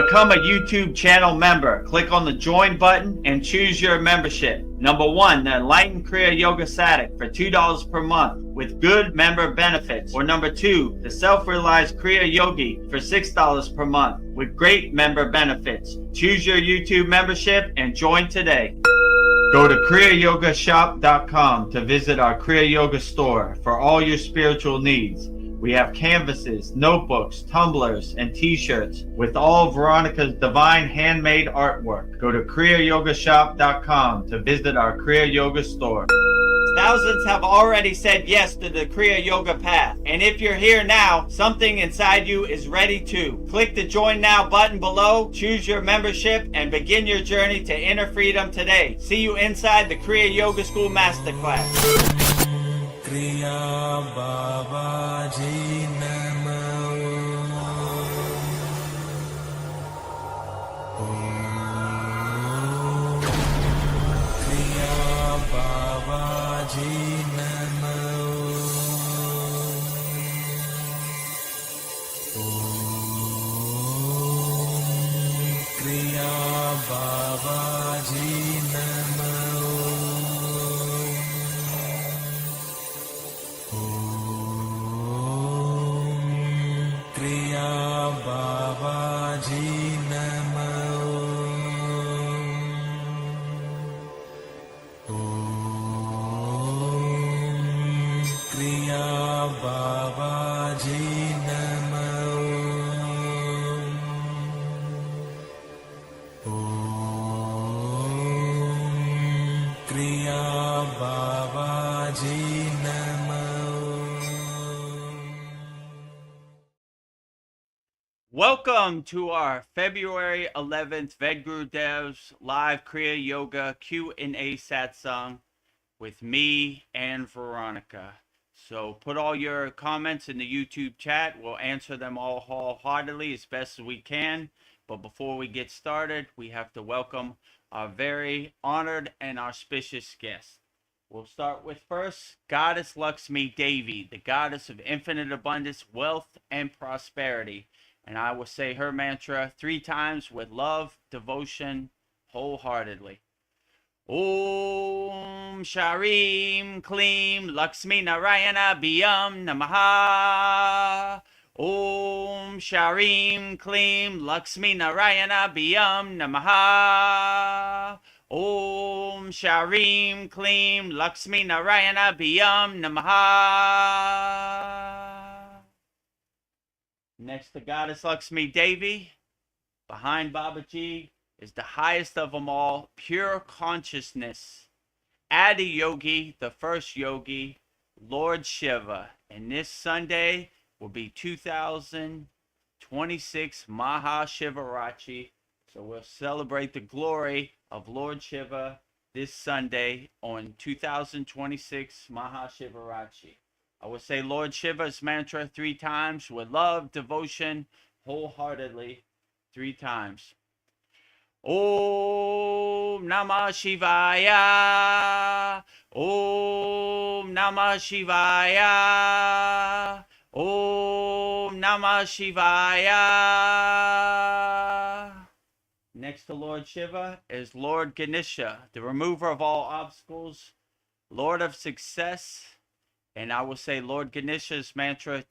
become a YouTube channel member, click on the join button and choose your membership. Number 1, the Enlightened Kriya Yoga Satic for $2 per month with good member benefits. Or number 2, the Self-Realized Kriya Yogi for $6 per month with great member benefits. Choose your YouTube membership and join today. Go to kriyayogashop.com to visit our Kriya Yoga store for all your spiritual needs. We have canvases, notebooks, tumblers, and t-shirts with all of Veronica's divine handmade artwork. Go to kriyayogashop.com to visit our Kriya Yoga store. Thousands have already said yes to the Kriya Yoga path. And if you're here now, something inside you is ready to. Click the Join Now button below, choose your membership, and begin your journey to inner freedom today. See you inside the Kriya Yoga School Masterclass. Kriya Babaji Namo. Kriya Babaji Namo. Kriya Babaji Namo. Kriya Babaji Namo. Kriya Babaji Namo. Kriya Babaji Namo. Welcome to our February 11th Vedgurudev's live Kriya Yoga Q&A Satsang with me and Veronica. So put all your comments in the YouTube chat. We'll answer them all wholeheartedly as best as we can. But before we get started, we have to welcome our very honored and auspicious guest. We'll start with first, Goddess Lakshmi Devi, the goddess of infinite abundance, wealth, and prosperity. And I will say her mantra 3 times with love, devotion, wholeheartedly. Om Sharim Klim Lakshmi Narayana Biyam Namaha. Om Sharim Klim Lakshmi Narayana Biyam Namaha. Om Sharim Klim Lakshmi Narayana Biyam Namaha. Next to Goddess Lakshmi Devi, behind Babaji, is the highest of them all, pure consciousness, Adi Yogi, the first yogi, Lord Shiva. And this Sunday will be 2026 Mahashivaratri. So we'll celebrate the glory of Lord Shiva this Sunday on 2026 Mahashivaratri. I will say Lord Shiva's mantra 3 times with love, devotion, wholeheartedly 3 times. Om Namah Shivaya. Om Namah Shivaya. Om Namah Shivaya. Next to Lord Shiva is Lord Ganesha, the remover of all obstacles, Lord of success. And I will say Lord Ganesha's mantra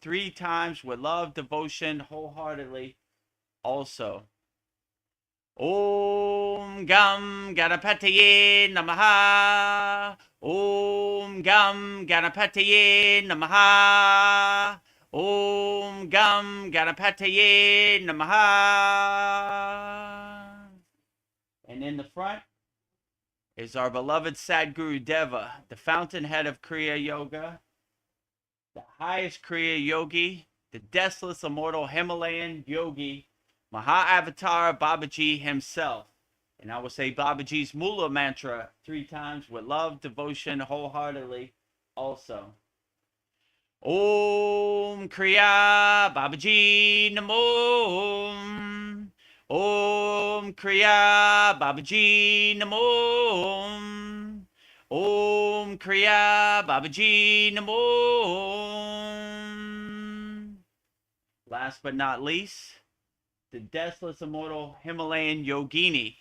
3 times with love, devotion, wholeheartedly also. Om Gam Ganapataye Namaha. Om Gam Ganapataye Namaha. Om Gam Ganapataye Namaha. And in the front is our beloved Sadgurudeva, the fountainhead of Kriya Yoga, the highest Kriya Yogi, the deathless immortal Himalayan yogi, Maha-Avatar Babaji himself. And I will say Babaji's Mula mantra 3 times with love, devotion, wholeheartedly also. Om Kriya Babaji Namo. Om Kriya Babaji Namo. Om Kriya Babaji Namo. Last but not least the deathless immortal Himalayan yogini,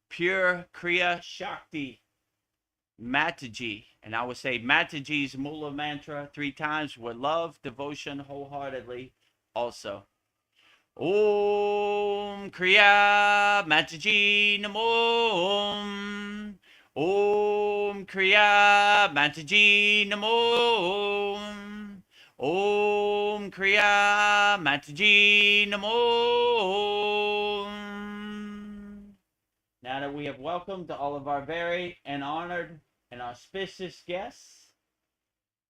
pure Kriya Shakti Mataji. And I would say Mataji's Mula mantra 3 times with love, devotion, wholeheartedly also. Om Kriya Mataji Namo. Om Kriya Mataji Namo. Om Kriya Mataji Namo. Now that we have welcomed all of our very and honored and auspicious guests,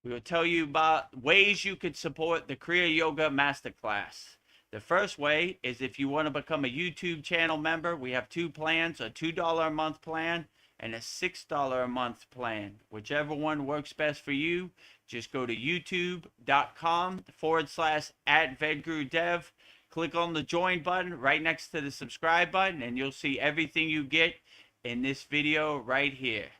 we will tell you about ways you could support the Kriya Yoga Masterclass. The first way is if you want to become a YouTube channel member, we have 2 plans, a $2 a month plan and a $6 a month plan. Whichever one works best for you, just go to youtube.com/@Vedagurudev. Click on the join button right next to the subscribe button and you'll see everything you get in this video right here.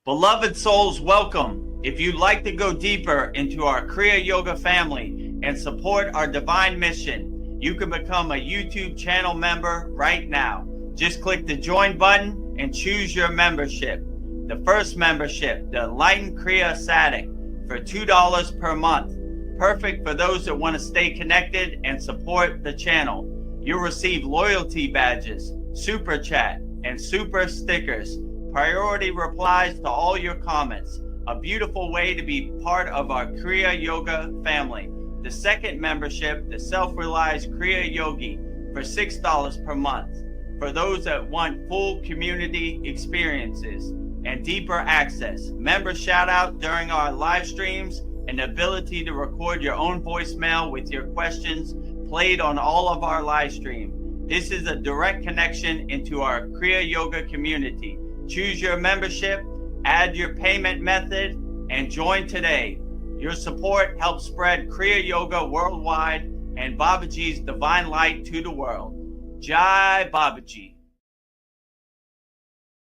Beloved souls, welcome. If you'd like to go deeper into our Kriya Yoga family and support our divine mission, you can become a YouTube channel member right now. Just click the join button and choose your membership. The first membership, the Enlightened Kriya Sadik, for $2 per month. Perfect for those that want to stay connected and support the channel. You'll receive loyalty badges, super chat, and super stickers. Priority replies to all your comments. A beautiful way to be part of our Kriya Yoga family. The second membership, the Self-Realized Kriya Yogi, for $6 per month. For those that want full community experiences and deeper access, member shout out during our live streams, and the ability to record your own voicemail with your questions played on all of our live stream. This is a direct connection into our Kriya Yoga community. Choose your membership, add your payment method, and join today. Your support helps spread Kriya Yoga worldwide and Babaji's divine light to the world. Jai Babaji.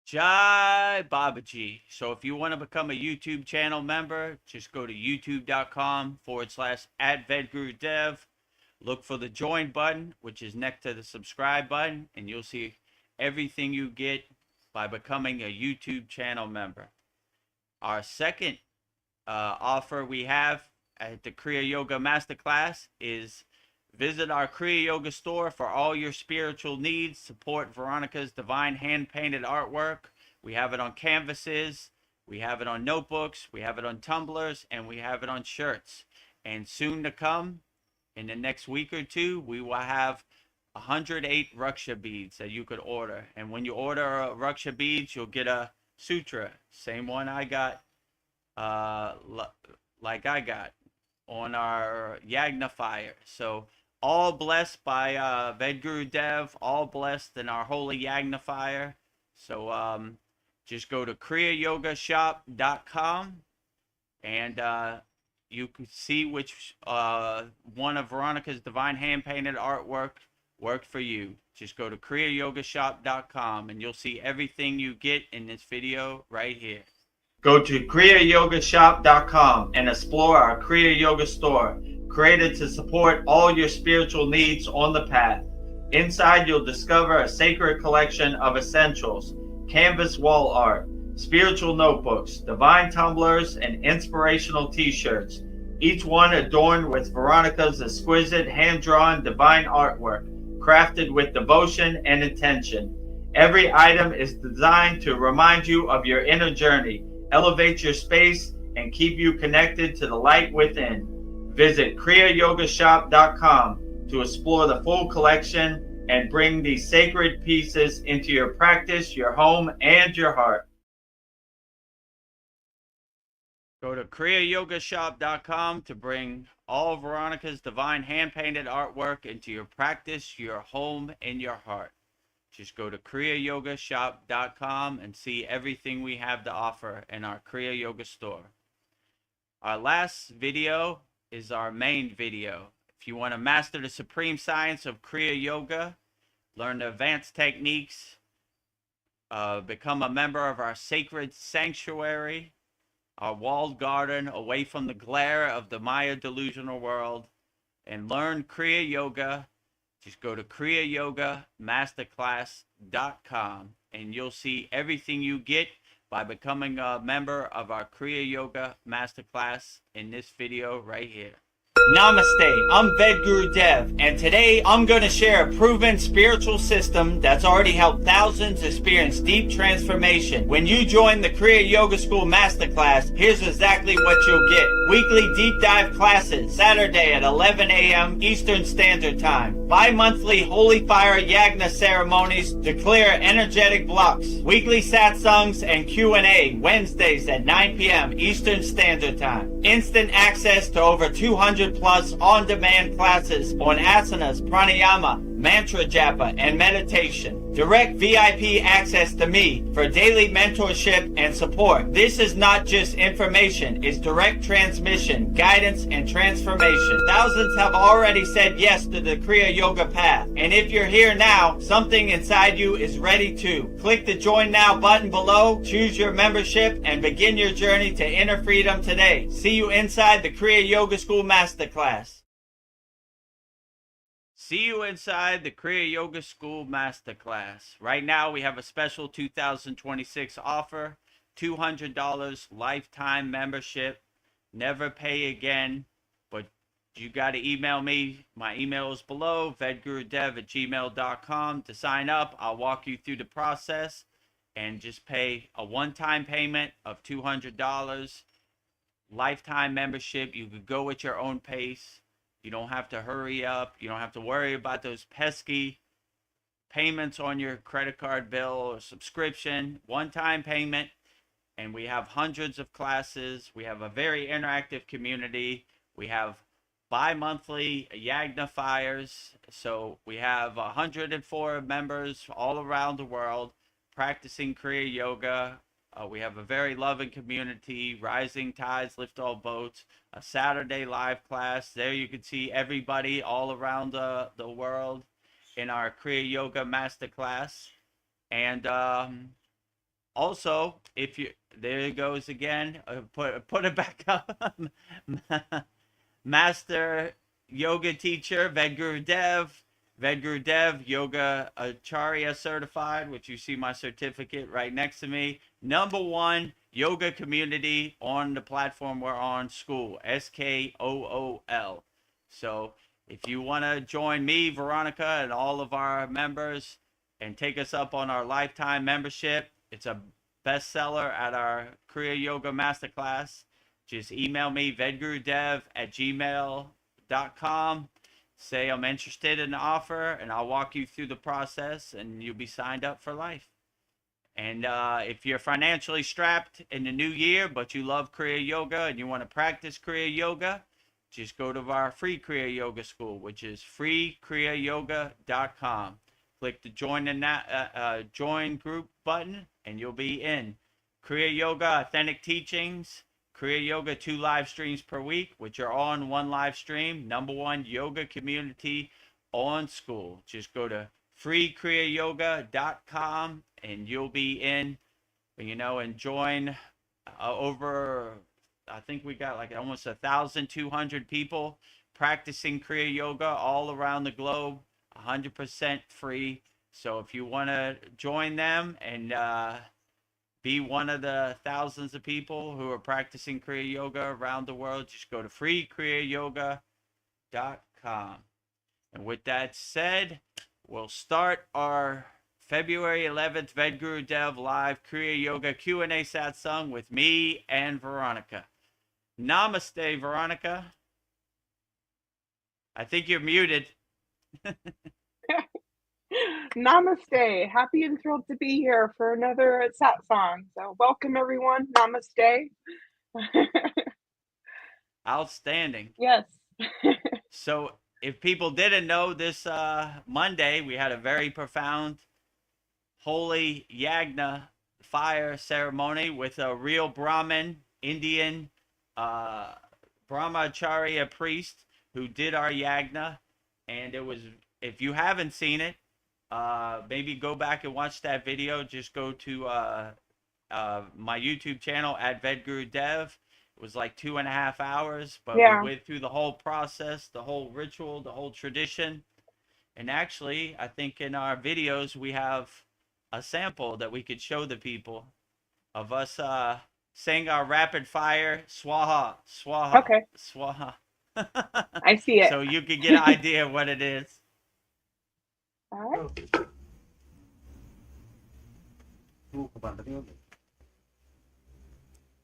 Jai Babaji. So if you want to become a YouTube channel member, just go to youtube.com/@Vedagurudev. Look for the join button, which is next to the subscribe button, and you'll see everything you get by becoming a YouTube channel member. Our second offer we have at the Kriya Yoga Masterclass is visit our Kriya Yoga store for all your spiritual needs. Support Veronica's divine hand-painted artwork. We have it on canvases, we have it on notebooks, we have it on tumblers, and we have it on shirts. And soon to come, in the next week or 2, we will have 108 Raksha beads that you could order. And when you order a Raksha beads, you'll get a sutra. Same one I got, like I got on our Yagna fire. So all blessed by Vedagurudev, all blessed in our holy Yagna fire. So just go to kriyayogashop.com and you can see which one of Veronica's divine hand-painted artwork worked for you. Just go to kriyayogashop.com and you'll see everything you get in this video right here. Go to kriyayogashop.com and explore our Kriya Yoga store, created to support all your spiritual needs on the path. Inside, you'll discover a sacred collection of essentials, canvas wall art, spiritual notebooks, divine tumblers, and inspirational t-shirts, each one adorned with Veronica's exquisite hand-drawn divine artwork, crafted with devotion and intention. Every item is designed to remind you of your inner journey, elevate your space, and keep you connected to the light within. Visit kriyayogashop.com to explore the full collection and bring these sacred pieces into your practice, your home, and your heart. Go to kriyayogashop.com to bring all Veronica's divine hand-painted artwork into your practice, your home, and your heart. Just go to kriyayogashop.com and see everything we have to offer in our Kriya Yoga store. Our last video is our main video. If you want to master the supreme science of Kriya Yoga, learn the advanced techniques, become a member of our sacred sanctuary, our walled garden away from the glare of the Maya delusional world, and learn Kriya Yoga Just go to kriyayogamasterclass.com and you'll see everything you get by becoming a member of our Kriya Yoga Masterclass in this video right here. Namaste, I'm Vedagurudev, and today I'm going to share a proven spiritual system that's already helped thousands experience deep transformation. When you join the Kriya Yoga School Masterclass, here's exactly what you'll get. Weekly deep dive classes, Saturday at 11 a.m. Eastern Standard Time. Bi-monthly Holy Fire Yagna ceremonies to clear energetic blocks. Weekly Satsangs and Q&A, Wednesdays at 9 p.m. Eastern Standard Time. Instant access to over 200 plus on-demand classes on asanas, pranayama, mantra japa, and meditation. Direct VIP access to me for daily mentorship and support. This is not just information, it's direct transmission, guidance, and transformation. Thousands have already said yes to the Kriya Yoga path. And if you're here now, something inside you is ready to. Click the Join Now button below, choose your membership, and begin your journey to inner freedom today. See you inside the Kriya Yoga School Masterclass. See you inside the Kriya Yoga School Masterclass. Right now we have a special 2026 offer, $200 lifetime membership, never pay again, but you got to email me. My email is below, vedagurudev@gmail.com to sign up. I'll walk you through the process and just pay a one-time payment of $200, lifetime membership. You could go at your own pace. You don't have to hurry up. You don't have to worry about those pesky payments on your credit card bill or subscription. One-time payment. And we have hundreds of classes. We have a very interactive community. We have bi-monthly Yagna fires. So we have 104 members all around the world practicing Kriya Yoga. We have a very loving community, rising tides lift all boats, a Saturday live class. There you can see everybody all around the world in our Kriya Yoga Masterclass. And also, if you, there it goes again, put it back up. Master Yoga Teacher, Vedagurudev, Yoga Acharya certified, which you see my certificate right next to me. #1 yoga community on the platform we're on, SKOOL, SKOOL. So if you want to join me, Veronica, and all of our members and take us up on our lifetime membership, it's a bestseller at our Kriya Yoga Masterclass. Just email me, vedagurudev@gmail.com. Say I'm interested in the offer, and I'll walk you through the process, and you'll be signed up for life. And if you're financially strapped in the new year, but you love Kriya Yoga and you want to practice Kriya Yoga, just go to our free Kriya Yoga school, which is freekriyayogashop.com. Click the join group button, and you'll be in. Kriya Yoga Authentic Teachings, Kriya Yoga 2 live streams per week, which are all in one live stream. #1 yoga community on SKOOL. Just go to freekriyayogashop.com and you'll be in, and join over, I think we got like almost 1,200 people practicing Kriya Yoga all around the globe, 100% free. So if you want to join them and be one of the thousands of people who are practicing Kriya Yoga around the world, just go to freekriyayogashop.com. And with that said, we'll start our February 11th Vedagurudev live Kriya Yoga Q&A Satsang with me and Veronica. Namaste, Veronica. I think you're muted. Namaste. Happy and thrilled to be here for another satsang. So welcome everyone. Namaste. Outstanding. Yes. So if people didn't know, this Monday we had a very profound holy Yagna fire ceremony with a real Brahmin, Indian Brahmacharya priest who did our Yagna. And it was, if you haven't seen it, maybe go back and watch that video. Just go to my YouTube channel at Vedagurudev. It was like 2.5 hours, but we went through the whole process, the whole ritual, the whole tradition. And actually, I think in our videos we have a sample that we could show the people of us saying our rapid fire swaha, swaha, Okay, swaha. I see it. So you could get an idea of what it is. All right.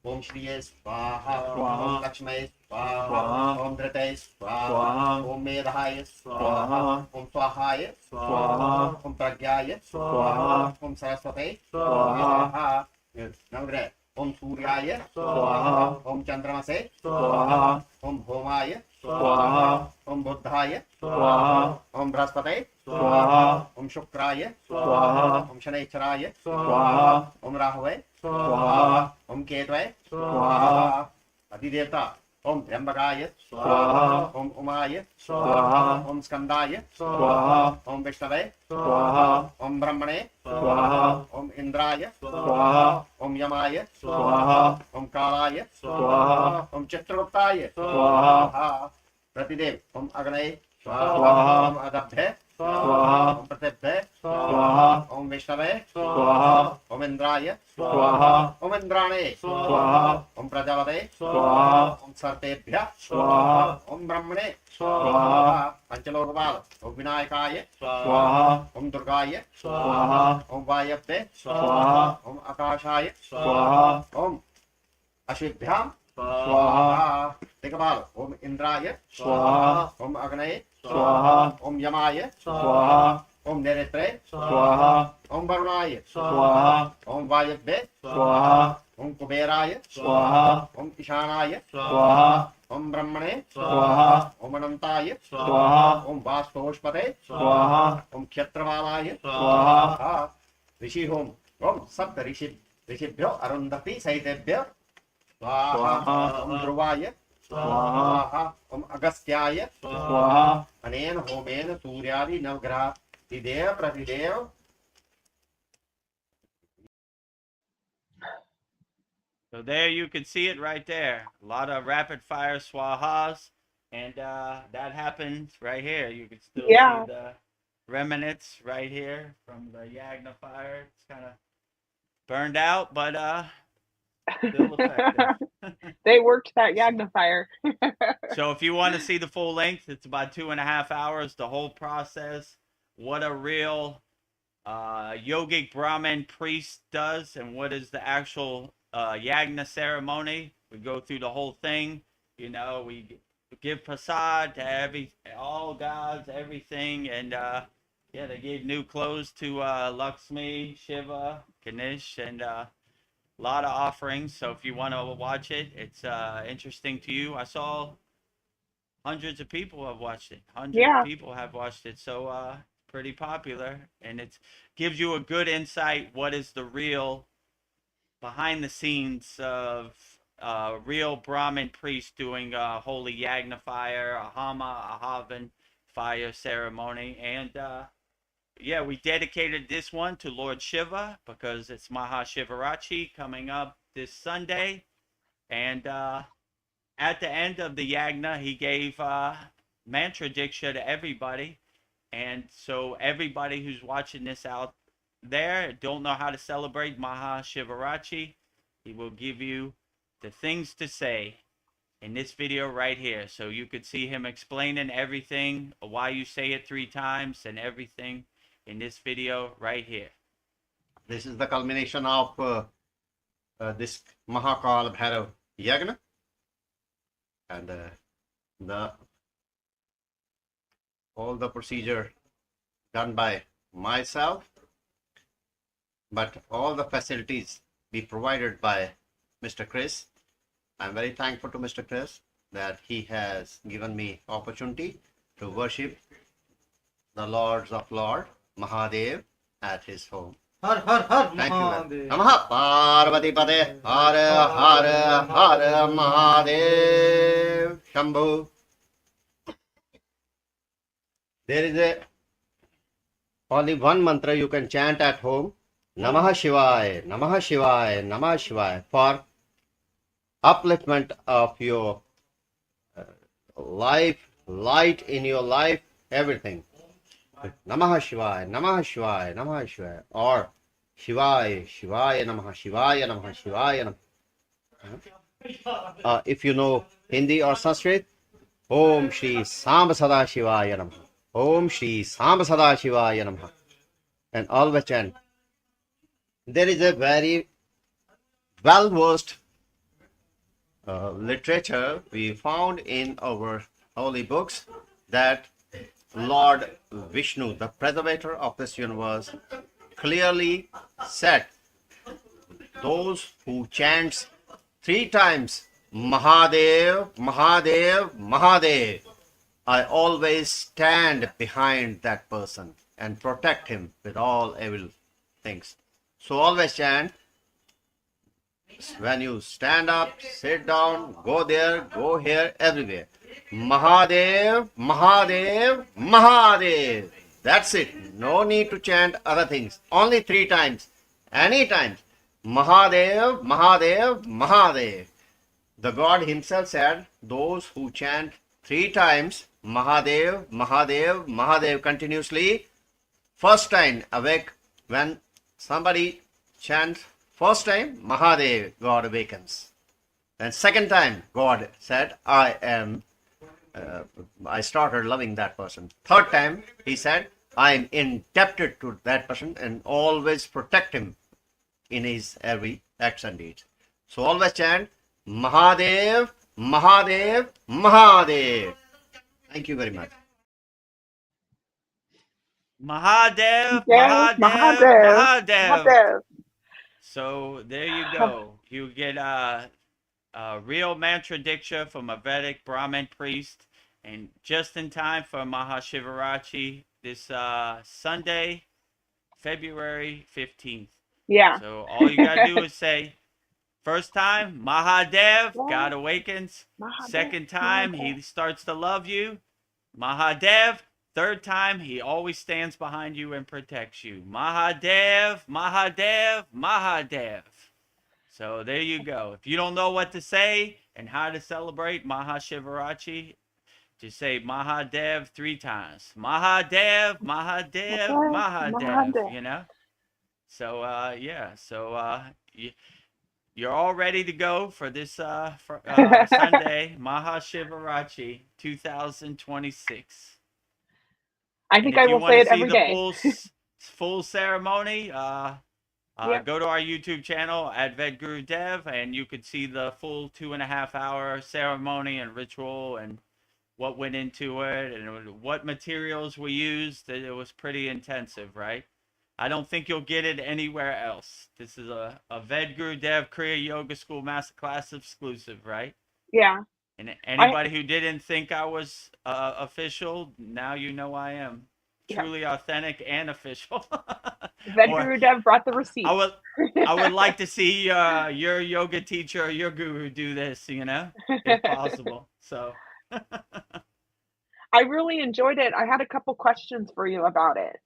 Om Shriye Swaha, Swaha. Om Lakshmaye Swaha, Swaha. Om Dhritaye Swaha, Swaha. Om Medhaye Swaha. Swaha, Om Swahaye Swaha. Om Pragyaye Swaha. Om Saraswate Swaha. Yes. Now great. Om Suryaye Swaha. Om Chandramase Swaha. Om Homaye Swaha. Om Buddhaye Swaha. Om Brahaspate Swaha. Om Shukraye Swaha. Om Shanaicharaye Swaha. Om Rahave Swaha. Om Ketwaye Swaha. Adidevta Om Trambakaye Swaha. Om Umaye Swaha. Om Skandaye Swaha. Om Vishnave Swaha. Om Brahmane Swaha. Om Indraye Swaha. Om Yamaye Swaha. Om Kalaye Swaha. Om Chitraguptaye Swaha. Pratidev Om Agnaye Swaha. Om Adabhe Swaha. Om Pratibhe Swaha. Om Vishnave Swaha. Om Indraye Swaha. Om Indrane Swaha. Om Prajavate Swaha. Om Sartebhya Swaha. Om Brahmane Swaha. Panchalokapal Om Vinayakaye Swaha. Om Durgaye Swaha. Om Vayabde Swaha. Om Akashaye Swaha. Om Ashvibhyam Swaha. Dekapal Om Indraye Swaha. Om Agnaye Swaha. Om Yamaye Swaha. Om Neretre Swaha. Om Varunaye Swaha. Om Vayabde Swaha. Om Kuberaye Swaha. Om Ishanaye Swaha. Om Brahmane Swaha. Om Anantaye Swaha. Om Vastoshpate Swaha. Om Kshetravalaye Swaha. Rishi Om Om Sapta Rishibhyo Arundhati Saitebhyo Swaha. Om Dhruvaye Swaha. Om Agastyaye Swaha. Anen Homen Suryadi Navgraha Tidev Pratidev So there you can see it right there. A lot of rapid fire swahas. And that happened right here. You can still Yeah. see the remnants right here from the Yagna fire. It's kind of burned out, but still effective. They worked that Yagna fire. So if you want to see the full length, it's about 2.5 hours, the whole process. What a real yogic Brahmin priest does, and what is the actual Yagna ceremony. We go through the whole thing. You know, we give prasad to all gods, everything, and yeah, they gave new clothes to Lakshmi, Shiva, Ganesh, and a lot of offerings. So if you want to watch it, it's interesting to you. I saw hundreds of people have watched it. Hundreds Yeah. of people have watched it. So pretty popular, and it gives you a good insight what is the real behind the scenes of real Brahmin priest doing a holy Yagna fire, a Hama, a Havan fire ceremony. And yeah, we dedicated this one to Lord Shiva because it's Mahashivarachi coming up this Sunday. And at the end of the Yagna, he gave mantra diksha to everybody. And so everybody who's watching this out there don't know how to celebrate Mahashivarachi, he will give you the things to say in this video right here. So you could see him explaining everything, why you say it 3 times and everything in this video right here. This is the culmination of this Mahakal Bhairav Yagna, and all the procedure done by myself, but all the facilities be provided by Mr. Chris. I'm very thankful to Mr. Chris that he has given me opportunity to worship the Lords of Lord Mahadev at his home. Har har har Thank you. Mahadev. Namaha Parvati Pade Har Har Har Mahadev Shambhu. There is only one mantra you can chant at home. Namaha Shivaya, Namaha Shivaya, Namaha Shivaya, for upliftment of your life, light in your life, everything. Namah Shivaya, Namah Shivaya, Namah Shivaya, or Shivaya, Shivaya Namah, Shivaya Namah, Shivaya Namah. If you know Hindi or Sanskrit, Om Shri Samba Sada Shivaya Namah, Om Shri Samba Sada Shivaya Namah, and always chant. There is a very well-versed literature we found in our holy books that Lord Vishnu, the preservator of this universe, clearly said, those who chants 3 times Mahadev, Mahadev, Mahadev, I always stand behind that person and protect him with all evil things. So always chant. When you stand up, sit down, go there, go here, everywhere. Mahadev, Mahadev, Mahadev. That's it. No need to chant other things. Only 3 times. Any time. Mahadev, Mahadev, Mahadev. The God himself said, those who chant 3 times Mahadev, Mahadev, Mahadev continuously, first time awake, when somebody chants first time, Mahadev, God awakens. Then second time, God said, I started loving that person. Third time, he said, I am indebted to that person and always protect him in his every acts and deeds. So always chant, Mahadev, Mahadev, Mahadev. Thank you very much. Mahadev, Yes, Mahadev, Mahadev. Mahadev. Mahadev. So there you go. You get a real mantra diksha from a Vedic Brahmin priest, and just in time for Mahashivarachi this Sunday, February 15th. Yeah. So all you gotta do is say, first time, Mahadev, God awakens. Mahadev, Second time, Mahadev. he starts to love you. Mahadev. Third time, he always stands behind you and protects you. Mahadev, Mahadev, Mahadev. So there you go. If you don't know what to say and how to celebrate Mahashivarachi, just say Mahadev 3 times. Mahadev, Mahadev, Mahadev, Mahadev. you know? So, yeah. So, you're all ready to go for this Sunday, Mahashivarachi 2026. I think And I if you will want say to it see every the day. full ceremony, Yep. go to our YouTube channel at Vedagurudev, and you could see the full 2.5-hour ceremony and ritual and what went into it and what materials we used. It was pretty intensive, right? I don't think you'll get it anywhere else. This is a Vedagurudev Kriya Yoga School Masterclass exclusive, right? Yeah. And anybody who didn't think I was official, now you know I am. Yeah. Truly authentic and official. Vedagurudev brought the receipt. I would like to see your yoga teacher or your guru do this, if possible. So I really enjoyed it. I had a couple questions for you about it.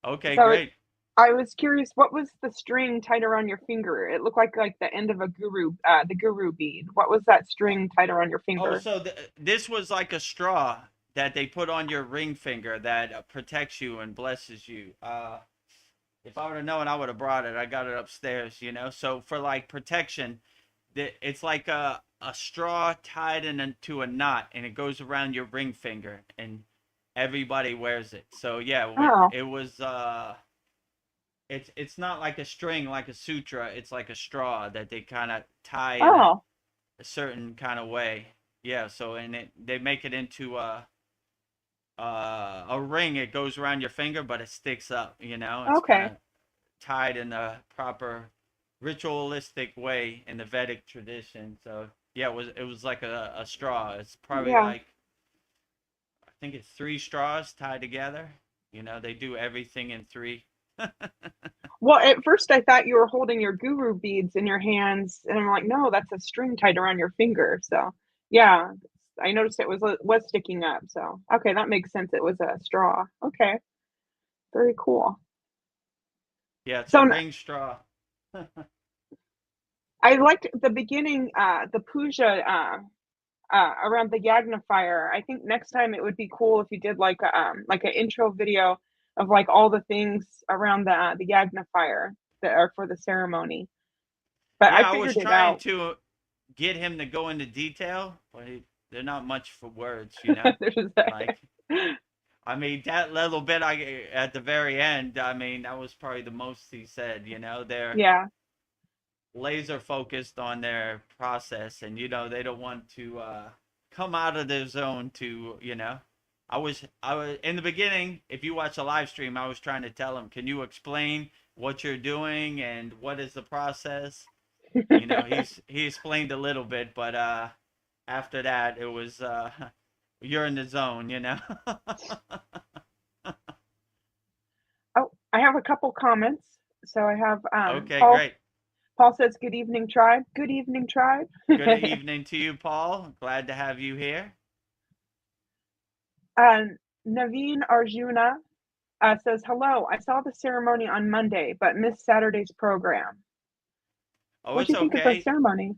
okay, So great. I was curious, what was the string tied around your finger? It looked like the end of a the guru bead. What was that string tied around your Oh, finger? so this was like a straw that they put on your ring finger that protects you and blesses you. If I would have known, I would have brought it. I got it upstairs, So for like protection, it's like a straw tied into a knot, and it goes around your ring finger, and everybody wears it. So yeah, Oh. it was. It's not like a string like a sutra. It's like a straw that they kind of tie in Oh. a certain kind of way. Yeah. So they make it into a ring. It goes around your finger, but it sticks up. It's Okay. kind of tied in a proper ritualistic way in the Vedic tradition. So yeah, it was like a straw. It's probably like, I think it's 3 straws tied together. They do everything in 3. Well, at first I thought you were holding your guru beads in your hands, and I'm like, no, that's a string tied around your finger. So yeah, I noticed it was sticking up. So okay, that makes sense. It was a straw. Okay, very cool. Yeah, it's So a ring straw. I liked the beginning, the puja around the Yagna fire. I think next time it would be cool if you did like an intro video of like all the things around the Yagna fire that are for the ceremony. But I Yeah, I was figured it trying out. to get him to go into detail, but they're not much for words, you know? There's that. Like, I mean, that little bit at the very end, I mean, that was probably the most he said, you know? They're Yeah. laser focused on their process, and, you know, they don't want to come out of their zone to, you know? I was in the beginning, if you watch a live stream, I was trying to tell him, can you explain what you're doing and what is the process? You know, he explained a little bit, but after that it was you're in the zone, you know. Oh, I have a couple comments. So I have Okay, Paul. great. Paul says, "Good evening, tribe." Good evening, tribe. Good evening to you, Paul. Glad to have you here. Naveen Arjuna says, "Hello. I saw the ceremony on Monday, but missed Saturday's program. Oh, What do it's you think of the okay. ceremony?"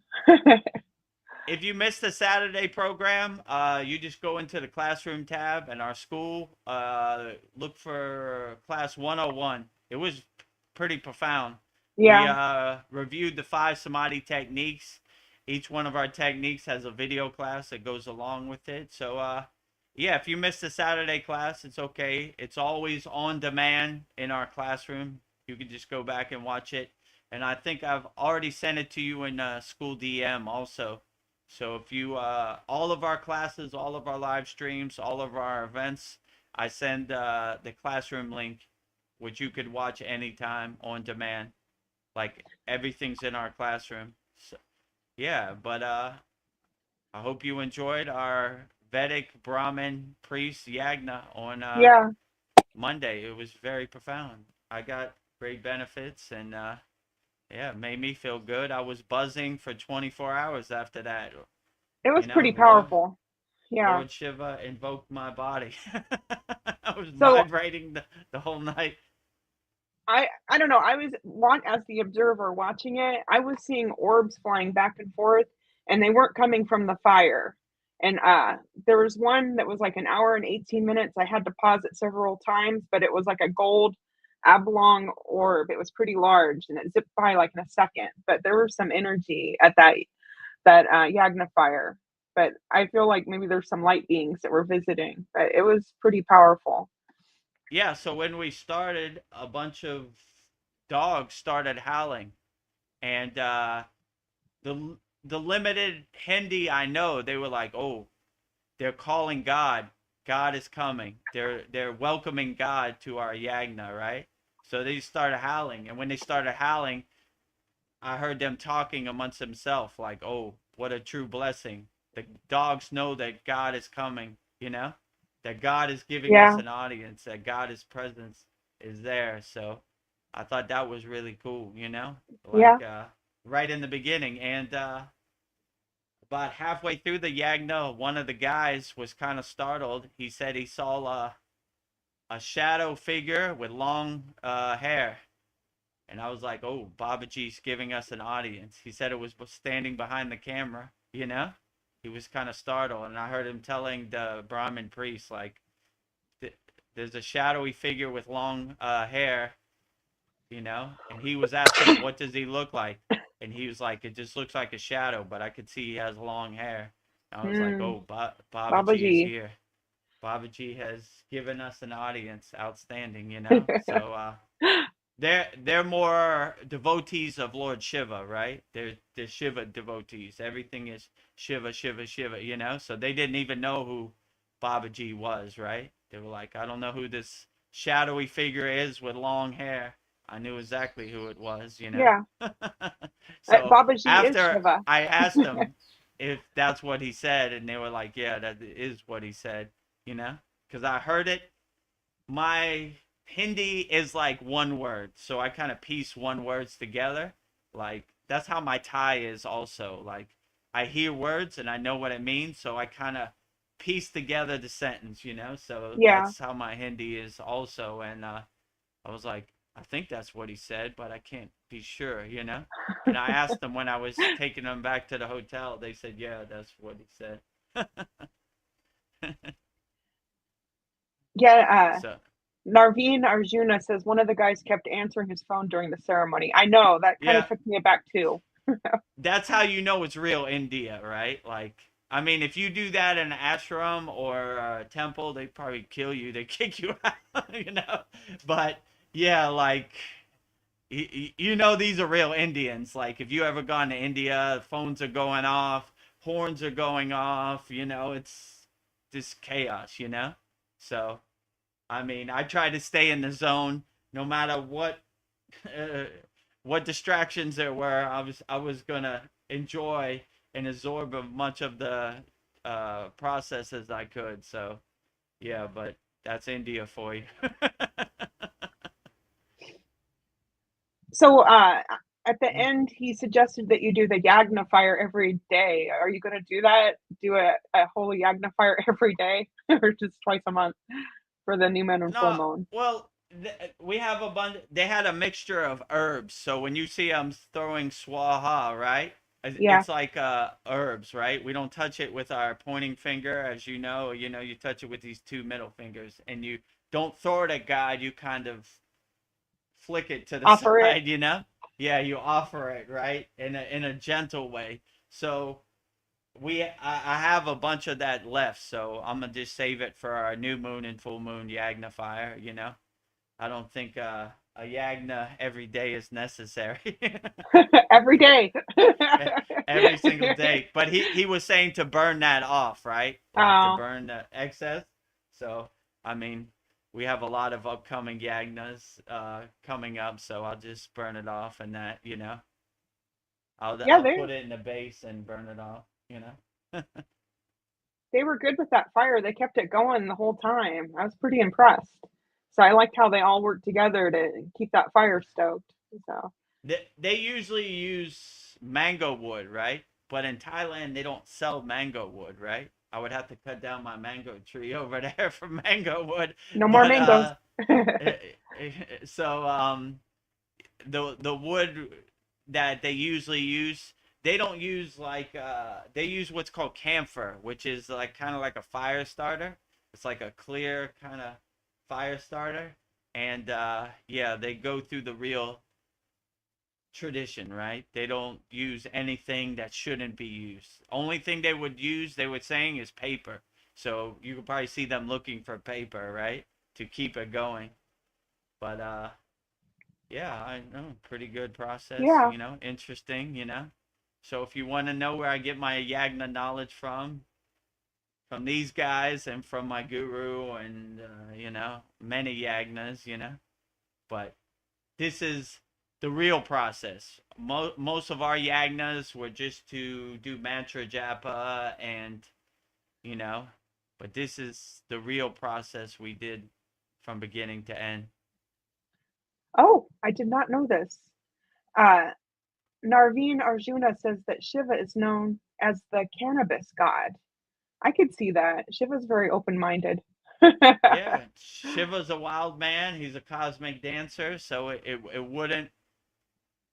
If you missed the Saturday program, you just go into the classroom tab in our school, look for class 101. It was pretty profound. We Yeah. reviewed the 5 samadhi techniques. Each one of our techniques has a video class that goes along with it. So, yeah, if you missed the Saturday class, it's okay. It's always on demand in our classroom. You can just go back and watch it. And I think I've already sent it to you in school DM also. So if you, all of our classes, all of our live streams, all of our events, I send the classroom link, which you could watch anytime on demand. Like everything's in our classroom. So, yeah, but I hope you enjoyed our Vedic Brahmin priest Yagna on Yeah. Monday. It was very profound. I got great benefits and yeah, it made me feel good. I was buzzing for 24 hours after that. It You was know, pretty powerful. Yeah. Lord Shiva invoked my body. I was So vibrating the whole night. I don't know. I was as the observer watching it. I was seeing orbs flying back and forth, and they weren't coming from the fire. And there was one that was like an hour and 18 minutes. I had to pause it several times, but it was like a gold oblong orb. It was pretty large, and it zipped by like in a second. But there was some energy at that Yagna fire. But I feel like maybe there's some light beings that were visiting. But it was pretty powerful. Yeah, so when we started, a bunch of dogs started howling, and the limited Hindi I know, they were like, "Oh, they're calling God. God is coming. They're welcoming God to our yagna, right?" So they started howling, and when they started howling, I heard them talking amongst themselves, like, "Oh, what a true blessing. The dogs know that God is coming. You know, that God is giving us Yeah. an audience. That God's presence is there." So I thought that was really cool. You know, Yeah. like right in the beginning, and about halfway through the yagna, one of the guys was kind of startled. He said he saw a shadow figure with long hair. And I was like, oh, Babaji's giving us an audience. He said it was standing behind the camera, you know? He was kind of startled. And I heard him telling the Brahmin priest, like, there's a shadowy figure with long hair, you know? And he was asking him, what does he look like? And he was like, it just looks like a shadow, but I could see he has long hair. And I was like, Hmm. oh, Babaji is Babaji. here. Babaji has given us an audience. Outstanding, you know? So they're more devotees of Lord Shiva, right? They're Shiva devotees. Everything is Shiva, Shiva, Shiva, you know? So they didn't even know who Babaji was, right? They were like, I don't know who this shadowy figure is with long hair. I knew exactly who it was, you know? Yeah. So Babaji is after Shiva. I asked them if that's what he said, and they were like, yeah, that is what he said, you know? Because I heard it. My Hindi is like one word, so I kind of piece one words together. Like that's how my Thai is also. Like I hear words and I know what it means, so I kind of piece together the sentence, you know. So Yeah. that's how my Hindi is also. And I was like, I think that's what he said, but I can't be sure, you know. And I asked them when I was taking them back to the hotel. They said, yeah, that's what he said. Yeah, So Narveen Arjuna says one of the guys kept answering his phone during the ceremony. I know, that kind of yeah, took me aback too. that's how you know it's real India, right? Like, I mean, if you do that in an ashram or a temple, they probably kill you. They kick you out, you know. But yeah, like you know, these are real Indians. Like, if you ever gone to India, phones are going off, horns are going off. You know, it's just chaos. You know, so I mean, I try to stay in the zone no matter uh, what distractions there were. I was gonna enjoy and absorb as much of the process as I could. So yeah, but that's India for you. So at the end, he suggested that you do the Yagna fire every day. Are you going to do that? Do a whole Yagna fire every day or just twice a month for the new moon and full No, moon? well, we have a bunch. They had a mixture of herbs. So when you see them throwing swaha, right? Yeah, It's like herbs, right? We don't touch it with our pointing finger, as you know. You know, you touch it with these two middle fingers, and you don't throw it at God. You kind of flick it to the offer it. side, you know? Yeah, you offer it, right? In a gentle way. So I have a bunch of that left, so I'm gonna just save it for our new moon and full moon Yagna fire, you know? I don't think a Yagna every day is necessary. Every day. Every single day. But he was saying to burn that off, right? Like to Oh, burn the excess. So I mean, we have a lot of upcoming Yagnas coming up, so I'll just burn it off and that, you know. yeah, I'll put it in the base and burn it off, you know. they were good with that fire. They kept it going the whole time. I was pretty impressed. So I liked how they all worked together to keep that fire stoked. So They usually use mango wood, right? But in Thailand, they don't sell mango wood, right? I would have to cut down my mango tree over there for mango wood. no more But mangoes. eh, so the wood that they usually use, they don't use like they use what's called camphor, which is like kind of like a fire starter. It's like a clear kind of fire starter, and yeah, they go through the real tradition, right? They don't use anything that shouldn't be used. Only thing they would use, they were saying, is paper. So you could probably see them looking for paper, right, to keep it going. But yeah, I know, pretty good process, Yeah, you know, interesting, you know. So if you want to know where I get my Yagna knowledge from these guys and from my guru and you know, many Yagnas, you know. But this is the real process. Most of our Yagnas were just to do mantra japa and, you know, but this is the real process we did from beginning to end. oh, I did not know this. Uh, Narveen Arjuna says that Shiva is known as the cannabis god. I could see that. Shiva's very open-minded. Yeah, Shiva's a wild man. He's a cosmic dancer, so it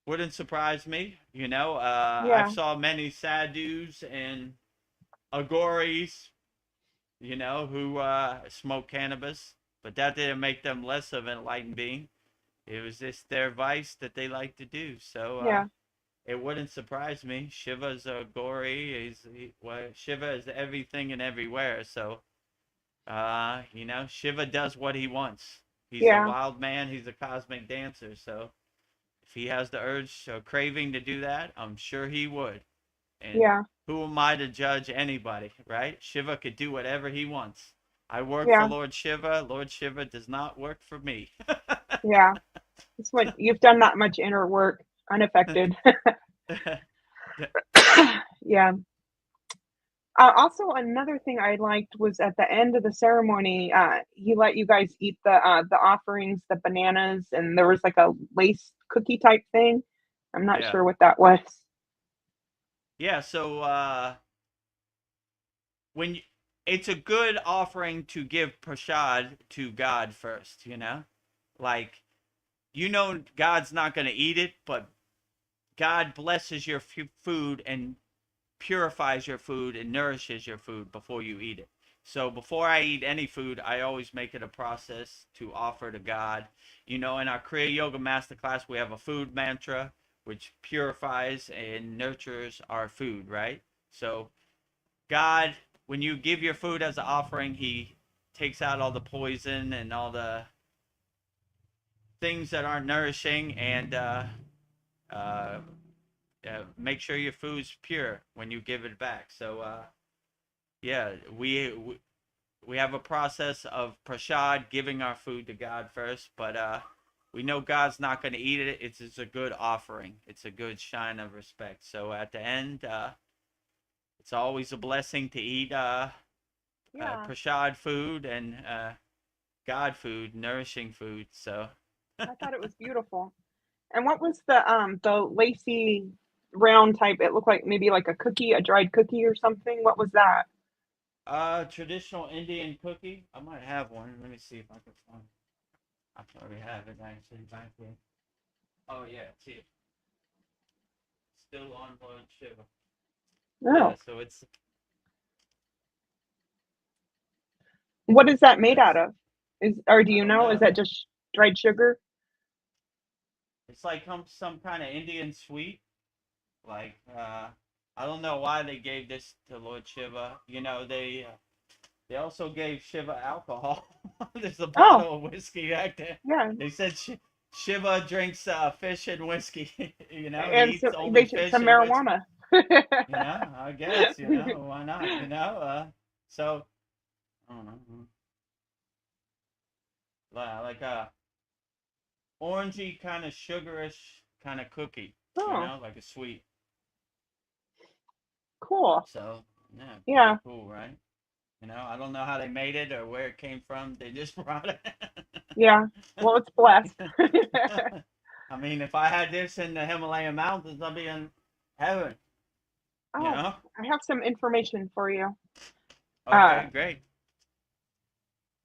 wouldn't surprise me. You know, I've Yeah, saw many sadhus and agoris, you know, who smoke cannabis, but that didn't make them less of an enlightened being. It was just their vice that they like to do. So yeah, it wouldn't surprise me. Shiva's a gory. Well, Shiva is everything and everywhere. So you know, Shiva does what he wants. He's a yeah, wild man. He's a cosmic dancer. So if he has the urge or craving to do that, I'm sure he would. And yeah, who am I to judge anybody, right? Shiva could do whatever he wants. I work for yeah, Lord Shiva. Lord Shiva does not work for me. yeah. It's when you've done that much inner work unaffected. Yeah. Also, another thing I liked was at the end of the ceremony, he let you guys eat the offerings, the bananas, and there was like a lace cookie type thing. I'm not Yeah. sure what that was. Yeah. So when you, it's a good offering to give prasad to God first, you know, like you know God's not going to eat it, but God blesses your food and purifies your food and nourishes your food before you eat it. So before I eat any food, I always make it a process to offer to God. In our Kriya Yoga Masterclass, we have a food mantra, which purifies and nurtures our food, right? So God, when you give your food as an offering, he takes out all the poison and all the things that aren't nourishing, and make sure your food's pure when you give it back. So yeah, we have a process of prasad, giving our food to God first, but we know God's not going to eat it. It's a good offering. It's a good sign of respect. So at the end, it's always a blessing to eat prasad food and God food, nourishing food. So I thought it was beautiful. And what was the lacy round type? It looked like maybe like a cookie, a dried cookie or something. What was that? Traditional Indian cookie. I might have one. Let me see if I can find it. I probably have it actually back there. Oh yeah, see it. Still on Lord Shiva. Oh. Yeah, so it's What is that made out of? Do I you don't know? Is know. that just dried sugar? It's like some kind of Indian sweet. Like I don't know why they gave this to Lord Shiva. They also gave Shiva alcohol. There's a Oh, bottle of whiskey back there. yeah. They said Shiva drinks fish and whiskey. He And eats so only they should fish some and whiskey. marijuana. I guess, why not, so, I don't know. Like a orangey kind of sugarish kind of cookie, Oh, like a sweet. cool. So, yeah, Yeah. pretty cool, right? I don't know how they made it or where it came from. They just brought it. Yeah. Well, it's blessed. I mean, if I had this in the Himalayan mountains, I'd be in heaven, you Oh, know? I have some information for you. Uh, Okay, great.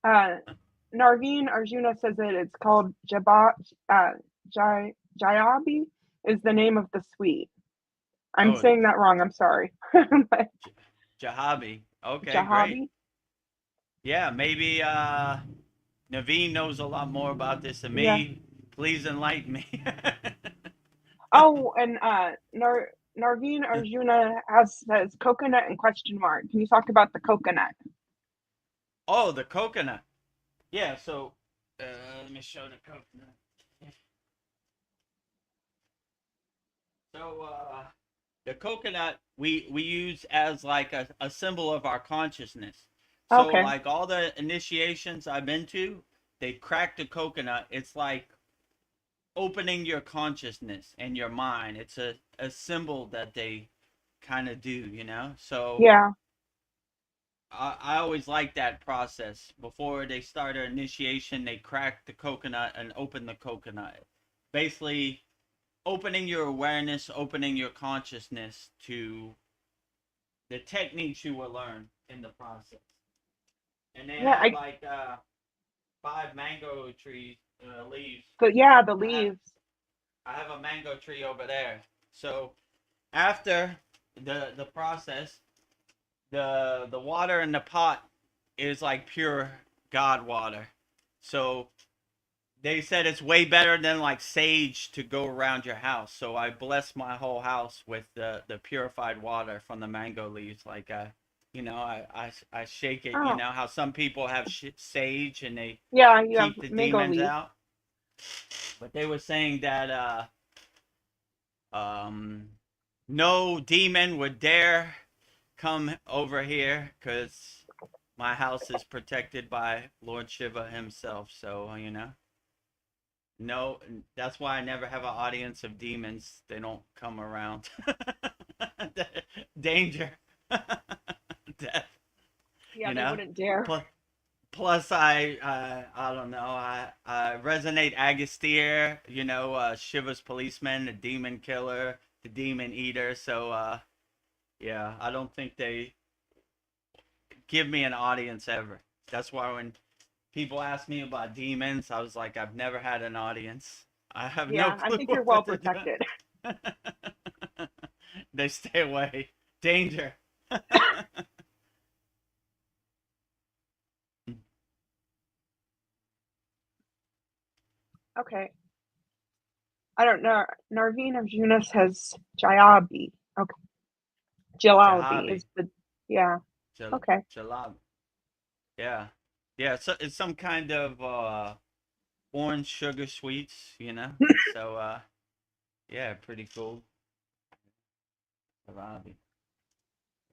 uh, Narveen Arjuna says that it's called Jayabi is the name of the sweet. I'm Oh, saying that wrong. I'm sorry. But Jahabi. Okay, great. Jahabi. Yeah, maybe Naveen knows a lot more about this than Yeah. me. Please enlighten me. Oh, and Narveen Arjuna says coconut and question mark. Can you talk about the coconut? Oh, the coconut. Yeah, so let me show the coconut. So the coconut we use as like a symbol of our consciousness. So Okay. like all the initiations I've been to, they crack the coconut. It's like opening your consciousness and your mind. It's a symbol that they kind of do. So Yeah. I always like that process. Before they start an initiation, they crack the coconut and open the coconut. Basically, opening your awareness, opening your consciousness to the techniques you will learn in the process. And they Yeah. have like 5 mango trees leaves. The I have leaves. I have a mango tree over there. So after the process, the water in the pot is like pure God water. So they said it's way better than like sage to go around your house. So I bless my whole house with the purified water from the mango leaves. Like I shake it. Oh, How some people have sage and they yeah. You have keep the mango demons leaf. out. But they were saying that um, no demon would dare come over here because my house is protected by Lord Shiva himself. So, no, that's why I never have an audience of demons. They don't come around. Danger. Death. Yeah, they wouldn't dare. Plus, I don't know. I resonate Agastya, Shiva's policeman, the demon killer, the demon eater. So, yeah, I don't think they give me an audience ever. That's why when people ask me about demons, I was like, I've never had an audience. I have no Yeah, I clue think you're what well they're doing. protected. They stay away. Danger. Okay. I don't know. Narveen of Junis has Jayabi. Okay. Jalabi is Jahabi. the, yeah. Okay. Jalab. Yeah. Yeah, so it's some kind of orange sugar sweets, you know. So yeah, pretty cool. Jalabi.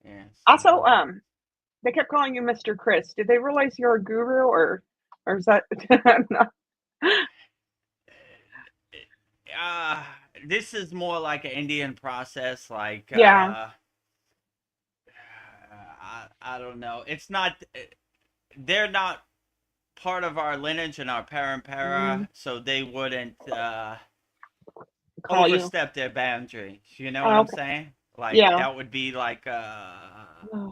Yeah. Also, they kept calling you Mr. Chris. Did they realize you're a guru, or is that no? uh this is more like an Indian process, like Yeah. I don't know. It's not they're not part of our lineage and our Mm, parampara, so they wouldn't call you. overstep their boundaries. You know what Oh, I'm okay. saying? Like Yeah. that would be like Oh,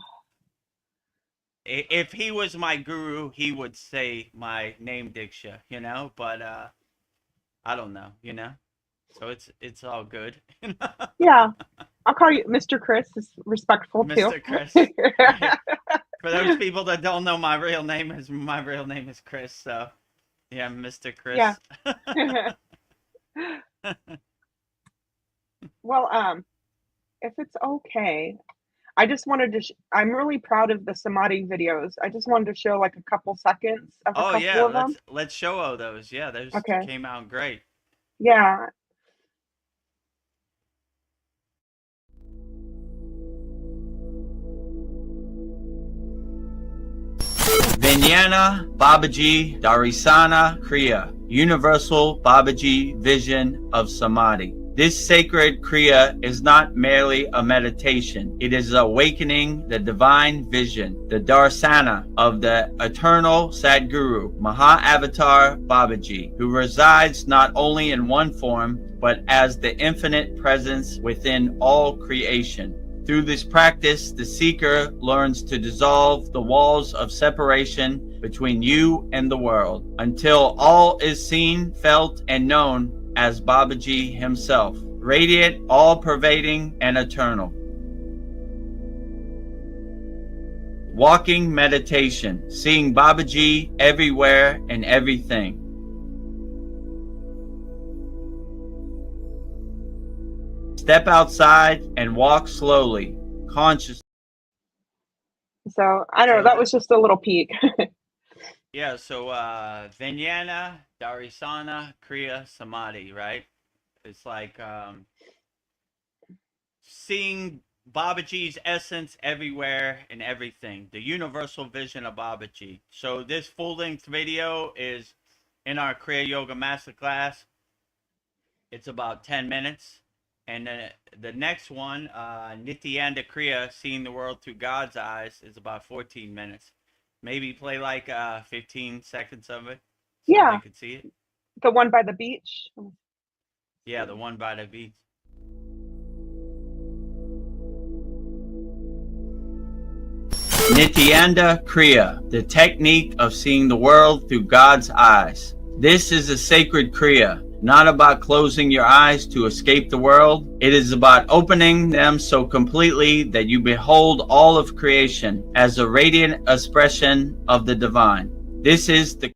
if he was my guru, he would say my name Diksha, you know, but I don't know, you know. So it's all good. yeah. I'll call you Mr. Chris. Is respectful too. Mr. Chris. Right. For those people that don't know, my real name is Chris, so yeah, Mr. Yeah. Chris. Well, if it's okay, I just wanted to. I'm really proud of the Samadhi videos. I just wanted to show like a couple seconds of a Oh couple yeah, of them. let's show all those. Yeah, those Okay. came out great. Yeah. Vijnana Babaji Darisana Kriya, Universal Babaji Vision of Samadhi. This sacred Kriya is not merely a meditation. It is awakening the divine vision, the darsana of the eternal Sadguru, Maha-Avatar Babaji, who resides not only in one form, but as the infinite presence within all creation. Through this practice, the seeker learns to dissolve the walls of separation between you and the world, until all is seen, felt, and known as Babaji himself, radiant, all-pervading, and eternal. Walking meditation, seeing Babaji everywhere and everything. Step outside and walk slowly, consciously. So I don't know. That was just a little peek. Yeah, so Vijnana, Darisana, Kriya, Samadhi, right? It's like seeing Babaji's essence everywhere and everything, the universal vision of Babaji. So this full-length video is in our Kriya Yoga Masterclass. It's about 10 minutes. And then the next one, Nityananda Kriya, Seeing the World Through God's Eyes, is about 14 minutes. Maybe play like 15 seconds of it so Yeah. they could see it. The one by the beach. Yeah, the one by the beach. Nityananda Kriya, the technique of seeing the world through God's eyes. This is a sacred Kriya, not about closing your eyes to escape the world. It is about opening them so completely that you behold all of creation as a radiant expression of the divine. This is the...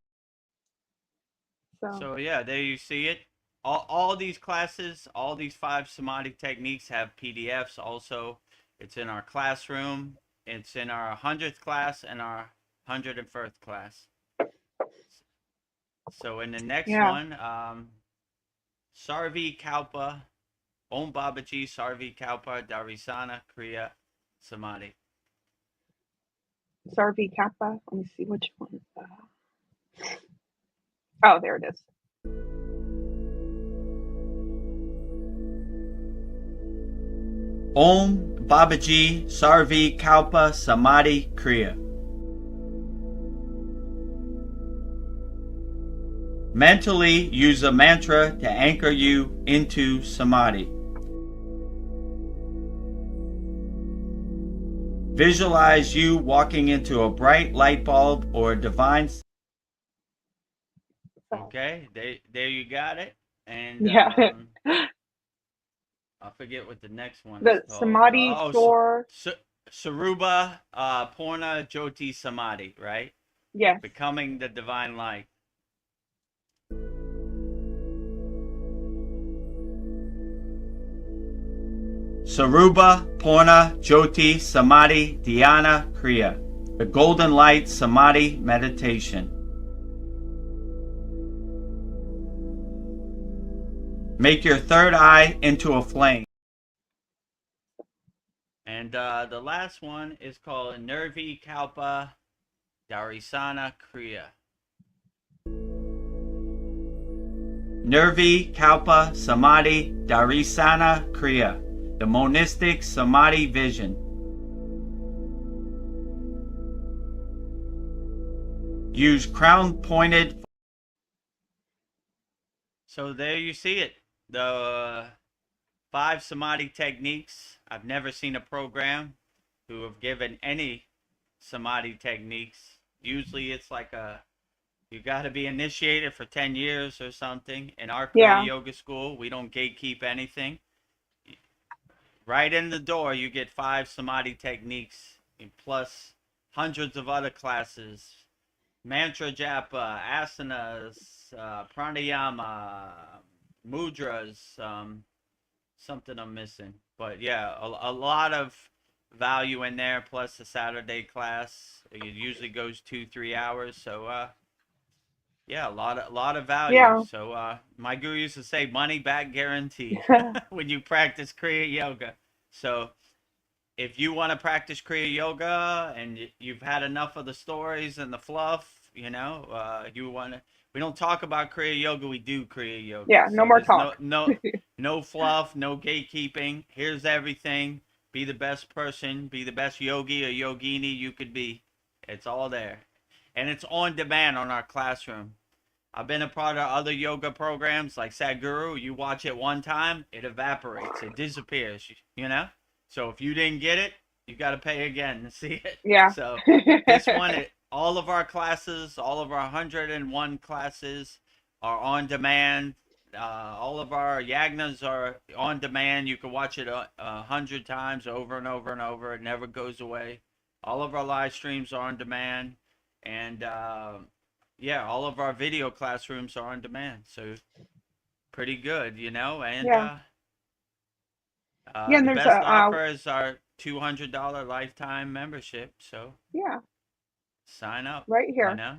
So yeah, there you see it. All these classes, all these 5 Samadhi techniques have PDFs also. It's in our classroom. It's in our 100th class and our 101st class. So in the next one, Sarvi Kalpa, Om Babaji, Sarvi Kalpa, Darisana, Kriya, Samadhi. Sarvi Kappa. Let me see which one. Oh, there it is. Om Babaji, Sarvi Kalpa, Samadhi, Kriya. Mentally use a mantra to anchor you into Samadhi. Visualize you walking into a bright light bulb or a divine... Okay, there you got it. And Yeah. I'll forget what the next one The is called. Samadhi store. Saruba Purna Jyoti Samadhi, right? Yes. Becoming the divine light. Saruba Purna Jyoti Samadhi Dhyana Kriya, the golden light Samadhi meditation. Make your third eye into a flame. And the last one is called Nirvi Kalpa Darisana Kriya. Nirvi Kalpa Samadhi Darisana Kriya, the monistic Samadhi vision. Use crown-pointed. So there you see it. The 5 Samadhi techniques. I've never seen a program who have given any Samadhi techniques. Usually it's like you got to be initiated for 10 years or something. In our Kriya Yoga school, we don't gatekeep anything. Right in the door, you get 5 Samadhi techniques, plus hundreds of other classes. Mantra japa, asanas, pranayama, mudras, something I'm missing. But yeah, a lot of value in there, plus the Saturday class. It usually goes 2-3 hours. So yeah, a lot of value. Yeah. So my guru used to say money back guarantee when you practice Kriya Yoga. So if you want to practice Kriya Yoga and you've had enough of the stories and the fluff, you know, we don't talk about Kriya Yoga, we do Kriya Yoga. Yeah, no more talk. No fluff, no gatekeeping. Here's everything. Be the best person, be the best yogi or yogini you could be. It's all there. And it's on demand on our classroom. I've been a part of other yoga programs like Sadhguru. You watch it one time, it evaporates, it disappears, you know? So if you didn't get it, you got to pay again to see it. Yeah. So this one, all of our classes, all of our 101 classes are on demand. All of our yagnas are on demand. You can watch it 100 times over and over and over. It never goes away. All of our live streams are on demand. And yeah, all of our video classrooms are on demand. So pretty good, you know? And yeah, the and there's best offer is our $200 lifetime membership. So yeah, sign up. right here. You know?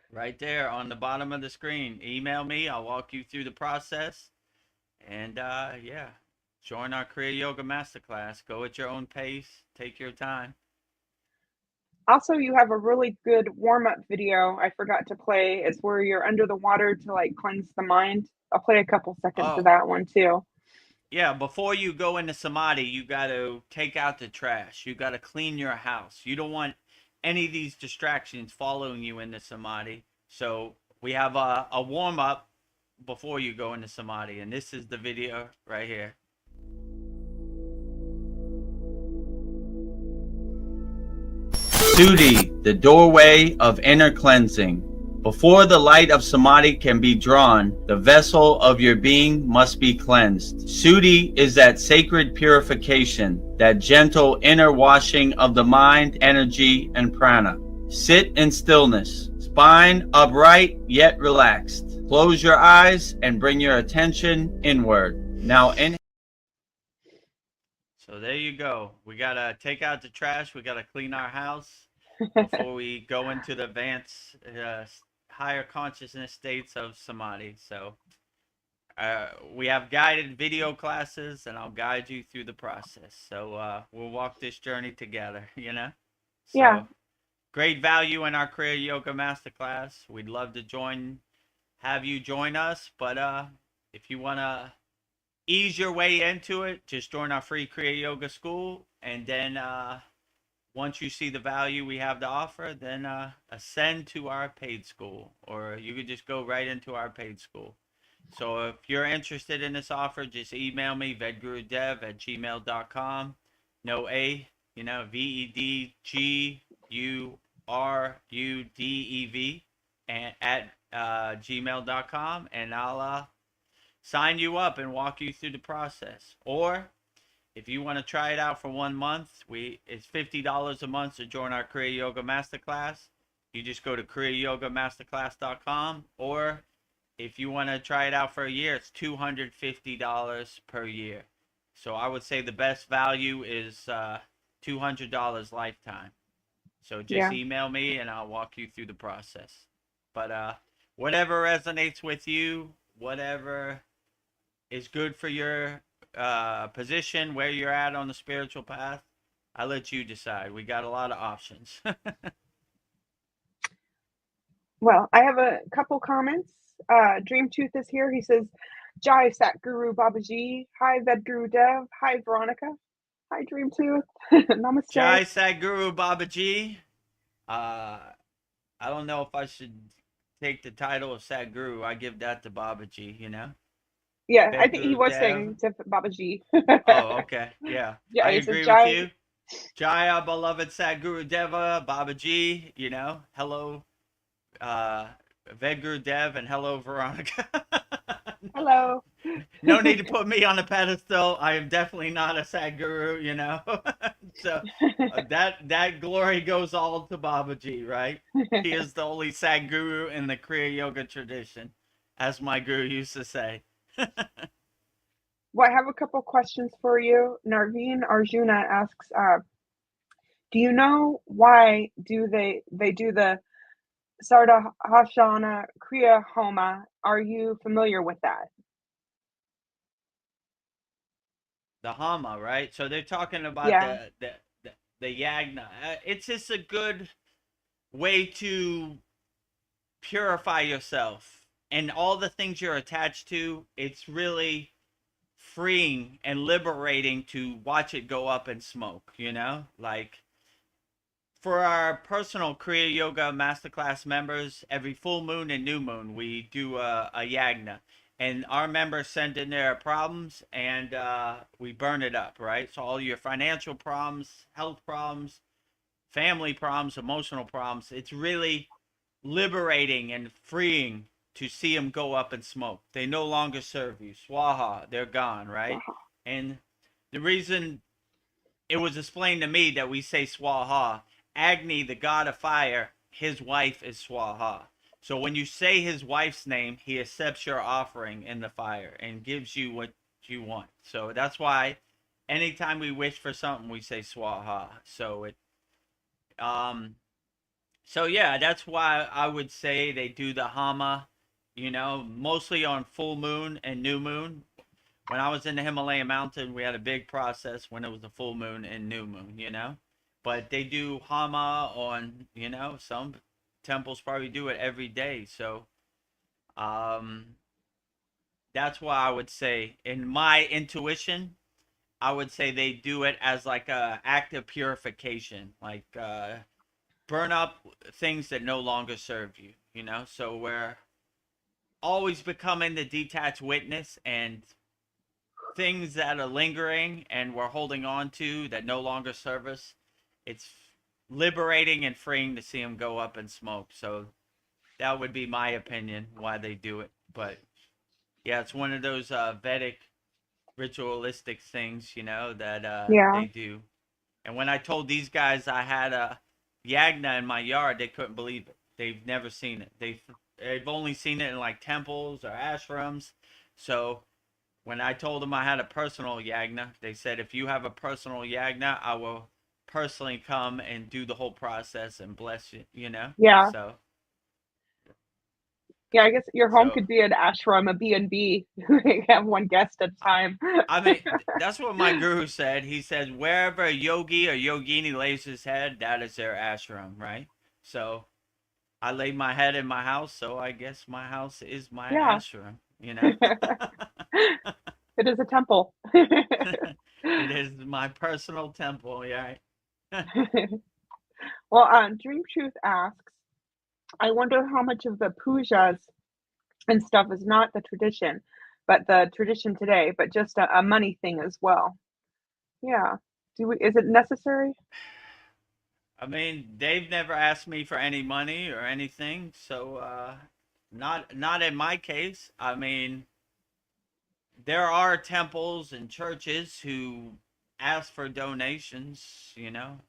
Right there on the bottom of the screen. Email me. I'll walk you through the process. And yeah, join our Kriya Yoga Masterclass. Go at your own pace. Take your time. Also, you have a really good warm-up video I forgot to play. It's where you're under the water to like cleanse the mind. I'll play a couple seconds of that one too. Yeah, before you go into Samadhi, you got to take out the trash. You got to clean your house. You don't want any of these distractions following you into Samadhi. So we have a warm-up before you go into Samadhi. And this is the video right here. Suddhi, the doorway of inner cleansing. Before the light of Samadhi can be drawn, the vessel of your being must be cleansed. Suddhi is that sacred purification, that gentle inner washing of the mind, energy, and prana. Sit in stillness, spine upright yet relaxed. Close your eyes and bring your attention inward. Now inhale. So there you go. We got to take out the trash. We got to clean our house before we go into the advanced higher consciousness states of Samadhi. So we have guided video classes, and I'll guide you through the process. So we'll walk this journey together, you know? So, yeah. Great value in our Kriya Yoga Masterclass. We'd love to have you join us. But if you want to ease your way into it, just join our free Kriya Yoga school. And then once you see the value we have to offer, then ascend to our paid school. Or you could just go right into our paid school. So if you're interested in this offer, just email me, Vedagurudev@gmail.com. No A, you know, VEDGURUDEV and at gmail.com, and I'll sign you up and walk you through the process. Or if you want to try it out for 1 month, it's $50 a month to join our Kriya Yoga Masterclass. You just go to kriyayogashop.com. Or if you want to try it out for a year, it's $250 per year. So I would say the best value is $200 lifetime. So just email me and I'll walk you through the process. But whatever resonates with you, whatever is good for your position, where you're at on the spiritual path, I let you decide. We got a lot of options. Well, I have a couple comments. Dream Tooth is here. He says, Jai Satguru Babaji. Hi, Vedagurudev. Hi, Veronica. Hi, Dream Tooth. Namaste. Jai Sadguru Babaji. I don't know if I should take the title of Sadguru. I give that to Babaji, you know? Yeah, I think he was saying to Babaji. Oh, okay. Yeah. I agree with you. Jaya, beloved Sadgurudeva, Babaji, you know, hello, Vedagurudev, and hello, Veronica. Hello. No need to put me on a pedestal. I am definitely not a Sadguru, you know. So that glory goes all to Babaji, right? He is the only Sadguru in the Kriya Yoga tradition, as my guru used to say. Well, I have a couple questions for you. Narveen Arjuna asks, do you know why do they do the Sardahashana Kriya Homa? Are you familiar with that? The Hama, right? So they're talking about the Yagna. It's just a good way to purify yourself and all the things you're attached to. It's really freeing and liberating to watch it go up in smoke, you know? Like, for our personal Kriya Yoga Masterclass members, every full moon and new moon, we do a yagna. And our members send in their problems and we burn it up, right? So all your financial problems, health problems, family problems, emotional problems, it's really liberating and freeing to see them go up in smoke. They no longer serve you. Swaha, they're gone, right? And the reason it was explained to me that we say Swaha, Agni, the god of fire, his wife is Swaha. So when you say his wife's name, he accepts your offering in the fire and gives you what you want. So that's why anytime we wish for something, we say Swaha. So yeah, that's why I would say they do the Hama, you know, mostly on full moon and new moon. When I was in the Himalayan mountain, we had a big process when it was a full moon and new moon, you know. But they do Hama on, you know, some temples probably do it every day. So that's why I would say, in my intuition, I would say they do it as like a act of purification, like burn up things that no longer serve you, you know. So we're always becoming the detached witness, and things that are lingering and we're holding on to that no longer serve us, it's liberating and freeing to see them go up in smoke. So that would be my opinion why they do it. But yeah, it's one of those Vedic ritualistic things, you know, that they do. And when I told these guys I had a yagna in my yard, they couldn't believe it. They've never seen it. They've only seen it in like temples or ashrams. So when I told them I had a personal yagna, they said, if you have a personal yagna, I will personally come and do the whole process and bless you, you know? Yeah. So. Yeah, I guess your home could be an ashram, a B&B. Have one guest at a time. I mean, that's what my guru said. He said, wherever a yogi or yogini lays his head, that is their ashram, right? So I lay my head in my house, so I guess my house is my ashram, you know? It is a temple. It is my personal temple, yeah. Well, Dream Truth asks, I wonder how much of the pujas and stuff is not the tradition, but the tradition today, but just a money thing as well. Yeah. Is it necessary? I mean, they've never asked me for any money or anything, so not in my case. I mean, there are temples and churches who ask for donations.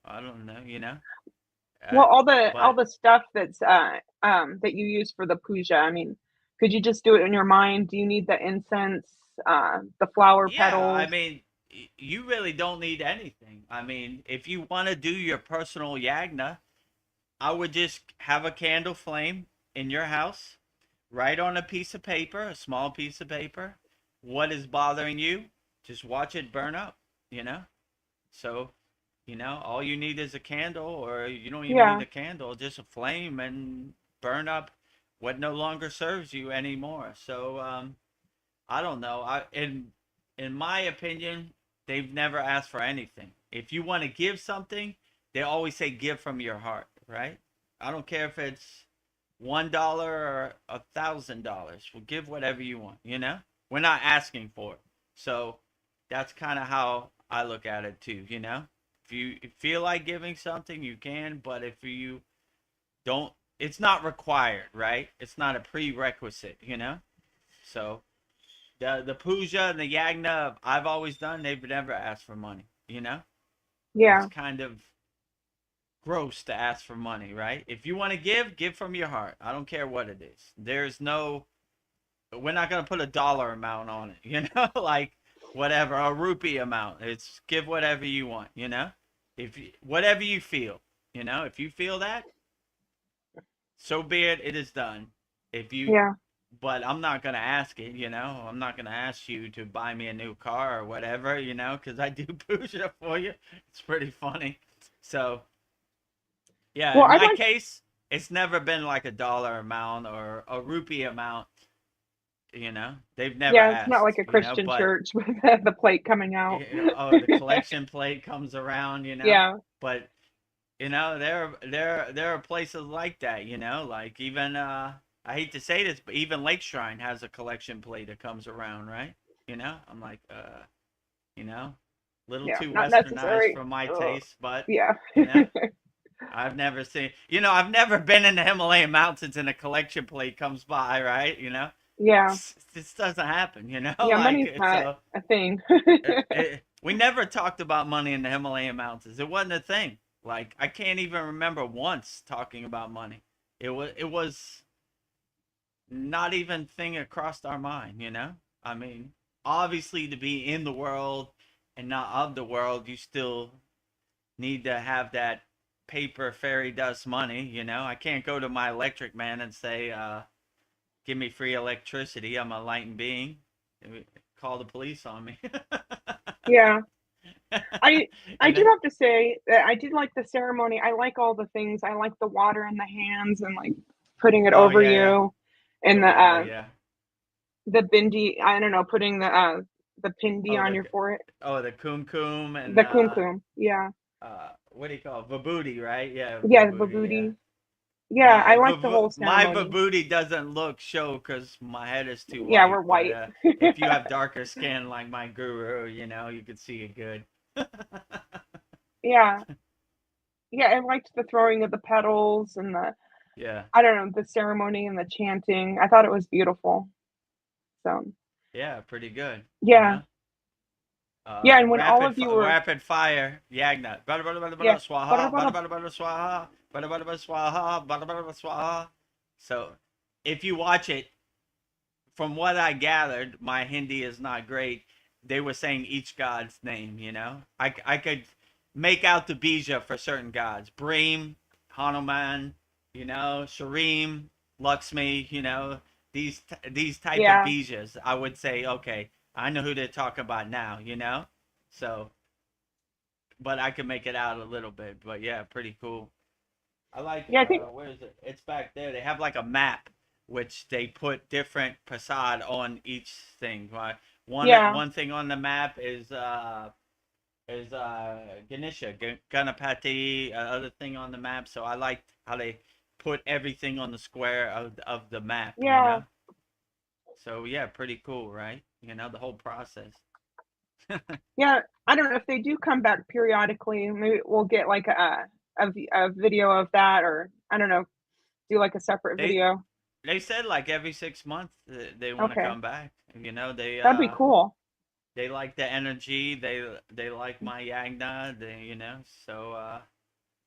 I don't know. Well, all But the stuff that's that you use for the puja. I mean, could you just do it in your mind? Do you need the incense, the flower yeah, I petals? mean, you really don't need anything. I mean, if you want to do your personal yagna, I would just have a candle flame in your house, write on a piece of paper, a small piece of paper, what is bothering you. Just watch it burn up, you know? So, all you need is a candle, or you don't even need Yeah, a candle, just a flame and burn up what no longer serves you anymore. So, I don't know. In my opinion, they've never asked for anything. If you want to give something, they always say give from your heart, right? I don't care if it's $1 or $1,000. Well, give whatever you want. We're not asking for it. So that's kind of how I look at it too. If you feel like giving something, you can. But if you don't, it's not required, right? It's not a prerequisite. So the puja and the yagna I've always done, they've never asked for money. It's yeah, kind of gross to ask for money, right? If you want to give from your heart. I don't care what it is. We're not going to put a dollar amount on it, like whatever, a rupee amount. It's give whatever you want, whatever you feel, if you feel that, so be it, it is done. If you yeah. But I'm not gonna ask it, I'm not gonna ask you to buy me a new car or whatever, because I do push for you. It's pretty funny. So yeah, Well, in I'd my like, case, it's never been like a dollar amount or a rupee amount. They've never yeah, it's not like asked. a Christian But church with the plate coming out. oh, the collection plate comes around. Yeah, But there are places like that. Like even I hate to say this, but even Lake Shrine has a collection plate that comes around, right? I'm like, you know, little yeah, too not westernized necessary. for my Oh, taste, but yeah, you know, I've never seen, I've never been in the Himalayan mountains and a collection plate comes by, right? yeah, This doesn't happen, yeah. like Money's it's not a thing. we never talked about money in the Himalayan mountains. It wasn't a thing. Like I can't even remember once talking about money. It was not even thing across our mind. I mean, obviously to be in the world and not of the world, you still need to have that paper fairy dust money. I can't go to my electric man and say, give me free electricity. I'm a light being. Call the police on me. Yeah, I I you do know? have to say that I did like the ceremony. I like all the things. I like the water in the hands and like putting it Oh over yeah, yeah. you, The and water, yeah. the bindi. I don't know, putting the pindi Oh on your forehead. the kumkum and The kumkum. Yeah, what do you call it? Vibhuti, right? Yeah, yeah, the vibhuti. Yeah. vibhuti. Yeah, I like the whole My ceremony. vibhuti doesn't look show because my head is too Yeah, we're white. But white. if you have darker skin like my guru, you could see it good. Yeah, yeah, I liked the throwing of the petals and the Yeah, I don't know, the ceremony and the chanting. I thought it was beautiful. So, yeah, pretty good. yeah. Yeah, and when all Rapid of you were rapid fire Yagna. Bada bada bada yeah, bada swaha. Bada butter, bada bada swaha. Bada bada bada swaha. Bada bada swaha. So, if you watch it, from what I gathered, my Hindi is not great. They were saying each god's name. I could make out the bija for certain gods. Bream, Hanuman, Sharim, Lakshmi. These type of yeah. bijas. I would say, okay, I know who they're talking about now. So, but I can make it out a little bit. But yeah, pretty cool. I like. Yeah, I think Where is it? It's back there. They have like a map, which they put different prasad on each thing. Right? One yeah. one thing on the map is Ganesha, Ganapati. Other thing on the map. So I like how they put everything on the square of the map. Yeah. So yeah, pretty cool, right? The whole process. Yeah, I don't know if they do come back periodically, maybe we'll get like a video of that or I don't know, do like a separate They video. They said like every 6 months they want to Okay, come back. You know, that'd be cool. they like the energy. They like my Yagna. They, you know, so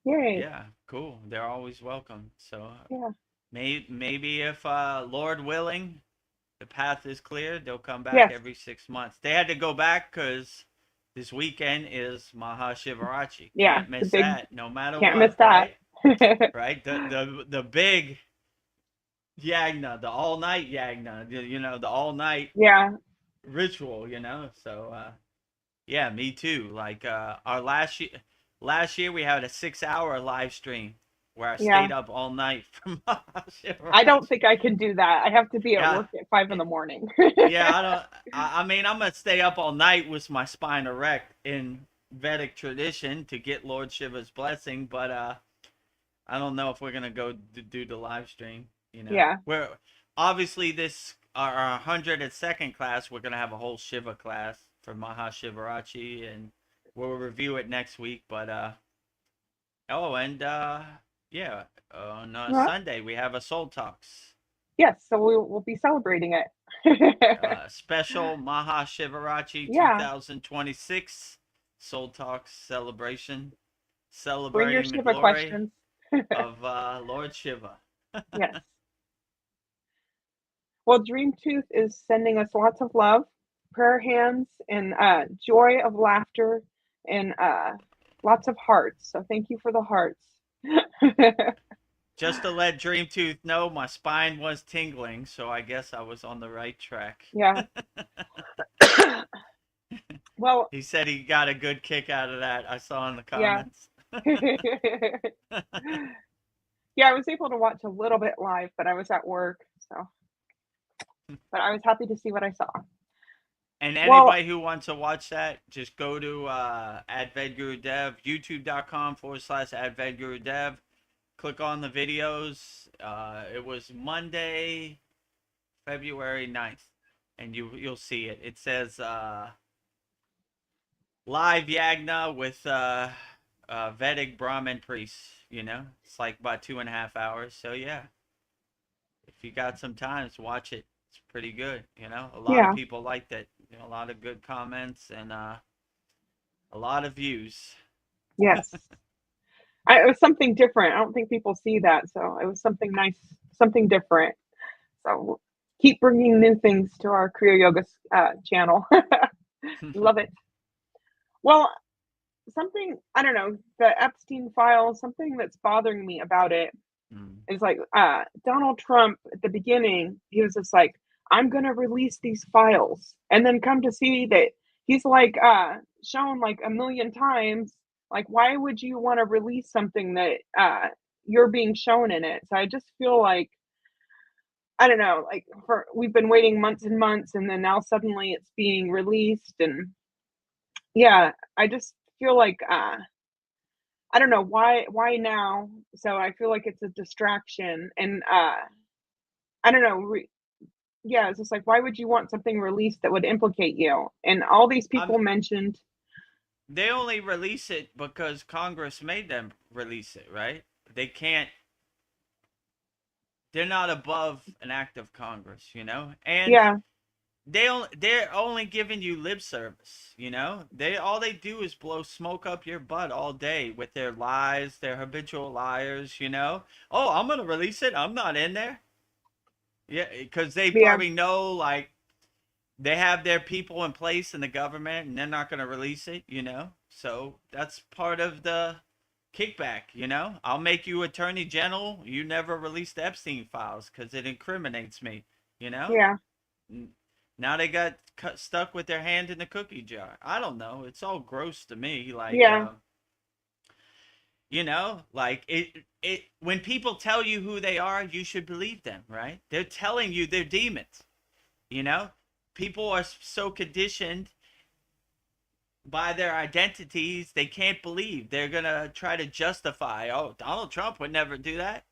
Yay. yeah, cool. They're always welcome. So Yeah. maybe if Lord willing, the path is clear, they'll come back Yes. every 6 months. They had to go back because this weekend is Mahashivarachi. Yeah. Can't The miss big, that, no matter can't miss what, that. right? Right? The big Yagna, the all night Yagna, you know, the all night Yeah. ritual, you know. So yeah, me too. Like our last year we had a 6 hour live stream where I Yeah. stayed up all night from I don't Mahashivarachi. think I can do that. I have to be at Yeah. work at 5 in the morning. Yeah, I don't. I mean, I'm gonna stay up all night with my spine erect in Vedic tradition to get Lord Shiva's blessing, but I don't know if we're gonna go do the live stream. You know, Yeah. we're obviously this our 102nd class. We're gonna have a whole Shiva class for Mahashivarachi, and we'll review it next week. But oh, and yeah, on Well, Sunday we have a Soul Talks. yes. So we'll be celebrating it. Special Mahashivarachi Yeah. 2026 Soul Talks celebration, Bring your celebrating the Shiva glory questions. of Lord Shiva. Yes. Well, Dream Tooth is sending us lots of love, prayer hands, and joy of laughter, and lots of hearts. So thank you for the hearts. Just to let Dreamtooth know, my spine was tingling, so I guess I was on the right track. Yeah. Well, He said he got a good kick out of that. I saw in the yeah. comments. Yeah, I was able to watch a little bit live, but I was at work, so. But I was happy to see what I saw. And Well, anybody who wants to watch that, just go to @Vedagurudev, youtube.com/@Vedagurudev. Click on the videos. It was Monday, February 9th, and you'll see it. It says live Yagna with Vedic Brahmin priests. You know, it's like about 2.5 hours. So yeah, if you got some time, just watch it. It's pretty good. You know, a lot of yeah, people liked it. You know, a lot of good comments and a lot of views. yes. It was something different. I don't think people see that, so it was something nice, something different. So keep bringing new things to our Kriya Yoga channel. Love it. Well, something, I don't know, the Epstein files, something that's bothering me about it is like Donald Trump at the beginning, he was just like, I'm gonna release these files, and then come to see that he's like shown like a million times. Like, why would you want to release something that you're being shown in it? So I just feel like, I don't know, like we've been waiting months and months, and then now suddenly it's being released, and yeah, I just feel like I don't know why now. So I feel like it's a distraction, and I don't know. Yeah, it's just like, why would you want something released that would implicate you? And all these Um, people mentioned. they only release it because Congress made them release it, right? They can't. They're not above an act of Congress, you know, and Yeah, they're only giving you lip service, you know. All they do is blow smoke up your butt all day with their lies, their habitual liars, you know. Oh, I'm gonna release it. I'm not in there. Yeah, because they yeah, probably know like they have their people in place in the government and they're not going to release it, you know? So that's part of the kickback, you know? I'll make you attorney general. You never release the Epstein files because it incriminates me, you know? yeah, Now they got stuck with their hand in the cookie jar. I don't know. It's all gross to me. Like, yeah, you know, like when people tell you who they are, you should believe them, right? They're telling you they're demons, you know? People are so conditioned by their identities, they can't believe. They're going to try to justify, oh, Donald Trump would never do that.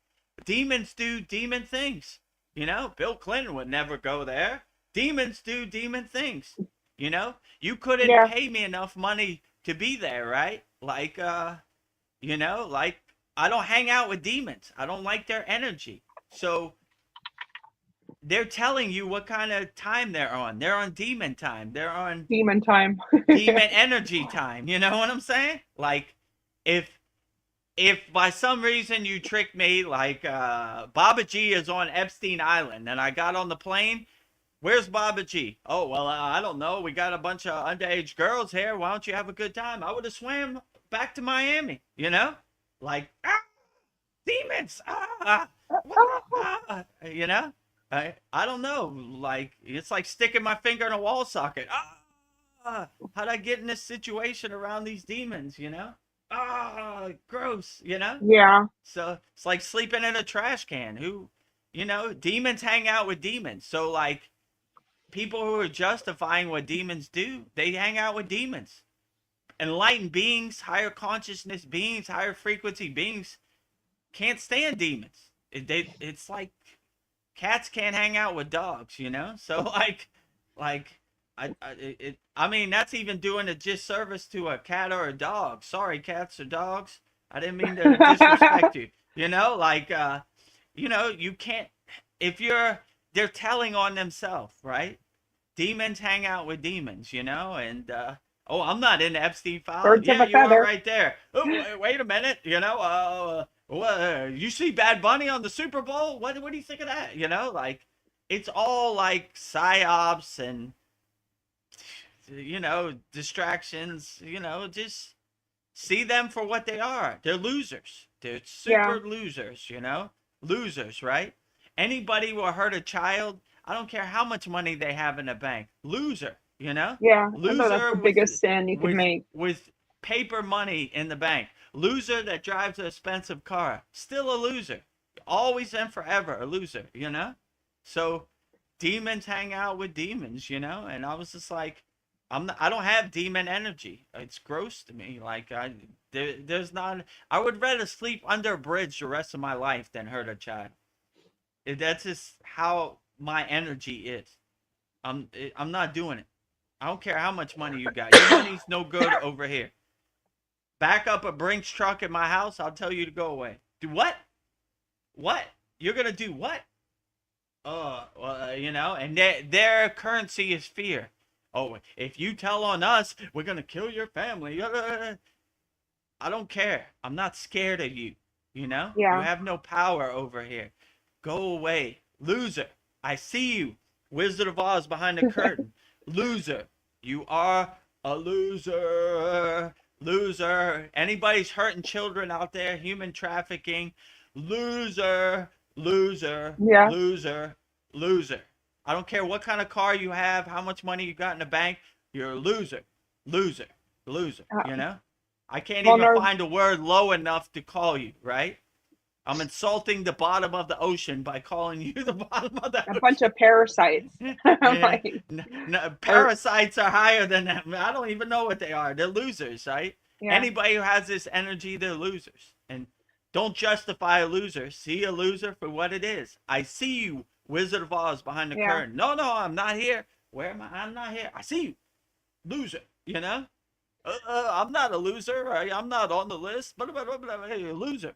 Demons do demon things. You know, Bill Clinton would never go there. Demons do demon things. You know, you couldn't yeah, pay me enough money to be there, right? Like, you know, like I don't hang out with demons. I don't like their energy. So they're telling you what kind of time they're on. They're on demon time. They're on Demon time. demon energy time. You know what I'm saying? Like, if by some reason you tricked me, like Baba G is on Epstein Island, and I got on the plane, where's Baba G? Oh, well, I don't know. We got a bunch of underage girls here. Why don't you have a good time? I would have swam back to Miami, you know? Like, demons, you know? I don't know. Like, it's like sticking my finger in a wall socket. How'd I get in this situation around these demons, you know? Gross, you know? Yeah. So it's like sleeping in a trash can. You know, demons hang out with demons. So, like, people who are justifying what demons do, they hang out with demons. Enlightened beings, higher consciousness beings, higher frequency beings can't stand demons. It's like cats can't hang out with dogs, you know? So, I mean, that's even doing a disservice to a cat or a dog. Sorry, cats or dogs. I didn't mean to disrespect you. You know, like, you know, you can't, they're telling on themselves, right? Demons hang out with demons, you know, and, oh, I'm not in the Epstein file. Birds of Yeah, a you are feather. right there. Oh, wait a minute, you know, you see Bad Bunny on the Super Bowl? What do you think of that? You know, like, it's all like psyops and, you know, distractions, you know, just see them for what they are. They're losers. They're super losers, you know? Losers, right? Anybody will hurt a child, I don't care how much money they have in the bank. Loser, you know? Yeah. I know that's Loser the biggest sin you could make. with paper money in the bank. Loser that drives an expensive car. Still a loser. Always and forever a loser, you know? So demons hang out with demons, you know? And I was just like, I don't have demon energy. It's gross to me. Like, there's not. I would rather sleep under a bridge the rest of my life than hurt a child. That's just how my energy is. I'm not doing it. I don't care how much money you got. Your money's no good over here. Back up a Brinks truck at my house, I'll tell you to go away. Do what? What? You're gonna do what? Well, you know, and their currency is fear. Oh, if you tell on us, we're going to kill your family. I don't care. I'm not scared of you. You know? Yeah. You have no power over here. Go away. Loser. I see you. Wizard of Oz behind the curtain. Loser. You are a loser. Loser. Anybody's hurting children out there, human trafficking. Loser. Loser. Yeah. Loser. Loser. I don't care what kind of car you have, how much money you got in the bank. You're a loser. Loser. Loser. You know? I can't even find a word low enough to call you, right? I'm insulting the bottom of the ocean by calling you the bottom of the ocean. A bunch of parasites. Like, parasites are higher than them. I don't even know what they are. They're losers, right? Yeah. Anybody who has this energy, they're losers. And don't justify a loser. See a loser for what it is. I see you, Wizard of Oz behind the curtain. No, I'm not here. Where am I? I'm not here. I see you. Loser, you know? I'm not a loser. I'm not on the list. But a loser.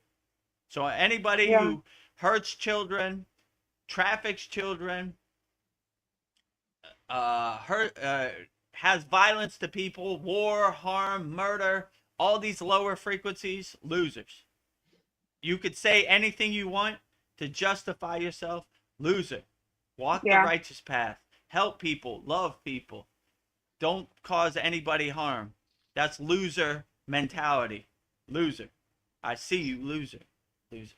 So anybody who hurts children, traffics children, has violence to people, war, harm, murder, all these lower frequencies, losers. You could say anything you want to justify yourself. Loser. Walk the righteous path. Help people. Love people. Don't cause anybody harm. That's loser mentality. Loser. I see you, loser. Loser.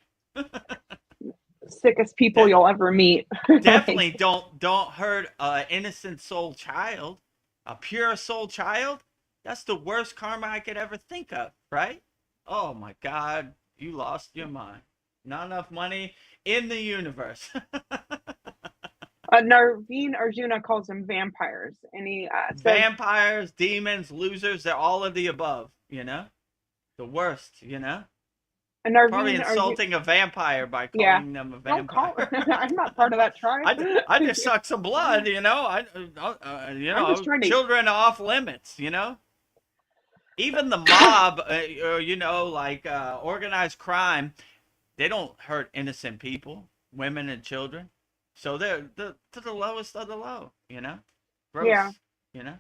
Sickest people you'll ever meet. Definitely don't hurt an innocent soul child. A pure soul child? That's the worst karma I could ever think of, right? Oh my God. You lost your mind. Not enough money in the universe. Narveen Arjuna calls them vampires. And he says, vampires, demons, losers, they're all of the above, you know? The worst, you know? Probably insulting a vampire by calling them a vampire. I'm not part of that tribe. I just suck some blood, you know? Children are off limits, you know? Even the mob, you know, like organized crime, they don't hurt innocent people, women and children. So they're to the lowest of the low, you know? Gross, Yeah. you know?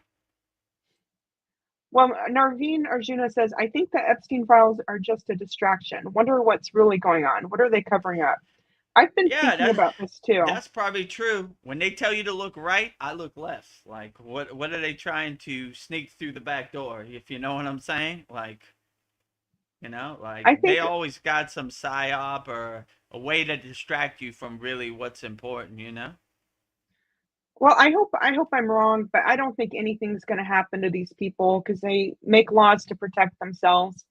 Well, Narveen Arjuna says, I think the Epstein files are just a distraction. Wonder what's really going on. What are they covering up? I've been Yeah, thinking about this too. that's probably true. When they tell you to look right, I look left. Like, what are they trying to sneak through the back door? If you know what I'm saying, like, you know, like I they think, always got some psyop or a way to distract you from really what's important. You know? well, I hope I'm wrong, but I don't think anything's going to happen to these people because they make laws to protect themselves.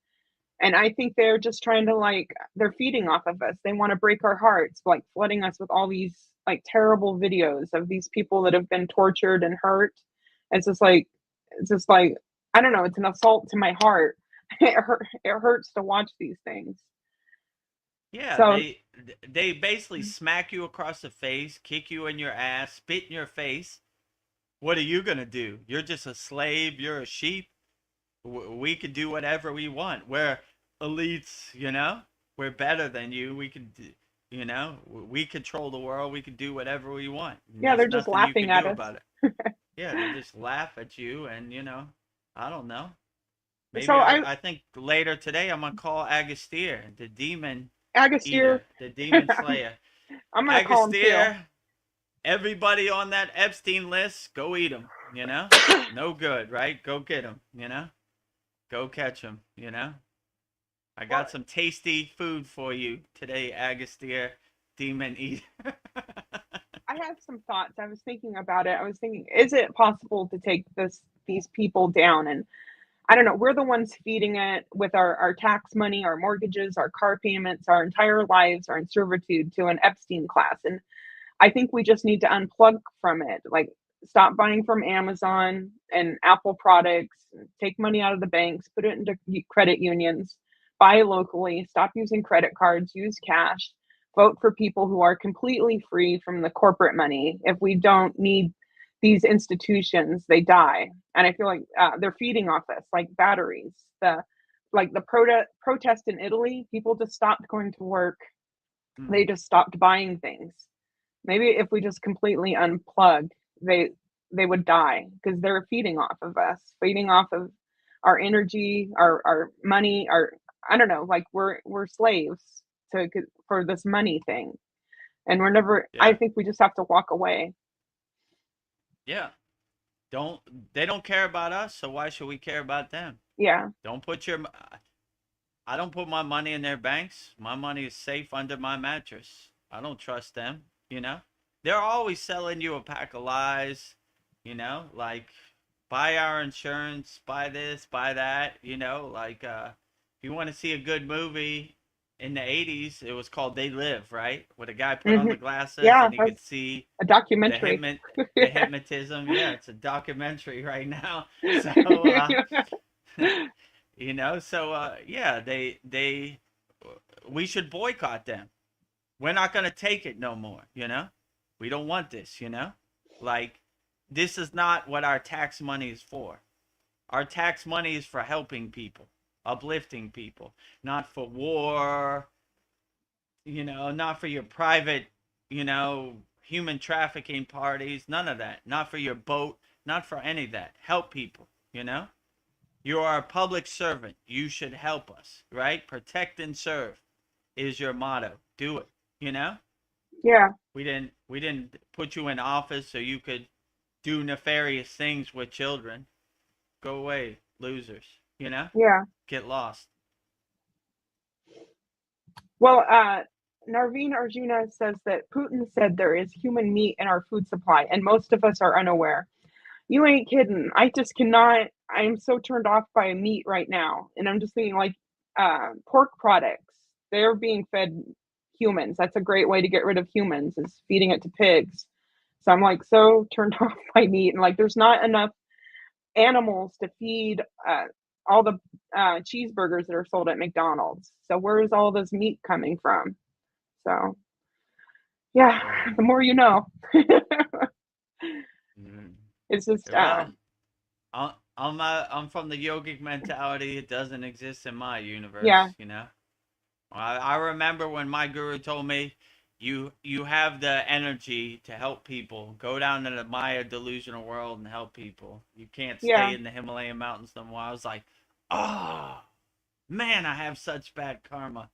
And I think they're just trying to like they're feeding off of us. They want to break our hearts, like flooding us with all these like terrible videos of these people that have been tortured and hurt. It's just like I don't know, it's an assault to my heart. It hurts to watch these things. Yeah, So they basically smack you across the face, kick you in your ass, spit in your face. What are you gonna do? You're just a slave. You're a sheep. We could do whatever we want. We're elites, you know. We're better than you. We could, you know, we control the world. We could do whatever we want. And yeah, there's they're just nothing you laughing can at do us. about it. Yeah, they just laugh at you, and you know, I don't know. So Maybe I think later today I'm gonna call Agustir, the demon Agasir, eater, the demon slayer. I'm gonna call him too. Agustir, everybody on that Epstein list, go eat them. You know, no good, right? Go get them. You know, go catch them. You know. I Well, got some tasty food for you today, Agustir, demon eater. I have some thoughts. I was thinking about it. I was thinking, is it possible to take these people down? And I don't know, we're the ones feeding it with our tax money, our mortgages, our car payments, our entire lives are in servitude to an Epstein class. And I think we just need to unplug from it. Like stop buying from Amazon and Apple products, take money out of the banks, put it into credit unions, buy locally, stop using credit cards, use cash, vote for people who are completely free from the corporate money. If we don't need these institutions, they die. And I feel like they're feeding off us like batteries. The protest in Italy, people just stopped going to work. They just stopped buying things. Maybe if we just completely unplug, they would die because they're feeding off of us, feeding off of our energy, our money, our I don't know, like we're slaves to for this money thing, and we're never. I Yeah, think we just have to walk away. yeah. Don't they don't care about us, so why should we care about them? Yeah. Don't put your I don't put my money in their banks. My money is safe under my mattress. I don't trust them, you know? They're always selling you a pack of lies, you know, like buy our insurance, buy this, buy that, you know, like if you want to see a good movie in the 80s, it was called They Live, right? Where the guy put on Hmm. the glasses Yeah, and he could that's see a the documentary. the hypnotism. Yeah, it's a documentary right now. So you know, so yeah, they we should boycott them. We're not going to take it no more, you know? We don't want this, you know? Like this is not what our tax money is for. Our tax money is for helping people, uplifting people, not for war, you know, not for your private, you know, human trafficking parties, none of that. Not for your boat, not for any of that. Help people, you know? You are a public servant. You should help us, right? Protect and serve is your motto. Do it, you know? Yeah, We didn't put you in office so you could do nefarious things with children. Go away, losers, you know? yeah. Get lost. Well, Narveen Arjuna says that Putin said there is human meat in our food supply, and most of us are unaware. You ain't kidding. I just cannot. I'm so turned off by meat right now, and I'm just thinking like pork products. They're being fed humans. That's a great way to get rid of humans is feeding it to pigs. So I'm like so turned off by meat, and like there's not enough animals to feed all the cheeseburgers that are sold at McDonald's. So where is all this meat coming from? So yeah, the more you know. Mm. It's just Well, I'm from the yogic mentality. It doesn't exist in my yeah. universe, you know? I remember when my guru told me, you have the energy to help people. Go down to the Maya delusional world and help people. You can't Yeah. stay in the Himalayan mountains no more. I was like, oh man, I have such bad karma.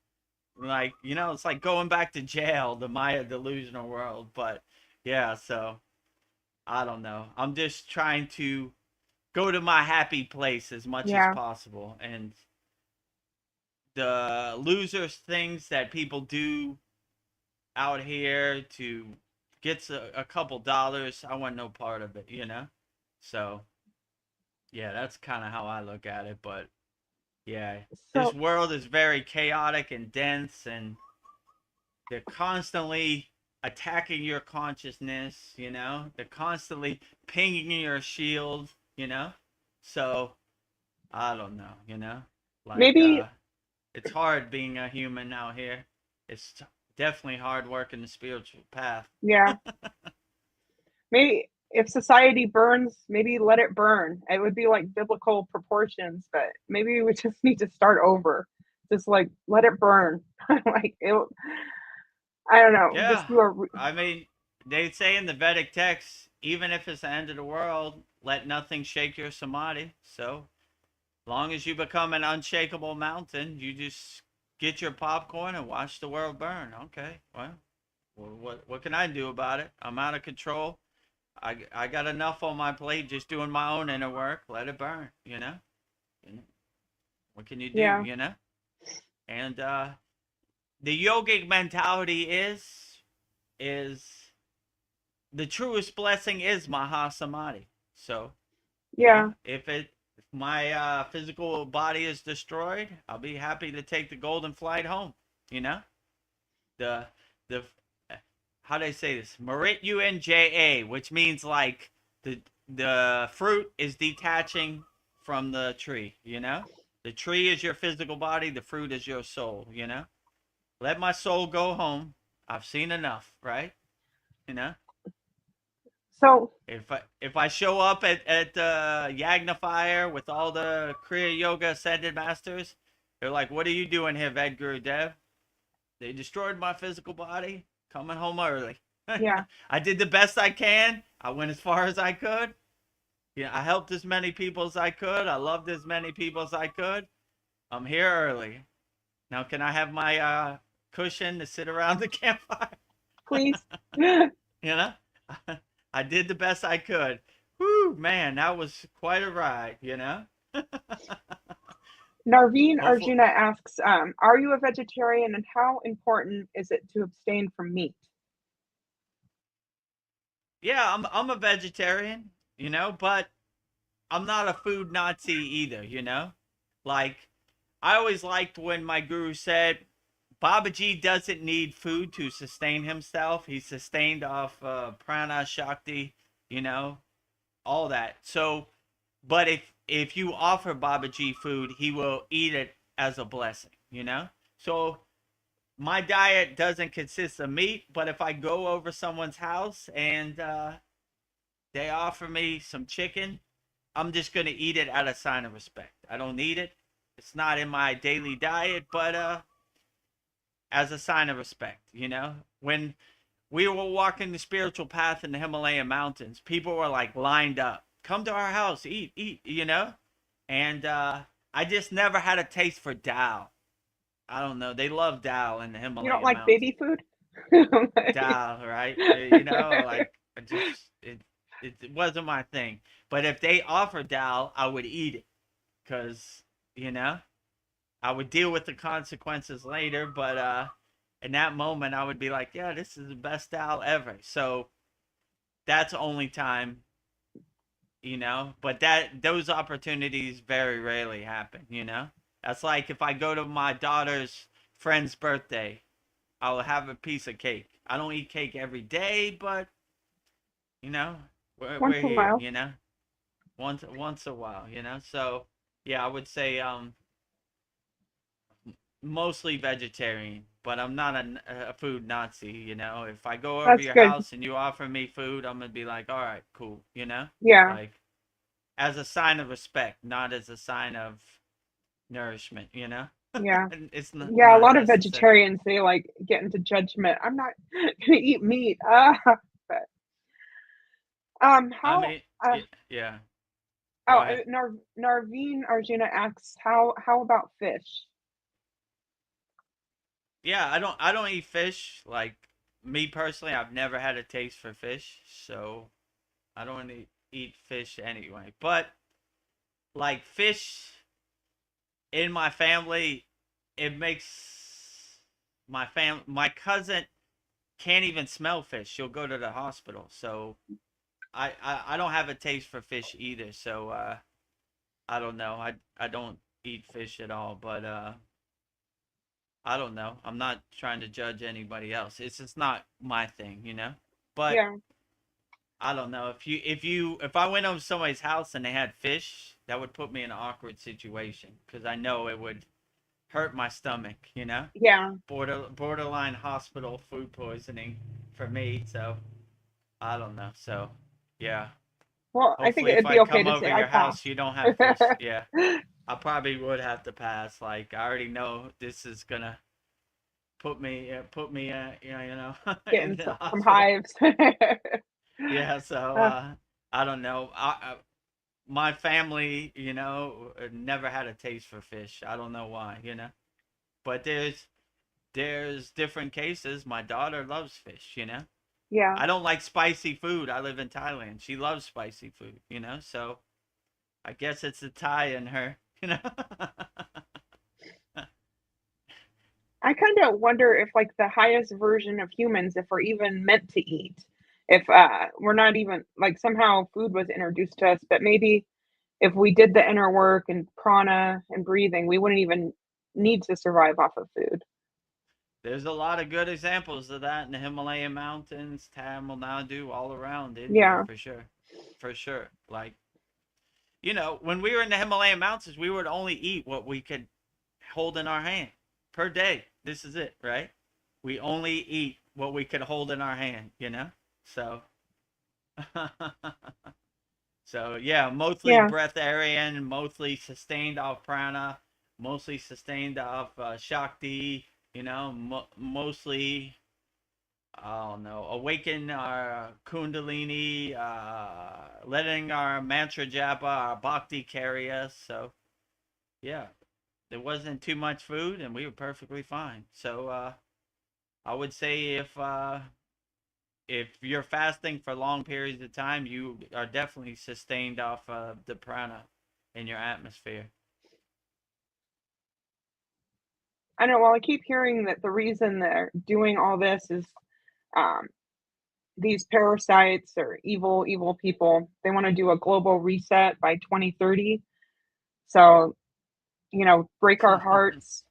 Like, it's like going back to jail, the Maya delusional world. But yeah, so I don't know. I'm just trying to go to my happy place as much as Yeah. possible. And the losers things that people do out here to get a couple dollars, I want no part of it. So yeah, that's kind of how I look at it. But yeah, this So world is very chaotic and dense, and they're constantly attacking your consciousness. They're constantly pinging your shield. So I don't know. Like, maybe, it's hard being a human out here. It's definitely hard work in the spiritual path. yeah, maybe if society burns, maybe let it burn. It would be like biblical proportions, but maybe we just need to start over. Just like let it burn. Like it, I don't know. Just Yeah, do a I mean, they say in the Vedic text, even if it's the end of the world, let nothing shake your samadhi. So, long as you become an unshakable mountain, you just get your popcorn and watch the world burn. Okay, well, what can I do about it? I'm out of control. I got enough on my plate just doing my own inner work. Let it burn. What can you do? yeah. And the yogic mentality is the truest blessing is Mahasamadhi. So, Yeah. if my physical body is destroyed, I'll be happy to take the golden flight home. The the how do I say this? Merit UNJA, which means like the fruit is detaching from the tree. The tree is your physical body, the fruit is your soul. Let my soul go home. I've seen enough, right? You know, So if I show up at Yagna Fire with all the Kriya Yoga Ascended Masters, they're like, "What are you doing here, Vedagurudev? They destroyed my physical body. Coming home early. yeah. I did the best I can. I went as far as I could. Yeah, I helped as many people as I could. I loved as many people as I could. I'm here early. Now, can I have my cushion to sit around the campfire? Please. You know, I did the best I could. Whoo, man, that was quite a ride. Narveen Hopefully, Arjuna asks, are you a vegetarian and how important is it to abstain from meat? yeah, I'm a vegetarian, but I'm not a food Nazi either. Like, I always liked when my guru said, Babaji doesn't need food to sustain himself. He's sustained off prana, shakti, you know, all that. So, but if you offer Babaji food, he will eat it as a blessing. So my diet doesn't consist of meat, but if I go over someone's house and they offer me some chicken, I'm just gonna eat it out of sign of respect. I don't need it. It's not in my daily diet, but as a sign of respect. When we were walking the spiritual path in the Himalayan mountains, people were like lined up. Come to our house, eat. And I just never had a taste for dal. I don't know. They love dal in the You don't Himalayan like mountains. baby food? Dal, right? Like it wasn't my thing. But if they offered dal, I would eat it because I would deal with the consequences later. But in that moment, I would be like, yeah, this is the best dal ever. So that's the only time. But those opportunities very rarely happen. That's like if I go to my daughter's friend's birthday, I'll have a piece of cake. I don't eat cake every day, but you know, Once we're in a here. while. Once a while. So yeah, I would say mostly vegetarian, but I'm not a food Nazi. If I go over That's your good. house and you offer me food, I'm gonna be like, all right, cool. Yeah. Like as a sign of respect, not as a sign of nourishment. Yeah. It's not, Yeah, a not lot of necessary. vegetarians, they like get into judgment. I'm not gonna eat meat. But I how mean, uh yeah. oh, Go ahead. Narveen Arjuna asks how about fish? Yeah, I don't eat fish. Like me personally, I've never had a taste for fish, so I don't eat fish anyway. But like fish in my family, it makes my cousin can't even smell fish. She'll go to the hospital. So I don't have a taste for fish either. So I don't know. I don't eat fish at all, but I don't know. I'm not trying to judge anybody else. It's just not my thing, you know. But Yeah. I don't know if I went over somebody's house and they had fish, that would put me in an awkward situation because I know it would hurt my stomach, you know. Yeah. Borderline hospital food poisoning for me. So I don't know. So yeah. Well, I think Hopefully, if it'd I be okay come to over say I your pass. house, you don't have fish. Yeah, I probably would have to pass. Like I already know this is gonna put me in Getting the some hospital. hives. Yeah, so Uh, I don't know. My family, never had a taste for fish. I don't know why, But there's different cases. My daughter loves fish, yeah. I don't like spicy food. I live in Thailand. She loves spicy food. So I guess it's a Thai in her. I kind of wonder if like the highest version of humans, if we're even meant to eat, if we're not even like somehow food was introduced to us, but maybe if we did the inner work and prana and breathing, we wouldn't even need to survive off of food. There's a lot of good examples of that in the Himalayan mountains, Tamil Nadu, all around India, Yeah. for sure. For sure. Like, when we were in the Himalayan mountains, we would only eat what we could hold in our hand per day. This is it, right? We only eat what we could hold in our hand. So, so yeah, mostly Yeah. breatharian, mostly sustained off prana, mostly sustained off shakti, mostly I don't know, awaken our kundalini, letting our mantra japa, our bhakti carry us. So yeah, there wasn't too much food, and we were perfectly fine. So I would say if you're fasting for long periods of time, you are definitely sustained off the prana in your atmosphere. I know. Well, I keep hearing that the reason they're doing all this is um, these parasites or evil people. They want to do a global reset by 2030. So break our hearts.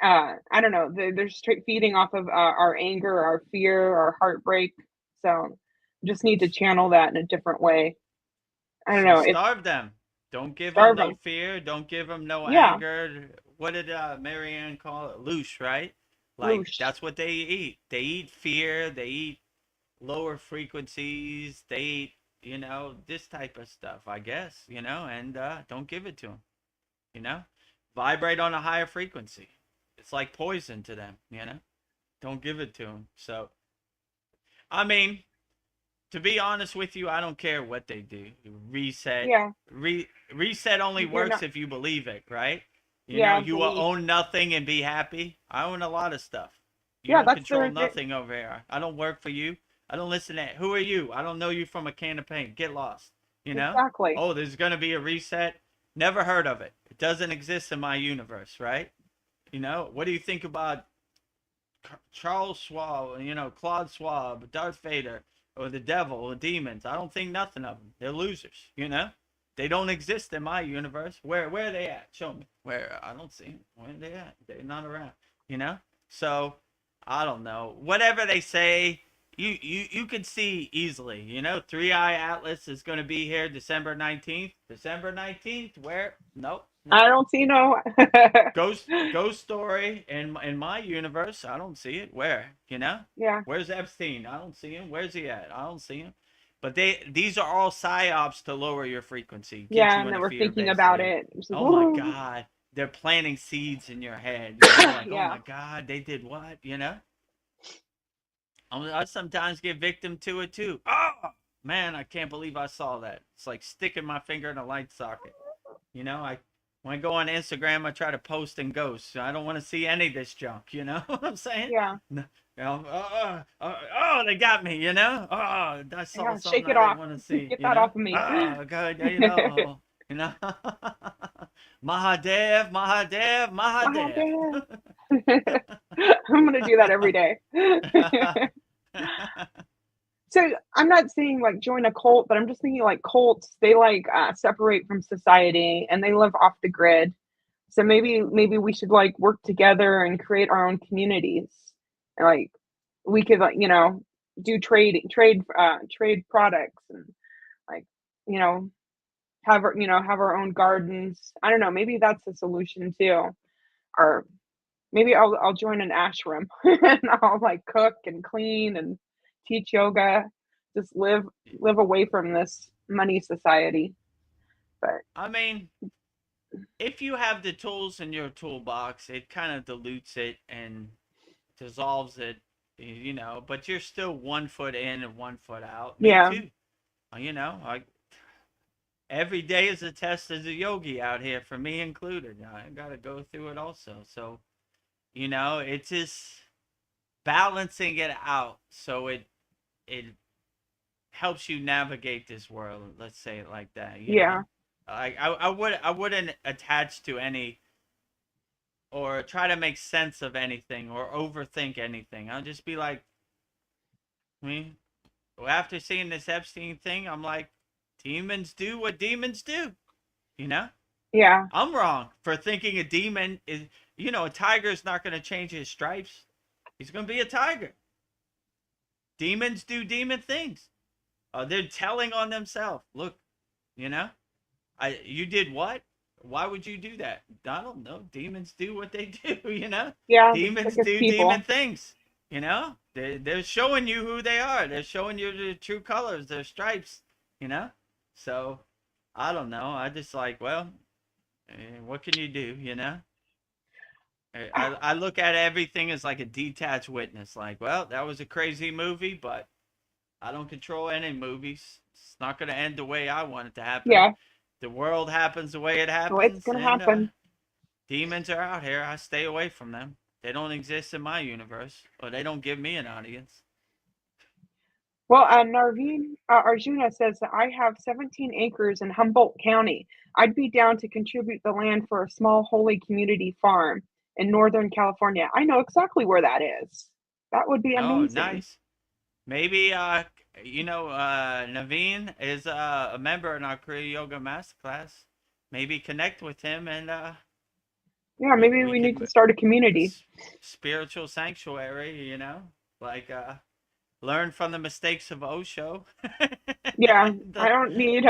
I don't know. They're straight feeding off of our anger, our fear, our heartbreak. So just need to channel that in a different way. I don't So know. It's starve them. Don't give them starve no them. fear. Don't give them no Yeah, anger. What did Marianne call it? Loose, right? Like loosh. that's what they eat. They eat fear. They eat lower frequencies. They eat, this type of stuff. I guess, and don't give it to them. You know, vibrate on a higher frequency. It's like poison to them. Don't give it to them. So, I mean, to be honest with you, I don't care what they do. Reset, Yeah, reset only you're works not. if you believe it, right? Yeah, You will belief. own nothing and be happy. I own a lot of stuff. You Yeah, don't that's control their. nothing over here. I don't work for you. I don't listen to. Who are you? I don't know you from a can of paint. Get lost. You know? Exactly. Oh, there's gonna be a reset. Never heard of it. It doesn't exist in my universe, right? What do you think about Charles Schwab, Claude Schwab, Darth Vader, or the devil, or demons? I don't think nothing of them. They're losers. They don't exist in my universe. Where are they at? Show me. Where? I don't see them. Where are they at? They're not around. You know? So, I don't know. Whatever they say, you can see easily. Three Eye Atlas is going to be here December 19th. December 19th? Where? Nope. I Nope. don't see no. Ghost story in my universe. I don't see it. Where? Yeah, Where's Epstein? I don't see him. Where's he at? I don't see him. But these are all psyops to lower your frequency, get yeah, you and in then a we're thinking fear-based about state. it. It's like, Oh my "Ooh." God. they're planting seeds in your head. You know, like, oh Yeah. my God, they did what? You know? I sometimes get victim to it too. Oh man, I can't believe I saw that. It's like sticking my finger in a light socket. You know, when I go on Instagram, I try to post and ghost. I don't want to see any of this junk. You know what I'm saying? Yeah. No, you know, oh, they got me. You know, oh, I saw Yeah. something Shake it I off. didn't want to see. Get You that know, off of me. oh, God, you know, you know, Mahadev, Mahadev, Mahadev. I'm gonna do that every day. So I'm not saying like join a cult, but I'm just thinking like cults, they like separate from society and they live off the grid. So maybe we should like work together and create our own communities. And like we could like, do trade products and like, you know, have our own gardens. I don't know, maybe that's a solution too. Or maybe I'll join an ashram and I'll like cook and clean and teach yoga. Just live away from this money society. But I mean, if you have the tools in your toolbox, it kind of dilutes it and dissolves it, you know, but you're still 1 foot in and 1 foot out. Me yeah, too. You know, every day is a test as a yogi out here, for me included. I got to go through it also. So, you know, it's just balancing it out so it helps you navigate this world. Let's say it like that. You yeah, know? I wouldn't attach to any or try to make sense of anything or overthink anything. I'll just be like, after seeing this Epstein thing, I'm like, demons do what demons do, you know? yeah, I'm wrong for thinking a demon is, a tiger's not going to change his stripes. He's going to be a tiger. Demons do demon things. They're telling on themselves. Look, you did what? Why would you do that? I don't know. Demons do what they do, you know? yeah. Demons Like do people. demon things, you know? They're showing you who they are. They're showing you the true colors, their stripes, you know? So, I don't know. I just like, well, what can you do, you know? I look at everything as like a detached witness. Like, well, that was a crazy movie, but I don't control any movies. It's not going to end the way I want it to happen. Yeah, The world happens the way it happens. so it's gonna happen. Demons are out here. I stay away from them. They don't exist in my universe, or they don't give me an audience. Well, Narveen Arjuna says that I have 17 acres in Humboldt County. I'd be down to contribute the land for a small holy community farm in Northern California. I know exactly where that is. That would be Oh, amazing. nice. Maybe, Naveen is a member in our Kriya Yoga Masterclass. Maybe connect with him and Yeah, maybe we need to start a community. Spiritual sanctuary, you know, like learn from the mistakes of Osho. Yeah, I don't need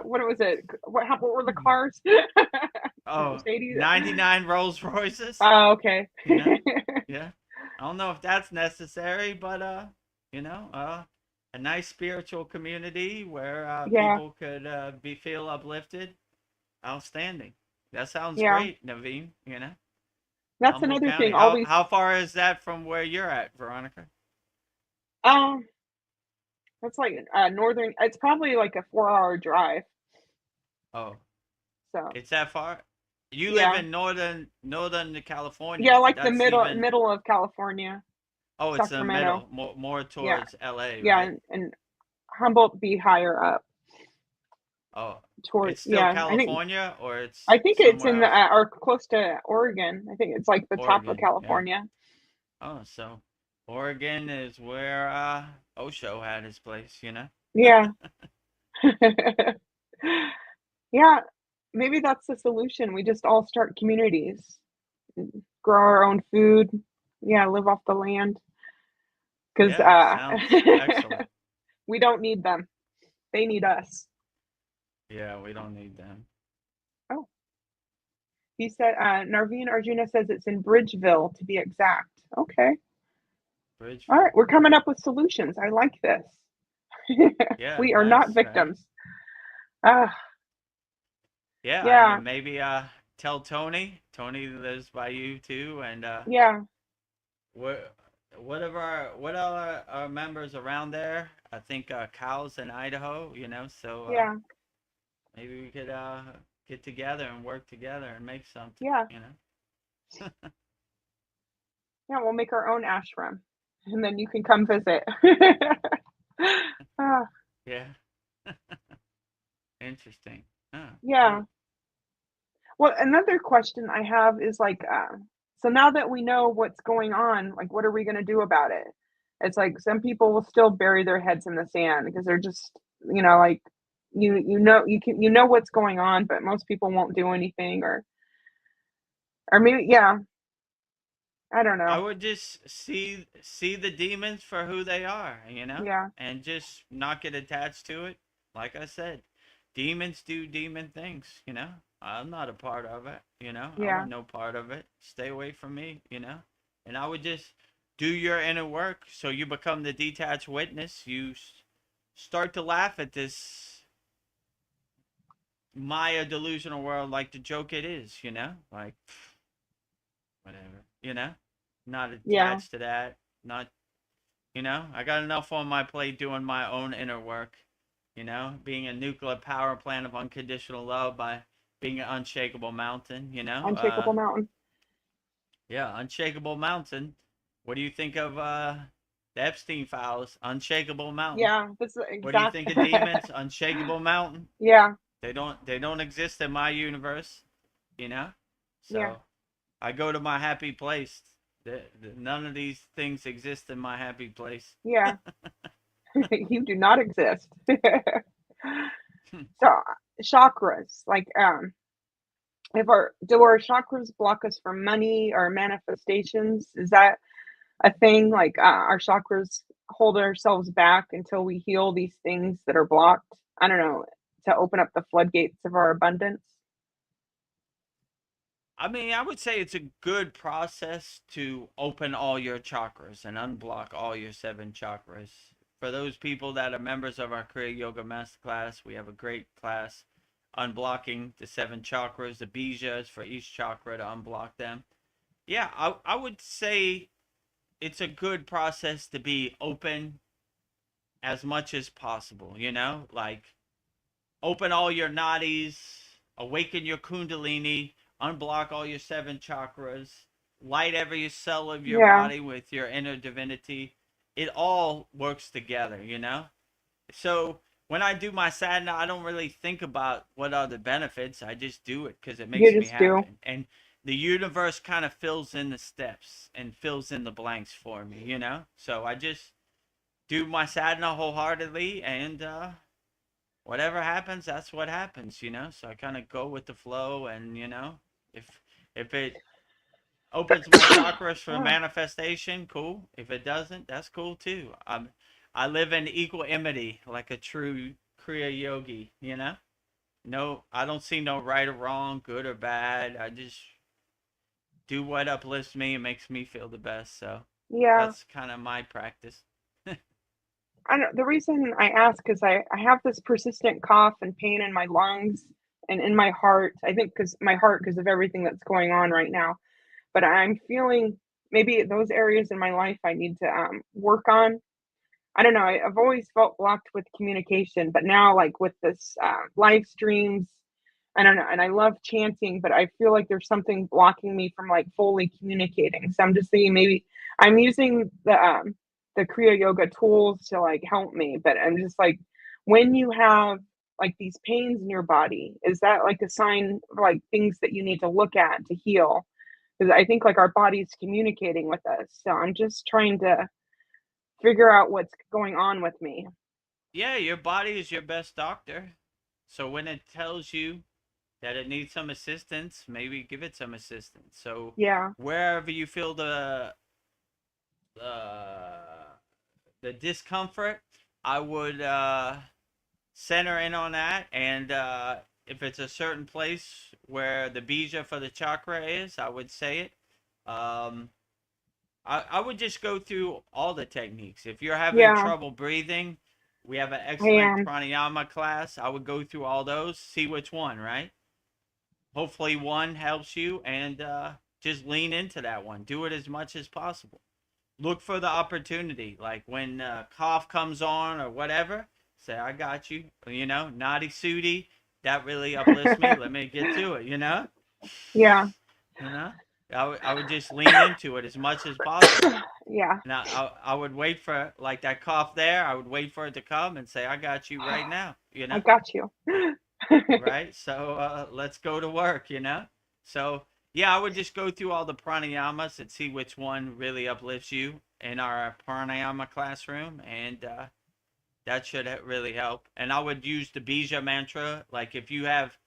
what was it? What were the cars? Oh, Mercedes? 99 Rolls Royces. Oh, okay. You know? Yeah. I don't know if that's necessary, but a nice spiritual community where Yeah. people could feel uplifted. Outstanding. That sounds Yeah. great, Naveen, you know. That's Humboldt another County. thing. Always. How far is that from where you're at, Veronica? That's like northern. It's probably like a 4-hour drive. Oh, So it's that far? You Yeah. live in northern California. yeah, like the That's middle even- middle of California. Oh, it's in the Sacramento. middle, more towards LA, Yeah, right? and Humboldt be higher up Oh, towards. it's still Yeah, California, or it's I think it's in somewhere else? or close to Oregon. I think it's like the top Oregon, of yeah. California. Oh, so Oregon is where Osho had his place, you know? Yeah. Yeah, maybe that's the solution. We just all start communities, grow our own food. Yeah, live off the land. Because Yeah, sounds excellent. we don't need them. They need us. Yeah, we don't need them. Oh, he said, Narveen Arjuna says it's in Bridgeville to be exact. Okay. Bridge. All right. We're coming up with solutions. I like this. Yeah, We are not nice, right? victims. Yeah, Yeah. I mean, maybe tell Tony. Tony lives by you too, and Yeah. what are our members around there? I think Cal's in Idaho, so Yeah. maybe we could get together and work together and make something, Yeah. Yeah. We'll make our own ashram, and then you can come visit. Ah, Yeah. Interesting. Oh, yeah. cool. Well, another question I have is like, so now that we know what's going on, like, what are we going to do about it? It's like some people will still bury their heads in the sand because they're just, like you know what's going on, but most people won't do anything, or maybe, yeah, I don't I know. would just see the demons for who they are, Yeah, and just not get attached to it. Like I said, demons do demon things. I'm not a part of it. I yeah, want no part of it. Stay away from me. And I would just do your inner work so you become the detached witness. You start to laugh at this Maya delusional world like the joke it is. Like, whatever. Not yeah, attached to that. Not. I got enough on my plate doing my own inner work, being a nuclear power plant of unconditional love by being an unshakable mountain. unshakable mountain. Yeah, unshakable mountain. What do you think of the Epstein files? Unshakable mountain. Yeah, that's the What do you exact. think of demons? Unshakable mountain. Yeah, They don't exist in my universe, you know? yeah, So I go to my happy place. None of these things exist in my happy place. yeah. You do not exist. So, chakras, like, if our chakras block us from money or manifestations? Is that a thing? Like, our chakras hold ourselves back until we heal these things that are blocked? I don't know, to open up the floodgates of our abundance? I mean, I would say it's a good process to open all your chakras and unblock all your 7 chakras. For those people that are members of our Kriya Yoga Masterclass, we have a great class unblocking the 7 chakras, the bijas for each chakra to unblock them. Yeah, I would say it's a good process to be open as much as possible. Like open all your nadis, awaken your kundalini, unblock all your 7 chakras, light every cell of your Yeah, body with your inner divinity. It all works together. So when I do my sadhana, I don't really think about what are the benefits. I just do it because it you makes me just do. happen. And the universe kind of fills in the steps and fills in the blanks for me. So I just do my sadhana wholeheartedly, and whatever happens, that's what happens. So I kind of go with the flow, and if it opens my chakras for Ah, manifestation, cool. If it doesn't, that's cool too. I live in equanimity like a true Kriya yogi. No, I don't see no right or wrong, good or bad. I just do what uplifts me and makes me feel the best. So yeah. that's kind of my practice. I don't, the reason I ask is I have this persistent cough and pain in my lungs and in my heart. I think because my heart, because of everything that's going on right now. But I'm feeling maybe those areas in my life I need to work on. I don't know. I've always felt blocked with communication, but now, like with this live streams, I don't know. And I love chanting, but I feel like there's something blocking me from like fully communicating. So I'm just thinking maybe I'm using the Kriya Yoga tools to like help me, but I'm just like, when you have like these pains in your body, is that like a sign of like things that you need to look at to heal? Because I think like our body's communicating with us. So I'm just trying to figure out what's going on with me. Yeah, your body is your best doctor. So when it tells you that it needs some assistance, maybe give it some assistance. So Yeah. wherever you feel uh, the discomfort, I would center in on that. And if it's a certain place where the bija for the chakra is, I would say it. Um, I would just go through all the techniques. If you're having Yeah. trouble breathing, we have an I excellent am. pranayama class. I would go through all those, see which one, right? hopefully one helps you, and just lean into that one. Do it as much as possible. Look for the opportunity. Like when cough comes on or whatever, say, I got you. You know, naughty sooty, that really uplifts me. Let me get to it, you know? Yeah. You know? I would just lean into it as much as possible. Yeah. And I would wait for, like that cough there, I would wait for it to come and say, I got you right now, you I know? got you. Right? So let's go to work, you know? So yeah, I would just go through all the pranayamas and see which one really uplifts you in our pranayama classroom, and that should really help. And I would use the bija mantra. Like if you have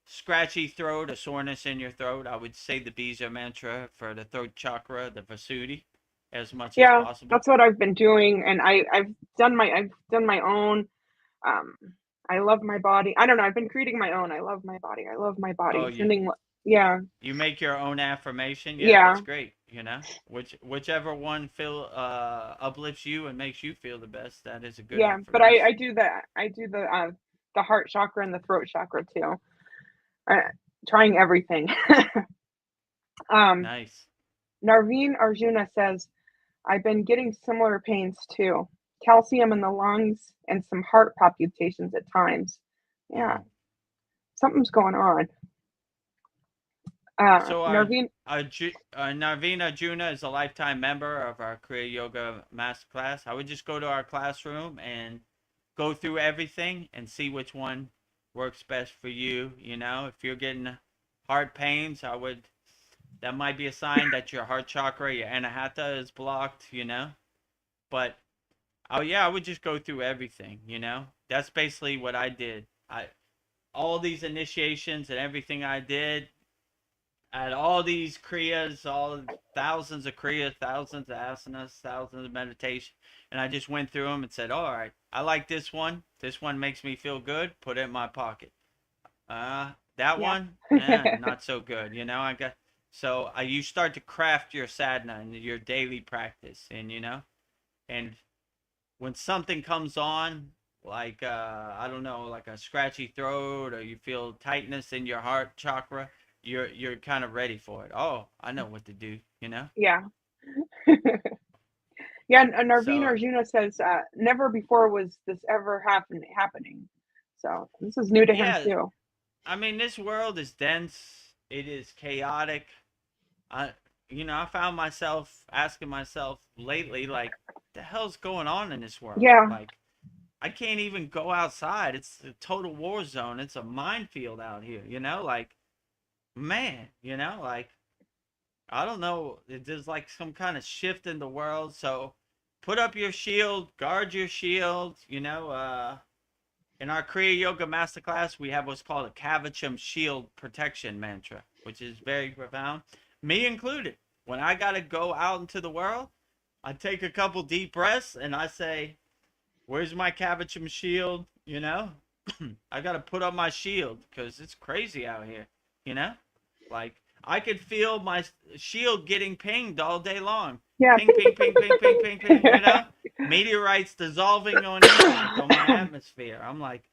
scratchy throat, a soreness in your throat, I would say the bija mantra for the throat chakra, the Vasuddhi, as much as Yeah, possible. that's what I've been doing, and I've done my own. Um, I love my body. I don't know. I've been creating my own. I love my body. I love my Oh, body. you Sending. Yeah. you make your own affirmation. Yeah, Yeah. that's great. You know, whichever one feel uplifts you and makes you feel the best, that is a good Yeah. But I affirmation. do that. I do the heart chakra and the throat chakra too. Uh, Trying everything. um, Nice. Narveen Arjuna says, I've been getting similar pains too. Calcium in the lungs and some heart palpitations at times. Yeah, Mm. something's going on. So Narveen, Narvina Juna is a lifetime member of our Kriya Yoga Masterclass. I would just go to our classroom and go through everything and see which one works best for you. You know, if you're getting heart pains, that might be a sign that your heart chakra, your anahata is blocked, you know. But oh yeah, I would just go through everything, you know. That's basically what I did. All these initiations and everything I did, I had all these kriyas, all thousands of kriyas, thousands of asanas, thousands of meditation, and I just went through them and said, "All right, I like this one. This one makes me feel good. Put it in my pocket. That yeah. one, not so good. You know, I got." So you start to craft your sadhana and your daily practice, and you know, and when something comes on, like I don't know, like a scratchy throat, or you feel tightness in your heart chakra, you're kind of ready for it. Oh, I know what to do, you know. Yeah. Yeah, and Narveen So Arjuna says, never before was this ever happening. So this is new to him yeah, too. I mean, this world is dense. It is chaotic. I, I found myself asking myself lately, like, the hell's going on in this world? Yeah, Like, I can't even go outside. It's a total war zone. It's a minefield out here, you know? Like, man, like, I don't know. There's like some kind of shift in the world. So put up your shield, guard your shield, in our Kriya Yoga Masterclass, we have what's called a Kavacham Shield Protection Mantra, which is very profound, me included. When I got to go out into the world, I take a couple deep breaths and I say, where's my Kavacham Shield? You know, I got to put up my shield because it's crazy out here, you know? Like, I could feel my shield getting pinged all day long. yeah. Ping, ping, ping, ping, ping, ping, ping, you know? Meteorites dissolving on impact on my atmosphere. I'm like,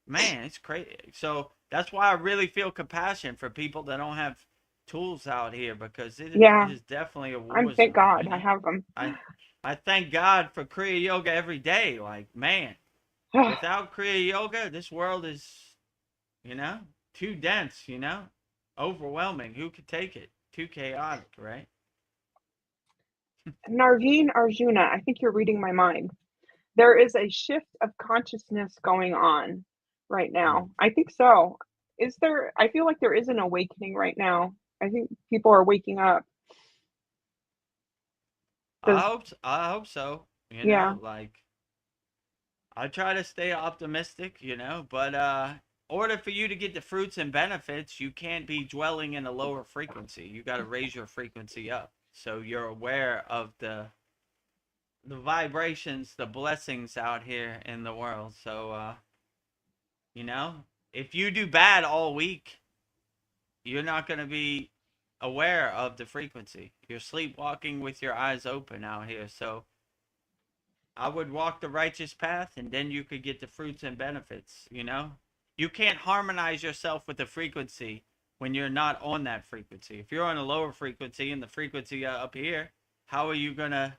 man, it's crazy. So that's why I really feel compassion for people that don't have tools out here, because it Yeah, is definitely a I'm war thank zone, God you I know? have them. I I thank God for Kriya Yoga every day. Like, man, without Kriya Yoga, this world is, you know, too dense, overwhelming. Who could take it? Too chaotic, right? Narveen Arjuna, I think you're reading my mind. There is a shift of consciousness going on right Mm. now. I think so. Is there? I feel like there is an awakening right now. I think people are waking up. Does I hope so. Yeah, Like, I try to stay optimistic, but order for you to get the fruits and benefits, you can't be dwelling in a lower frequency. You got to raise your frequency up so you're aware of the vibrations, the blessings out here in the world. So you know, if you do bad all week, you're not going to be aware of the frequency. You're sleepwalking with your eyes open out here. So I would walk the righteous path, and then you could get the fruits and benefits, You can't harmonize yourself with the frequency when you're not on that frequency. If you're on a lower frequency and the frequency up here, how are you going to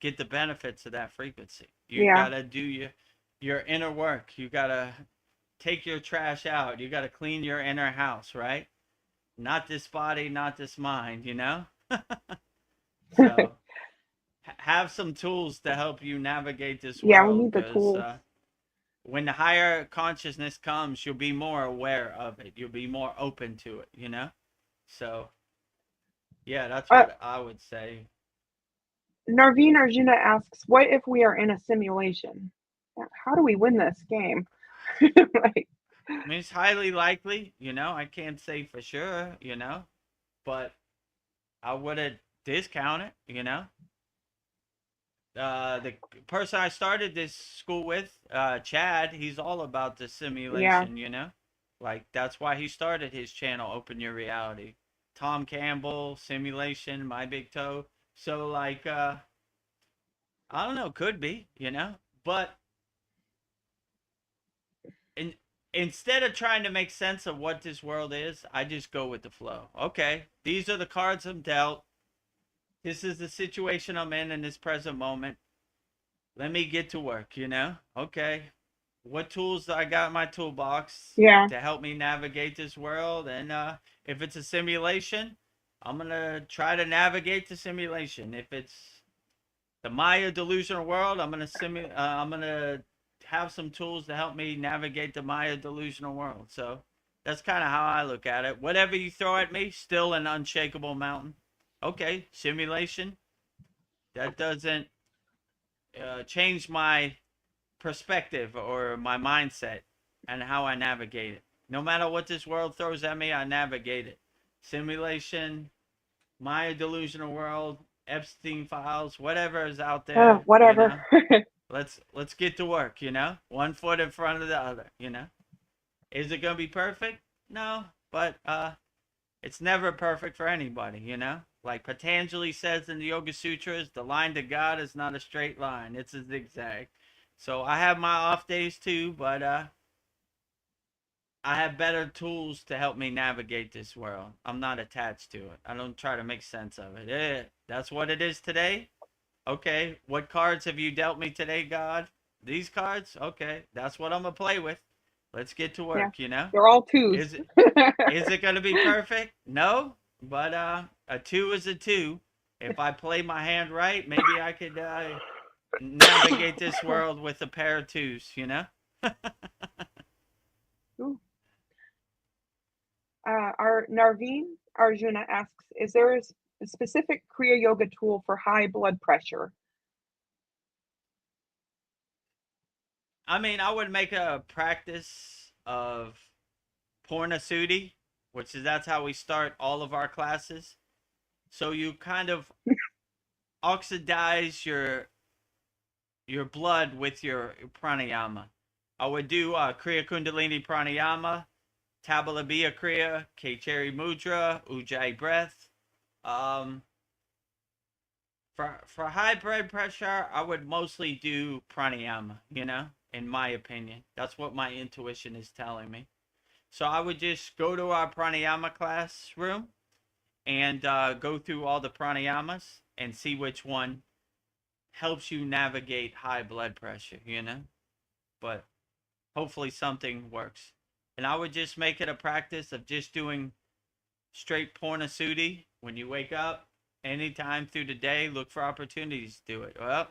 get the benefits of that frequency? You Yeah. got to do your inner work. You got to take your trash out. You got to clean your inner house, right? Not this body, not this mind, you know? So have some tools to help you navigate this Yeah, we world, need the because tools. when the higher consciousness comes, you'll be more aware of it. You'll be more open to it, you know? So, yeah, that's what I would say. Narveen Arjuna asks, what if we are in a simulation? How do we win this game? Like, I mean, it's highly likely, you know? I can't say for sure, you know? But I wouldn't discount it, you know? The person I started this school with, Chad, he's all about the simulation, you know? Like, that's why he started his channel, Open Your Reality. Tom Campbell, simulation, My Big Toe. So, like, I don't know, could be, you know? But instead of trying to make sense of what this world is, I just go with the flow. Okay, these are the cards I'm dealt. This is the situation I'm in this present moment. Let me get to work, you know? Okay. What tools do I got in my toolbox to help me navigate this world? And if it's a simulation, I'm going to try to navigate the simulation. If it's the Maya delusional world, I'm going to have some tools to help me navigate the Maya delusional world. So that's kind of how I look at it. Whatever you throw at me, still an unshakable mountain. Okay, simulation. That doesn't change my perspective or my mindset and how I navigate it. No matter what this world throws at me, I navigate it. Simulation, Maya delusional world, Epstein files, whatever is out there. Whatever. You know, let's get to work, you know? One foot in front of the other, you know? Is it gonna be perfect? No, but it's never perfect for anybody, you know? Like Patanjali says in the Yoga Sutras, the line to God is not a straight line, it's a zigzag. So I have my off days too, but I have better tools to help me navigate this world. I'm not attached to it. I don't try to make sense of it. That's what it is today. Okay, what cards have you dealt me today, God? These cards? Okay, that's what I'm going to play with. Let's get to work, you know? They're all twos. Is it going to be perfect? No, but a 2 is a 2. If I play my hand right, maybe I could navigate this world with a pair of 2s, you know? Our Narveen Arjuna asks, is there a specific Kriya Yoga tool for high blood pressure? I mean, I would make a practice of Purnasudi, that's how we start all of our classes. So you kind of oxidize your blood with your pranayama. I would do Kriya Kundalini Pranayama, Tabalabhiya Kriya, Kechari Mudra, Ujjayi breath. For high blood pressure, I would mostly do pranayama, you know, in my opinion. That's what my intuition is telling me. So I would just go to our pranayama classroom and go through all the pranayamas and see which one helps you navigate high blood pressure, you know? But hopefully something works. And I would just make it a practice of just doing straight Purnasudi when you wake up. Anytime through the day, look for opportunities to do it. Well,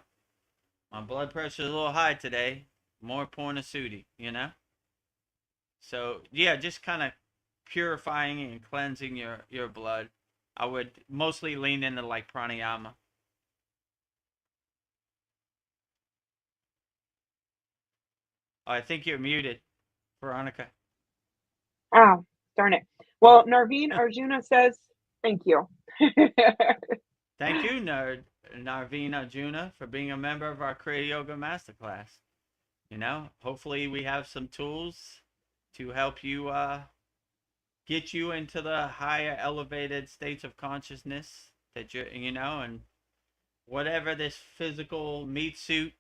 my blood pressure is a little high today. More Purnasudi, you know? So, yeah, just kind of purifying and cleansing your blood. I would mostly lean into like pranayama. Oh, I think you're muted, Veronica. Oh, darn it. Well, Narveen Arjuna says, thank you. Thank you, Narveen Arjuna, for being a member of our Kriya Yoga Masterclass. You know, hopefully we have some tools to help you get you into the higher elevated states of consciousness that you know, and whatever this physical meat suit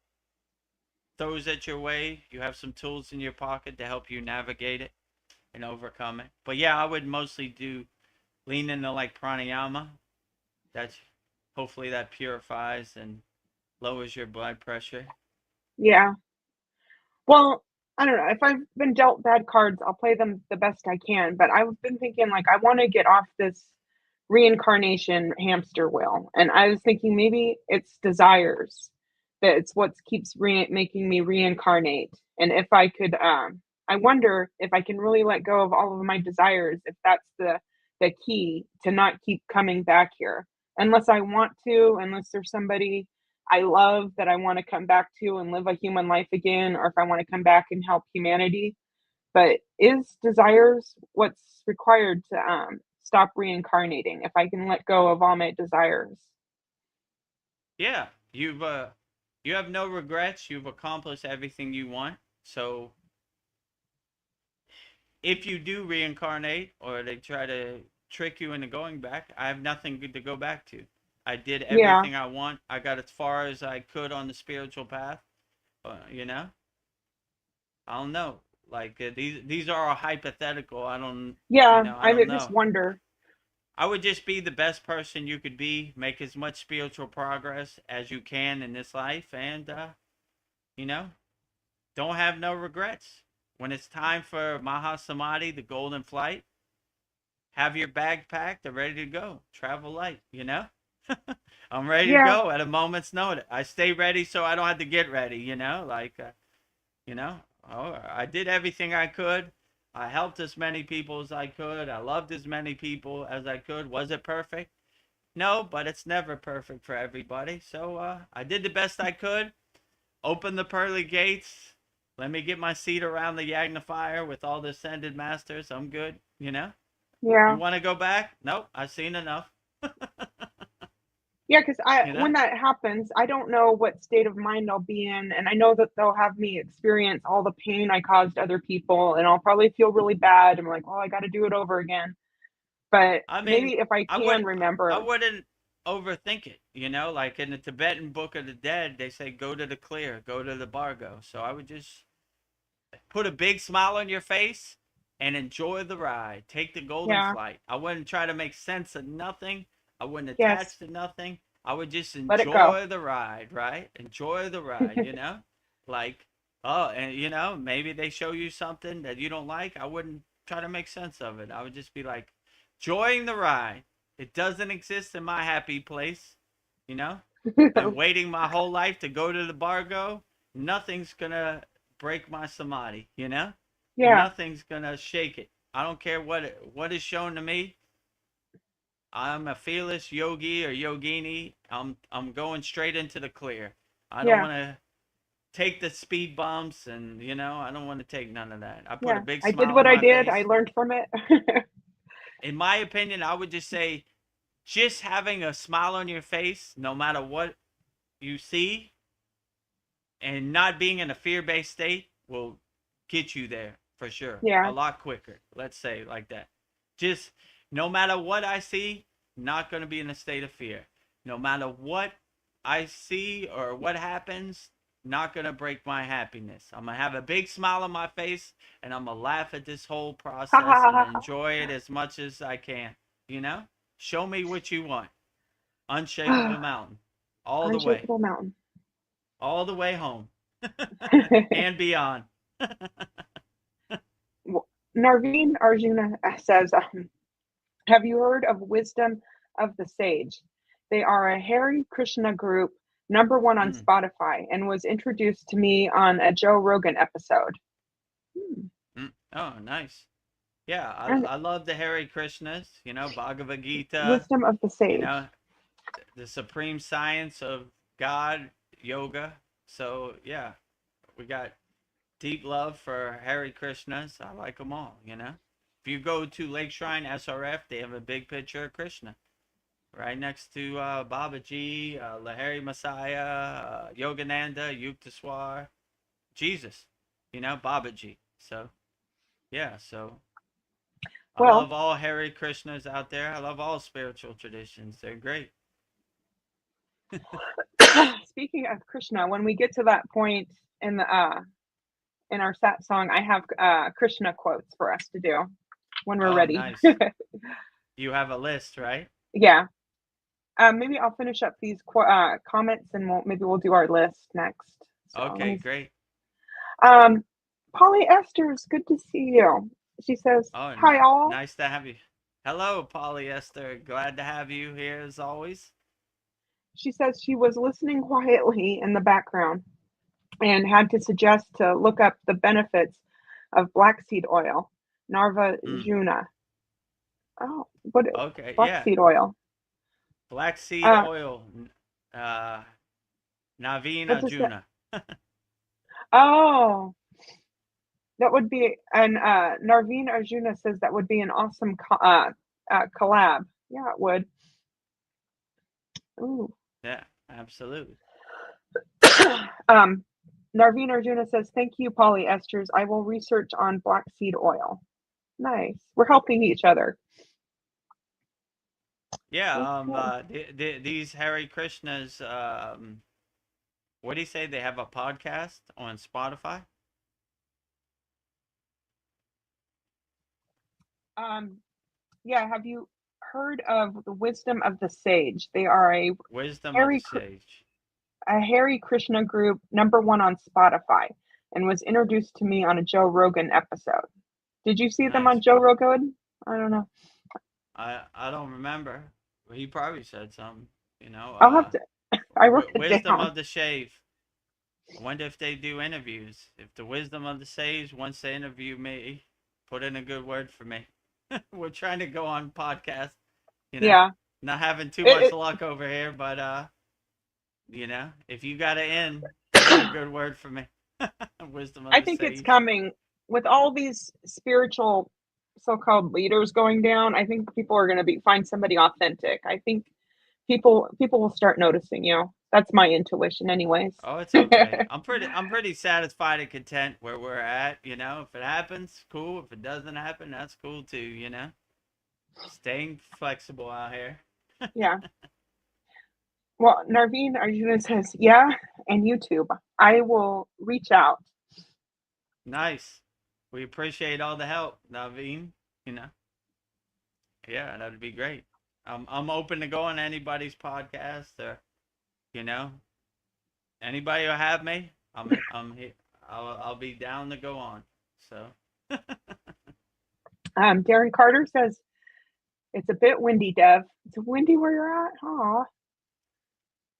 throws at your way, you have some tools in your pocket to help you navigate it. and overcome it. But yeah, I would mostly do lean into like pranayama. That's hopefully that purifies and lowers your blood pressure. Yeah. Well, I don't know. If I've been dealt bad cards, I'll play them the best I can. But I've been thinking, like, I want to get off this reincarnation hamster wheel. And I was thinking maybe it's desires that it's what keeps making me reincarnate. And if I could, I wonder if I can really let go of all of my desires, if that's the key to not keep coming back here. Unless I want to, unless there's somebody I love that I want to come back to and live a human life again, or if I want to come back and help humanity. But is desires what's required to stop reincarnating? If I can let go of all my desires. Yeah, you have no regrets. You've accomplished everything you want. So if you do reincarnate or they try to trick you into going back, I have nothing good to go back to. I did Yeah, everything I want. I got as far as I could on the spiritual path. You know, I don't know. Like these are all hypothetical. I don't, yeah. I I don't just know. wonder. I would just be the best person you could be. Make as much spiritual progress as you can in this life, and you know, don't have no regrets. When it's time for Mahasamadhi, the golden flight, have your bag packed and ready to go. Travel light, I'm ready to Yeah, go at a moment's notice. I stay ready so I don't have to get ready, you know, I did everything I could. I helped as many people as I could. I loved as many people as I could. Was it perfect? No, but it's never perfect for everybody. So I did the best I could. Open the pearly gates. Let me get my seat around the Yagna with all the ascended masters. I'm good, You yeah. want to go back? Nope, I've seen enough. Yeah, because you know? when that happens, I don't know what state of mind I'll be in, and I know that they'll have me experience all the pain I caused other people, and I'll probably feel really bad. I'm like, well, I got to do it over again. But I mean, maybe if I I can would I remember, wouldn't overthink it, Like in the Tibetan Book of the Dead, they say go to the clear, go to the bargo. So I would just put a big smile on your face and enjoy the ride. Take the golden yeah, flight. I wouldn't try to make sense of nothing. I wouldn't yes, attach to nothing. I would just let it go. enjoy the ride, right? Enjoy the ride. Like, oh, and maybe they show you something that you don't like. I wouldn't try to make sense of it. I would just be like, enjoying the ride. It doesn't exist in my happy place, you know? Been waiting my whole life to go to the bargo. Nothing's gonna break my samadhi. Yeah, Nothing's gonna shake it. I don't care what is shown to me. I'm a fearless yogi or yogini. I'm going straight into the clear. I don't yeah, want to take the speed bumps, and I don't want to take none of that. I put a yeah. big I did smile what on I my did. I face. learned from it. In my opinion, I would just say just having a smile on your face no matter what you see and not being in a fear-based state will get you there for sure, Yeah, a lot quicker. Let's say like that. Just no matter what I see, not going to be in a state of fear. No matter what I see or what happens, not going to break my happiness. I'm going to have a big smile on my face, and I'm going to laugh at this whole ha ha process ha and ha. enjoy it as much as I can. you know Show me what you want. Unshakable Ha. mountain, all the way, Unshakable mountain. all the way home. And beyond. Narveen Arjuna says, have you heard of Wisdom of the Sage? They are a Hare Krishna group, #1 on Mm, Spotify, and was introduced to me on a Joe Rogan episode. Hmm. oh, nice. Yeah, And I love the Hare Krishnas, Bhagavad Gita, Wisdom of the you Sage. know, the supreme science of God, yoga. So, yeah, we got deep love for Hare Krishnas. I like them all. If you go to Lake Shrine SRF, they have a big picture of Krishna right next to Babaji, Lahari Messiah, Yogananda, Yukteswar, Jesus, Babaji. So, yeah, so I Well, love all Hare Krishnas out there. I love all spiritual traditions. They're great. speaking of Krishna, when we get to that point in the in our Satsang, I have Krishna quotes for us to do when we're Oh, ready. nice. You have a list, right? Yeah. Maybe I'll finish up these comments and maybe we'll do our list next. So Okay, great. Polly Esther's good to see you. She says, Oh, hi all. nice to have you. Hello, Polyester. Glad to have you here as always. She says she was listening quietly in the background and had to suggest to look up the benefits of black seed oil, Narvajuna. Oh, what Okay, black yeah. seed oil? Black seed oil. Naveen What does that? Arjuna. Oh, that would be, and Narveen Arjuna says that would be an awesome collab. Yeah, it would. Ooh. Yeah, absolutely. Narveen Arjuna says, thank you, polyesters. I will research on black seed oil. Nice. We're helping each other. Yeah, Okay. these Hare Krishnas, what do you say? They have a podcast on Spotify? Yeah, have you heard of the wisdom of the sage? They are a Wisdom of the Sage. Hare Krishna group, #1 on Spotify, and was introduced to me on a Joe Rogan episode. Did you see them on Nice. Joe Rogan? I don't know. I don't remember. He probably said something, you know. I'll have to. I wrote it Wisdom down. of the Shave. I wonder if they do interviews. If the Wisdom of the Sage wants to interview me, put in a good word for me. We're trying to go on podcast, you know. Yeah. Not having too much luck over here, but you know, if you got it in, put in a good word for me. Wisdom of I the think Sage. it's coming with all these spiritual so-called leaders going down. I think people are going to find somebody authentic. I think people will start noticing you. That's my intuition, anyways. Oh, it's okay. I'm pretty satisfied and content where we're at, you know. If it happens, cool. If it doesn't happen, that's cool too, you know. Staying flexible out here. Yeah. Well, Narveen Arjuna says, yeah, and YouTube. I will reach out. Nice. We appreciate all the help, Naveen. You know. Yeah, that'd be great. I'm open to go on anybody's podcast or, you know, anybody will have me. I'm here. I'll be down to go on. So. Darren Carter says, it's a bit windy, Dev. It's windy where you're at? Aw.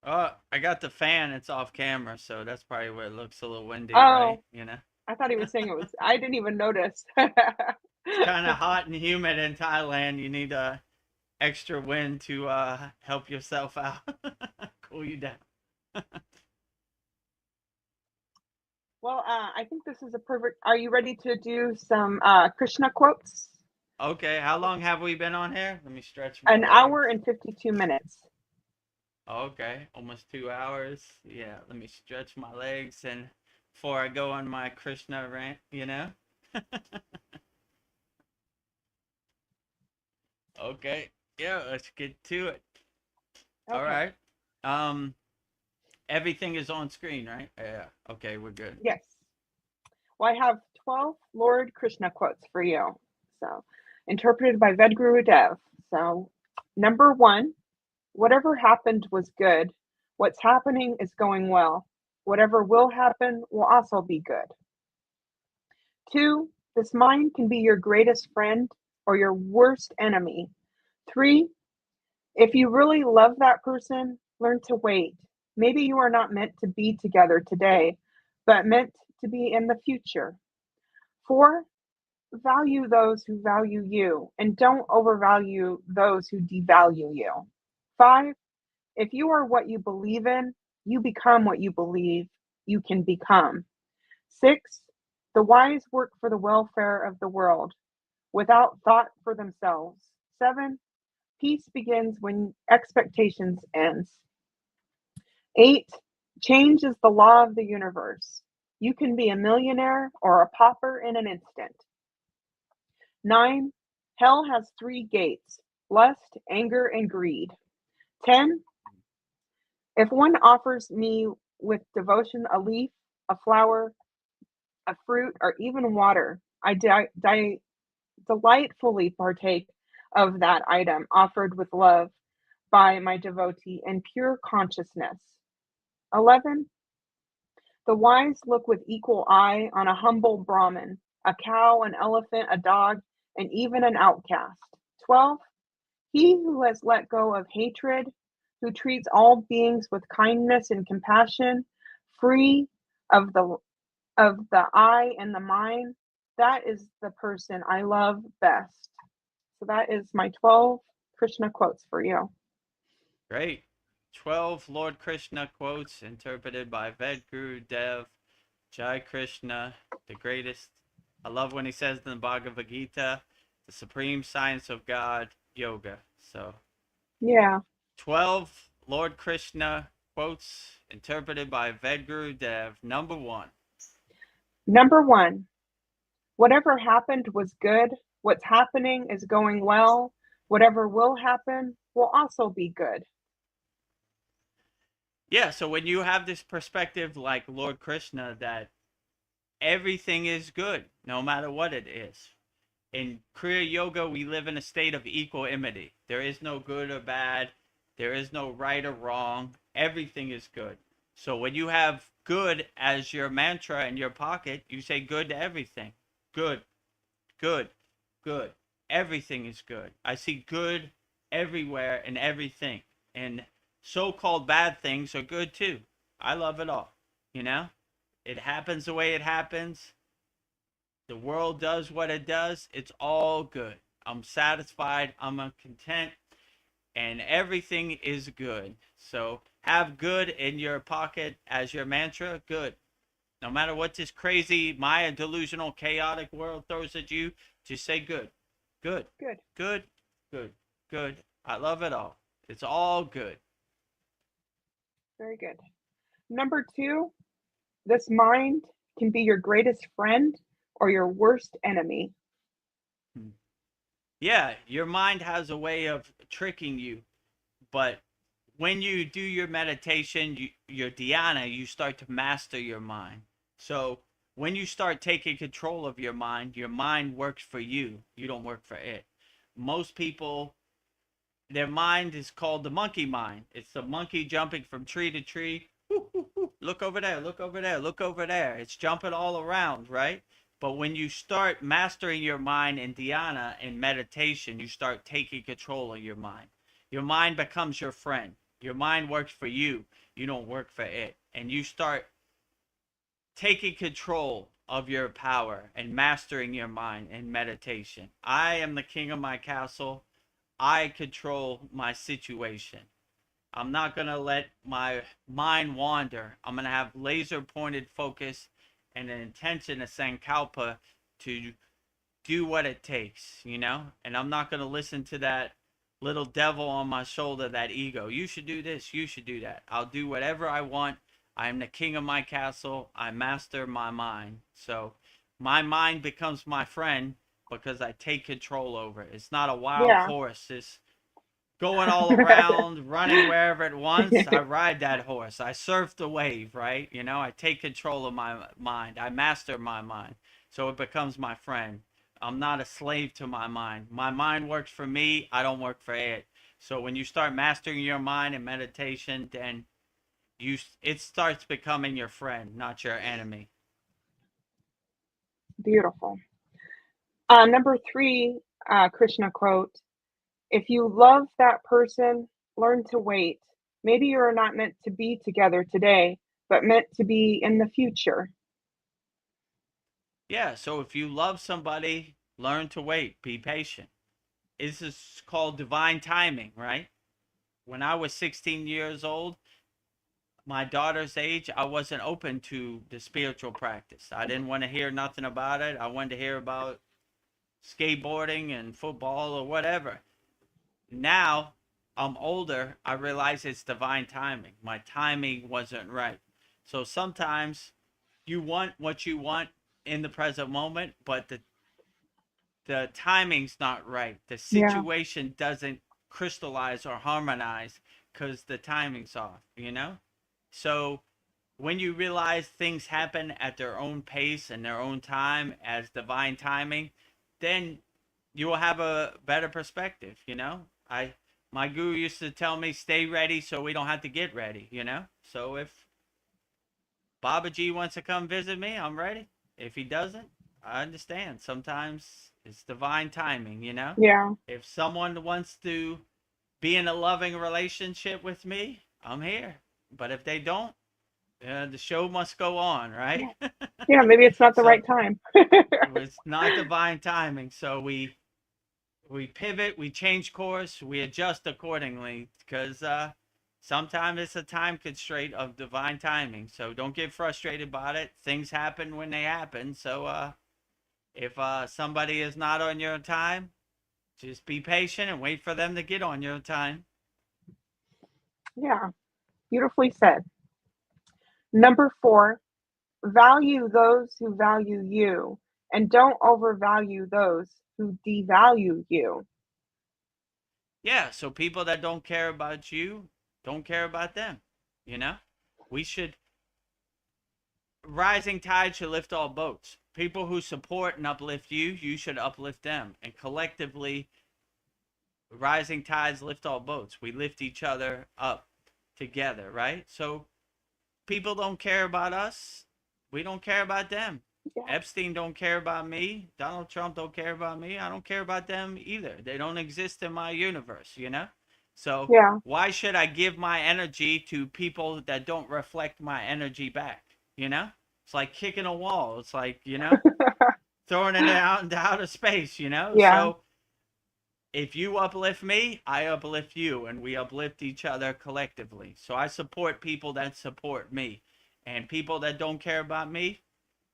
Oh, I got the fan. It's off camera, so that's probably where it looks a little windy, Oh, right? You know. I thought he was saying it was. I didn't even notice. It's kind of hot and humid in Thailand. You need a extra wind to help yourself out, cool you down. Well, I think this is a perfect. Are you ready to do some Krishna quotes? Okay, how long have we been on here? Let me stretch my An legs. hour and 52 minutes. Okay, almost 2 hours. Yeah, let me stretch my legs and before I go on my Krishna rant, you know. Okay, yeah, let's get to it. Okay. All right. Everything is on screen, right? Yeah. Okay, we're good. Yes. Well, I have 12 Lord Krishna quotes for you. So, interpreted by Vedagurudev. So, #1, whatever happened was good. What's happening is going well. Whatever will happen will also be good. 2, this mind can be your greatest friend or your worst enemy. 3, if you really love that person, learn to wait. Maybe you are not meant to be together today, but meant to be in the future. 4, value those who value you and don't overvalue those who devalue you. 5, if you are what you believe in, you become what you believe you can become. 6, the wise work for the welfare of the world without thought for themselves. 7, peace begins when expectations ends. 8, change is the law of the universe. You can be a millionaire or a pauper in an instant. 9, hell has 3 gates: lust, anger, and greed. 10, if one offers me with devotion a leaf, a flower, a fruit, or even water, I delightfully partake of that item offered with love by my devotee in pure consciousness. 11. The wise look with equal eye on a humble Brahmin, a cow, an elephant, a dog, and even an outcast. 12. He who has let go of hatred, who treats all beings with kindness and compassion, free of the I and the mine, that is the person I love best. So that is my 12 Krishna quotes for you. Great. 12 Lord Krishna quotes interpreted by Vedagurudev. Jai Krishna, the greatest. I love when he says in the Bhagavad Gita, the supreme science of God, yoga. So, Yeah. 12 Lord Krishna quotes interpreted by Vedagurudev. Number 1. Number 1, whatever happened was good. What's happening is going well. Whatever will happen will also be good. Yeah, so when you have this perspective like Lord Krishna that everything is good, no matter what it is. In Kriya Yoga, we live in a state of equanimity. There is no good or bad. There is no right or wrong. Everything is good. So when you have good as your mantra in your pocket, you say good to everything. Good, good, good. Everything is good. I see good everywhere and everything. And so-called bad things are good too. I love it all. You know? It happens the way it happens. The world does what it does. It's all good. I'm satisfied. I'm content. And everything is good. So have good in your pocket as your mantra. Good. No matter what this crazy, Maya, delusional, chaotic world throws at you, just say good. Good. Good. Good. Good. Good. I love it all. It's all good. Very good. Number 2, this mind can be your greatest friend or your worst enemy. Yeah, your mind has a way of tricking you, but when you do your meditation, your dhyana, you start to master your mind. So when you start taking control of your mind works for you. You don't work for it. Most people, their mind is called the monkey mind. It's the monkey jumping from tree to tree. Look over there, look over there, look over there. It's jumping all around, right? But when you start mastering your mind in dhyana and meditation, you start taking control of your mind. Your mind becomes your friend. Your mind works for you. You don't work for it. And you start taking control of your power and mastering your mind in meditation. I am the king of my castle. I control my situation. I'm not going to let my mind wander. I'm going to have laser pointed focus and an intention, a sankalpa, to do what it takes, you know? And I'm not going to listen to that little devil on my shoulder, that ego. You should do this. You should do that. I'll do whatever I want. I am the king of my castle. I master my mind. So my mind becomes my friend because I take control over it. It's not a wild Yeah. horse. It's going all around, running wherever it wants. I ride that horse. I surf the wave, right? You know, I take control of my mind. I master my mind. So it becomes my friend. I'm not a slave to my mind. My mind works for me. I don't work for it. So when you start mastering your mind in meditation, then it starts becoming your friend, not your enemy. Beautiful. Number 3, Krishna quote, if you love that person, learn to wait. Maybe you are not meant to be together today, but meant to be in the future. Yeah, so if you love somebody, learn to wait, be patient. This is called divine timing, right? When I was 16 years old, my daughter's age, I wasn't open to the spiritual practice. I didn't want to hear nothing about it. I wanted to hear about skateboarding and football or whatever. Now I'm older, I realize it's divine timing. My timing wasn't right. So sometimes you want what you want in the present moment, but the timing's not right. The Yeah. situation doesn't crystallize or harmonize because the timing's off, you know? So when you realize things happen at their own pace and their own time as divine timing, then you will have a better perspective, you know? My guru used to tell me, stay ready so we don't have to get ready, you know? So if Babaji wants to come visit me, I'm ready. If he doesn't, I understand. Sometimes it's divine timing, you know? Yeah. If someone wants to be in a loving relationship with me, I'm here. But if they don't, the show must go on, right? Yeah, maybe it's not the So right time. it's not divine timing. So we pivot, we change course, we adjust accordingly because sometimes it's a time constraint of divine timing. So don't get frustrated about it. Things happen when they happen. So if somebody is not on your time, just be patient and wait for them to get on your time. Yeah, beautifully said. Number 4, value those who value you and don't overvalue those who devalue you. Yeah, so people that don't care about you don't care about them. You know, we should, rising tide should lift all boats. People who support and uplift you, you should uplift them. And collectively, rising tides lift all boats. We lift each other up together, right? So people don't care about us. We don't care about them. Yeah. Epstein don't care about me. Donald Trump don't care about me. I don't care about them either. They don't exist in my universe, you know? So Yeah. why should I give my energy to people that don't reflect my energy back? You know? It's like kicking a wall. It's like, you know, throwing it out into outer space, you know? Yeah. So if you uplift me, I uplift you, and we uplift each other collectively. So I support people that support me. And people that don't care about me,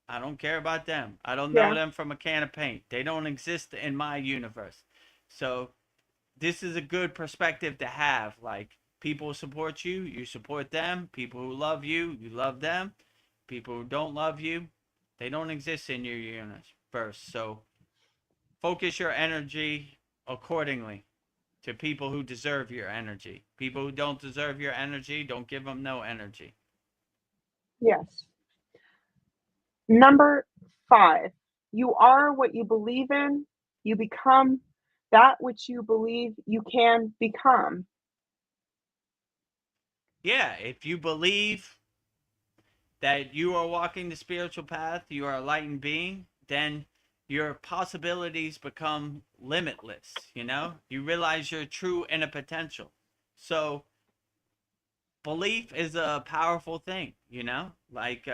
I don't care about them. I don't know Yeah. them from a can of paint. They don't exist in my universe. So this is a good perspective to have. Like, people support you, you support them. People who love you, you love them. People who don't love you, they don't exist in your universe. So focus your energy accordingly to people who deserve your energy. People who don't deserve your energy, don't give them no energy. Yes. Number 5, you are what you believe in. You become that which you believe you can become. Yeah, if you believe that you are walking the spiritual path, you are a lightened being, then your possibilities become limitless, you know? You realize your true inner potential. So belief is a powerful thing, you know? Like,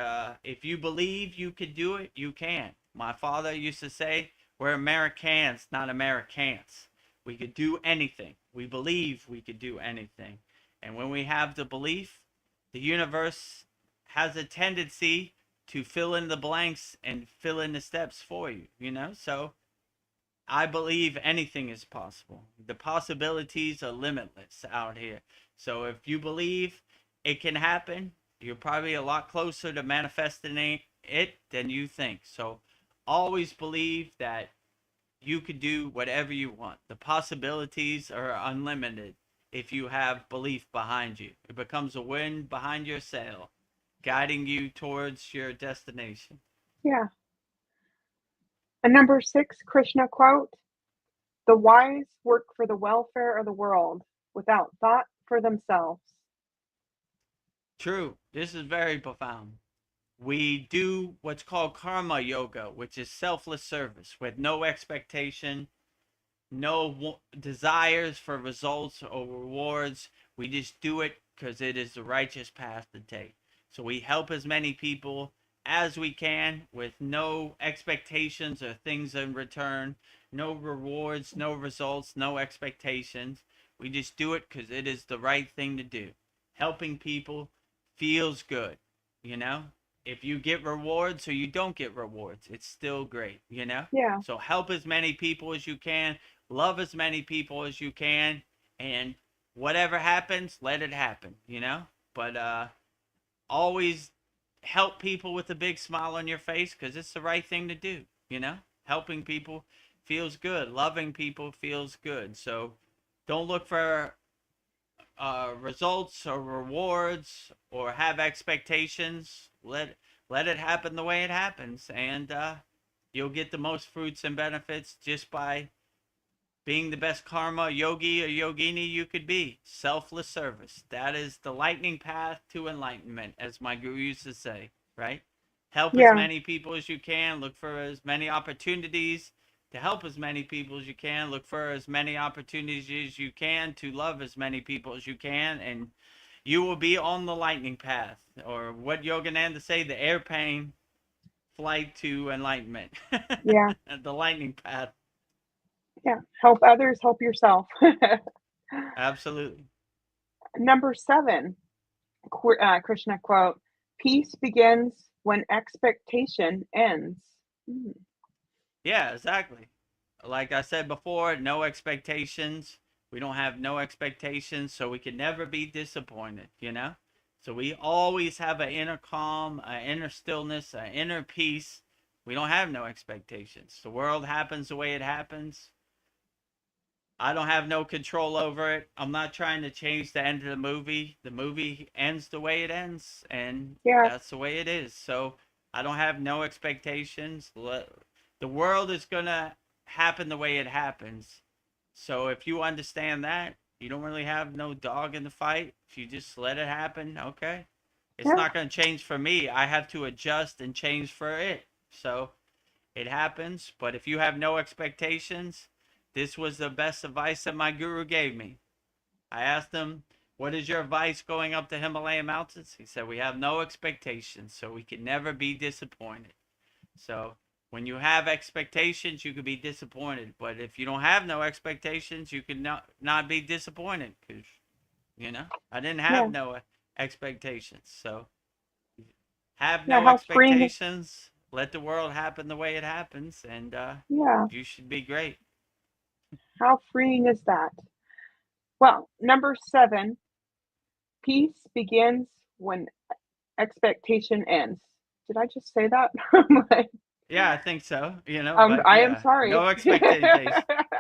if you believe you could do it, you can. My father used to say, we're Americans, not Americans. We could do anything. We believe we could do anything. And when we have the belief, the universe has a tendency to fill in the blanks and fill in the steps for you, you know? So I believe anything is possible. The possibilities are limitless out here. So if you believe it can happen, you're probably a lot closer to manifesting it than you think. So always believe that you could do whatever you want. The possibilities are unlimited if you have belief behind you. It becomes a wind behind your sail, guiding you towards your destination. Yeah. And number 6, Krishna quote, the wise work for the welfare of the world without thought for themselves. True. This is very profound. We do what's called karma yoga, which is selfless service with no expectation, no desires for results or rewards. We just do it because it is the righteous path to take. So we help as many people as we can with no expectations or things in return, no rewards, no results, no expectations. We just do it because it is the right thing to do. Helping people feels good, you know? If you get rewards or you don't get rewards, it's still great, you know? Yeah. So help as many people as you can, love as many people as you can, and whatever happens, let it happen, you know? But always help people with a big smile on your face because it's the right thing to do, you know? Helping people feels good. Loving people feels good. So don't look for results or rewards or have expectations. Let it happen the way it happens, and you'll get the most fruits and benefits just by being the best karma yogi or yogini you could be. Selfless service. That is the lightning path to enlightenment, as my guru used to say, right? Help as Yeah. many people as you can. Look for as many opportunities to help as many people as you can. Look for as many opportunities as you can to love as many people as you can. And you will be on the lightning path. Or what Yogananda say, the airplane flight to enlightenment. Yeah. The lightning path. Yeah. Help others, help yourself. Absolutely. Number 7, Krishna quote, peace begins when expectation ends. Mm. Yeah, exactly. Like I said before, no expectations. We don't have no expectations, so we can never be disappointed, you know? So we always have an inner calm, an inner stillness, an inner peace. We don't have no expectations. The world happens the way it happens. I don't have no control over it. I'm not trying to change the end of the movie. The movie ends the way it ends, and Yeah. that's the way it is. So I don't have no expectations. The world is going to happen the way it happens. So if you understand that, you don't really have no dog in the fight. If you just let it happen, okay. It's Yeah. not going to change for me. I have to adjust and change for it. So it happens. But if you have no expectations, this was the best advice that my guru gave me. I asked him, what is your advice going up the Himalayan mountains? He said, we have no expectations, so we can never be disappointed. So when you have expectations, you could be disappointed. But if you don't have no expectations, you could not be disappointed. Because, you know, I didn't have no expectations. So have Yeah. no How freeing. expectations. Let the world happen the way it happens. And Yeah. you should be great. How freeing is that? Well, number 7, peace begins when expectation ends. Did I just say that? Yeah, I think so. You know, but I am yeah, sorry. no expectations.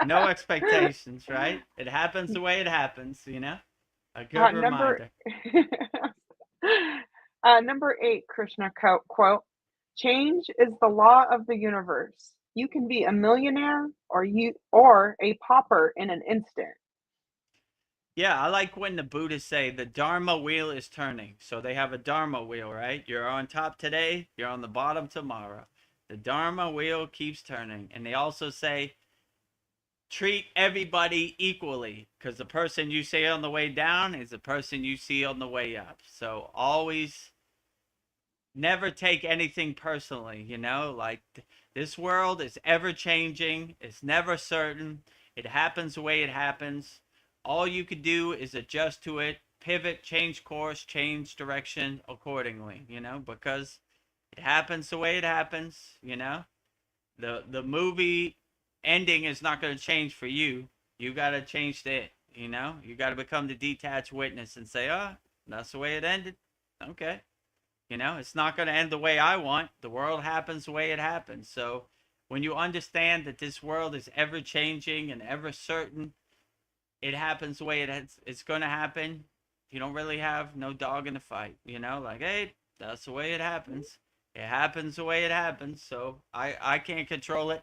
No expectations, right? It happens the way it happens, you know? A good Number reminder. number 8, Krishna quote, change is the law of the universe. You can be a millionaire or a pauper in an instant. Yeah, I like when the Buddhists say the Dharma wheel is turning. So they have a Dharma wheel, right? You're on top today, you're on the bottom tomorrow. The Dharma wheel keeps turning. And they also say treat everybody equally, because the person you see on the way down is the person you see on the way up. So always never take anything personally, you know? Like this world is ever changing, it's never certain. It happens the way it happens. All you could do is adjust to it, pivot, change course, change direction accordingly, you know, because it happens the way it happens, you know. The movie ending is not going to change for you. You got to change it, you know. You got to become the detached witness and say, "Oh, that's the way it ended." Okay. You know, it's not going to end the way I want. The world happens the way it happens. So when you understand that this world is ever changing and ever certain, it happens the way it's going to happen. You don't really have no dog in the fight, you know, like, hey, that's the way it happens. It happens the way it happens. So I can't control it.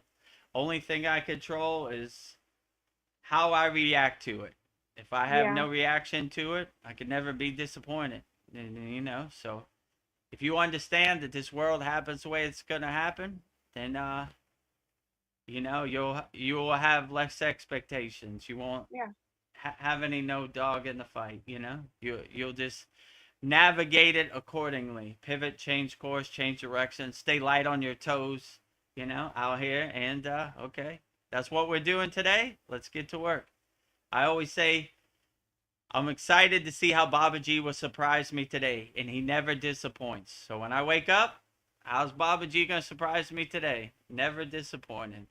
Only thing I control is how I react to it. If I have Yeah. no reaction to it, I can never be disappointed. You know, so if you understand that this world happens the way it's going to happen, then you know, you'll have less expectations. You won't Yeah. have any no dog in the fight, you know. You'll just navigate it accordingly. Pivot, change course, change direction, stay light on your toes, you know, out here. And okay, that's what we're doing today. Let's get to work. I always say I'm excited to see how Babaji will surprise me today, and he never disappoints. So when I wake up, how's Babaji gonna surprise me today? Never disappointed.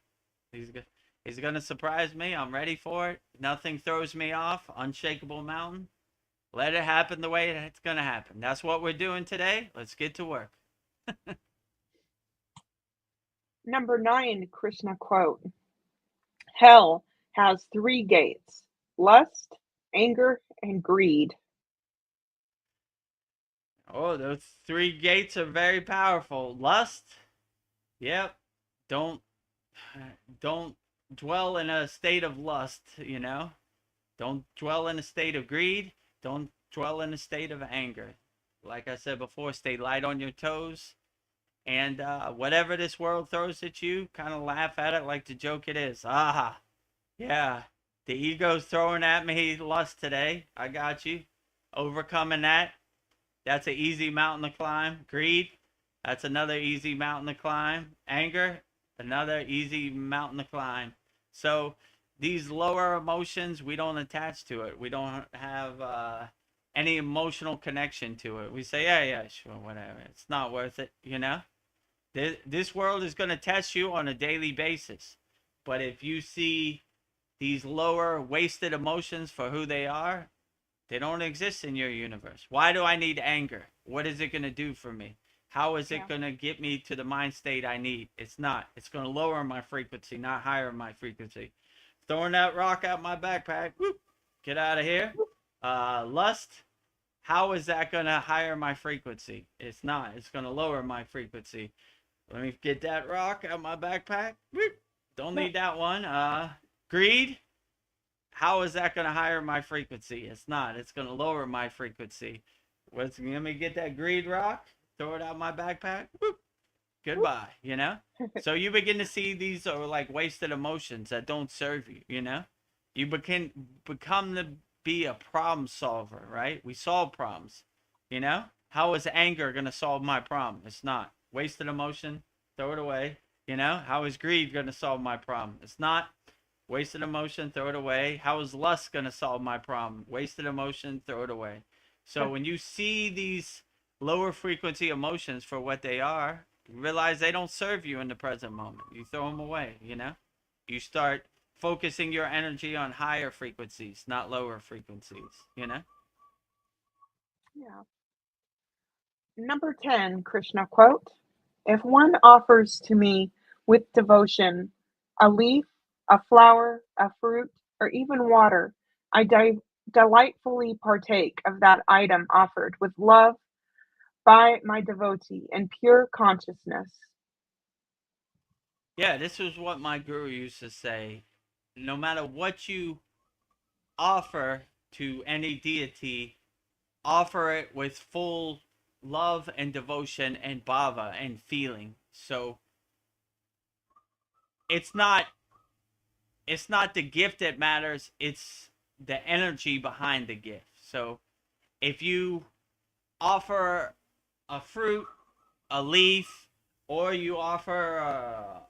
He's gonna surprise me. I'm ready for it. Nothing throws me off. Unshakable mountain. Let it happen the way it's gonna happen. That's what we're doing today. Let's get to work. Number 9, Krishna quote, hell has 3 gates: lust, anger, and greed. Oh, those three gates are very powerful. Lust, yep. Don't don't dwell in a state of lust, you know? Don't dwell in a state of greed. Don't dwell in a state of anger. Like I said before, stay light on your toes. And whatever this world throws at you, kind of laugh at it like the joke it is. Ah, yeah. The ego's throwing at me lust today. I got you. Overcoming that. That's an easy mountain to climb. Greed. That's another easy mountain to climb. Anger. Another easy mountain to climb. So these lower emotions, we don't attach to it. We don't have any emotional connection to it. We say, yeah, sure, whatever. It's not worth it, you know? This world is going to test you on a daily basis. But if you see these lower wasted emotions for who they are, they don't exist in your universe. Why do I need anger? What is it going to do for me? How is it going to get me to the mind state I need? It's not. It's going to lower my frequency, not higher my frequency. Throwing that rock out my backpack. Whoop, get out of here. Lust. How is that going to higher my frequency? It's not. It's going to lower my frequency. Let me get that rock out my backpack. Whoop, don't need that one. Greed. How is that going to higher my frequency? It's not. It's going to lower my frequency. Let me get that greed rock. Throw it out my backpack. Whoop. Goodbye, you know? So you begin to see these are like wasted emotions that don't serve you, you know? You become to be a problem solver, right? We solve problems, you know? How is anger going to solve my problem? It's not. Wasted emotion, throw it away, you know? How is greed going to solve my problem? It's not. Wasted emotion, throw it away. How is lust going to solve my problem? Wasted emotion, throw it away. So when you see these lower frequency emotions for what they are, you realize they don't serve you in the present moment. You throw them away, you know? You start focusing your energy on higher frequencies, not lower frequencies, you know? Yeah. Number 10, Krishna quote. If one offers to me with devotion a leaf, a flower, a fruit, or even water, I delightfully partake of that item offered with love by my devotee and pure consciousness. Yeah, this is what my guru used to say. No matter what you offer to any deity, offer it with full love and devotion and bhava and feeling. So it's not the gift that matters, it's the energy behind the gift. So if you offer a fruit, a leaf, or you offer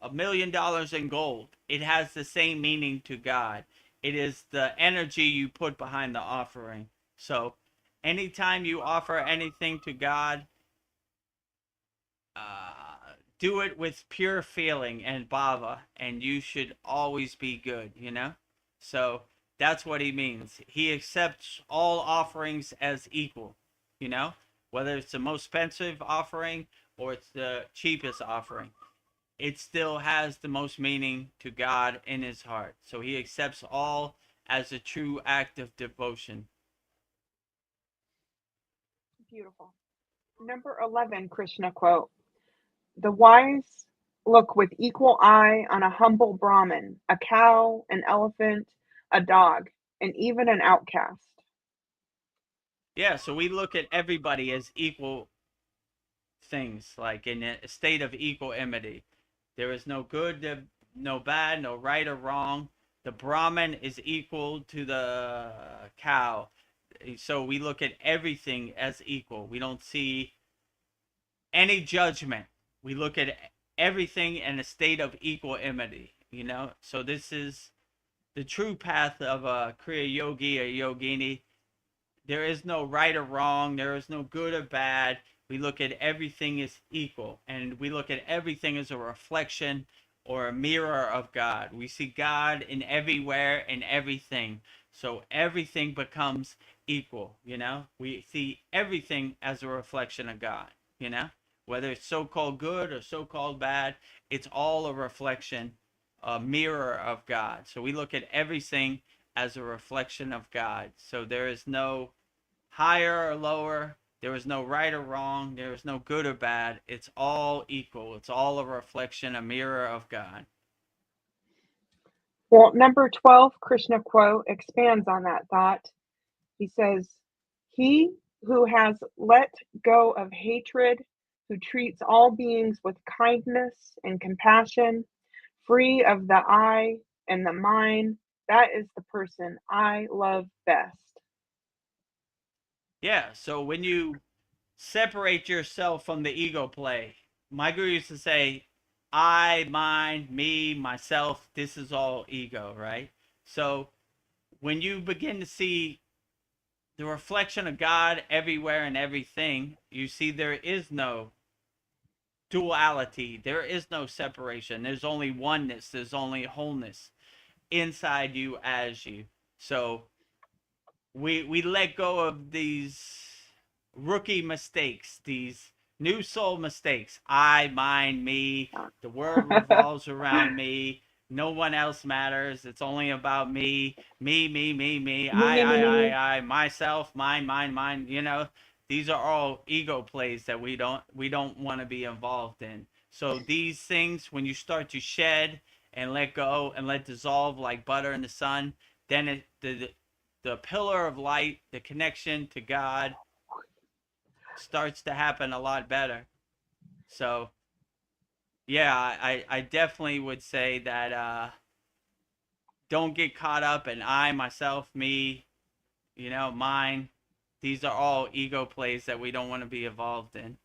$1 million in gold, it has the same meaning to God. It is the energy you put behind the offering. So anytime you offer anything to God, do it with pure feeling and bhava, and you should always be good, you know? So that's what he means. He accepts all offerings as equal, you know? Whether it's the most expensive offering or it's the cheapest offering, it still has the most meaning to God in his heart. So he accepts all as a true act of devotion. Beautiful. Number 11, Krishna quote. The wise look with equal eye on a humble Brahmin, a cow, an elephant, a dog, and even an outcast. Yeah, so we look at everybody as equal things, like in a state of equanimity. There is no good, no bad, no right or wrong. The Brahmin is equal to the cow. So we look at everything as equal. We don't see any judgment. We look at everything in a state of equanimity, you know? So this is the true path of a Kriya yogi or yogini. There is no right or wrong. There is no good or bad. We look at everything as equal, and we look at everything as a reflection or a mirror of God. We see God in everywhere and everything. So everything becomes equal, you know? We see everything as a reflection of God, you know? Whether it's so-called good or so-called bad, it's all a reflection, a mirror of God. So we look at everything as a reflection of God. So there is no higher or lower. There is no right or wrong. There is no good or bad. It's all equal. It's all a reflection, a mirror of God. Well, number 12, Krishna quote, expands on that thought. He says, "He who has let go of hatred, who treats all beings with kindness and compassion, free of the I and the mine, that is the person I love best." Yeah, so when you separate yourself from the ego play, my guru used to say, I, mine, me, myself, this is all ego, right? So when you begin to see the reflection of God everywhere and everything, you see there is no duality. There is no separation. There's only oneness. There's only wholeness inside you as you. So we let go of these rookie mistakes, these new soul mistakes. I, mine, me. The world revolves around me. No one else matters. It's only about me. Me, me, me, me. I. Myself, mine. You know, these are all ego plays that we don't want to be involved in. So these things, when you start to shed and let go and let dissolve like butter in the sun, then the pillar of light, the connection to God, starts to happen a lot better. So yeah, I definitely would say that don't get caught up in I, myself, me, you know, mine. These are all ego plays that we don't want to be involved in.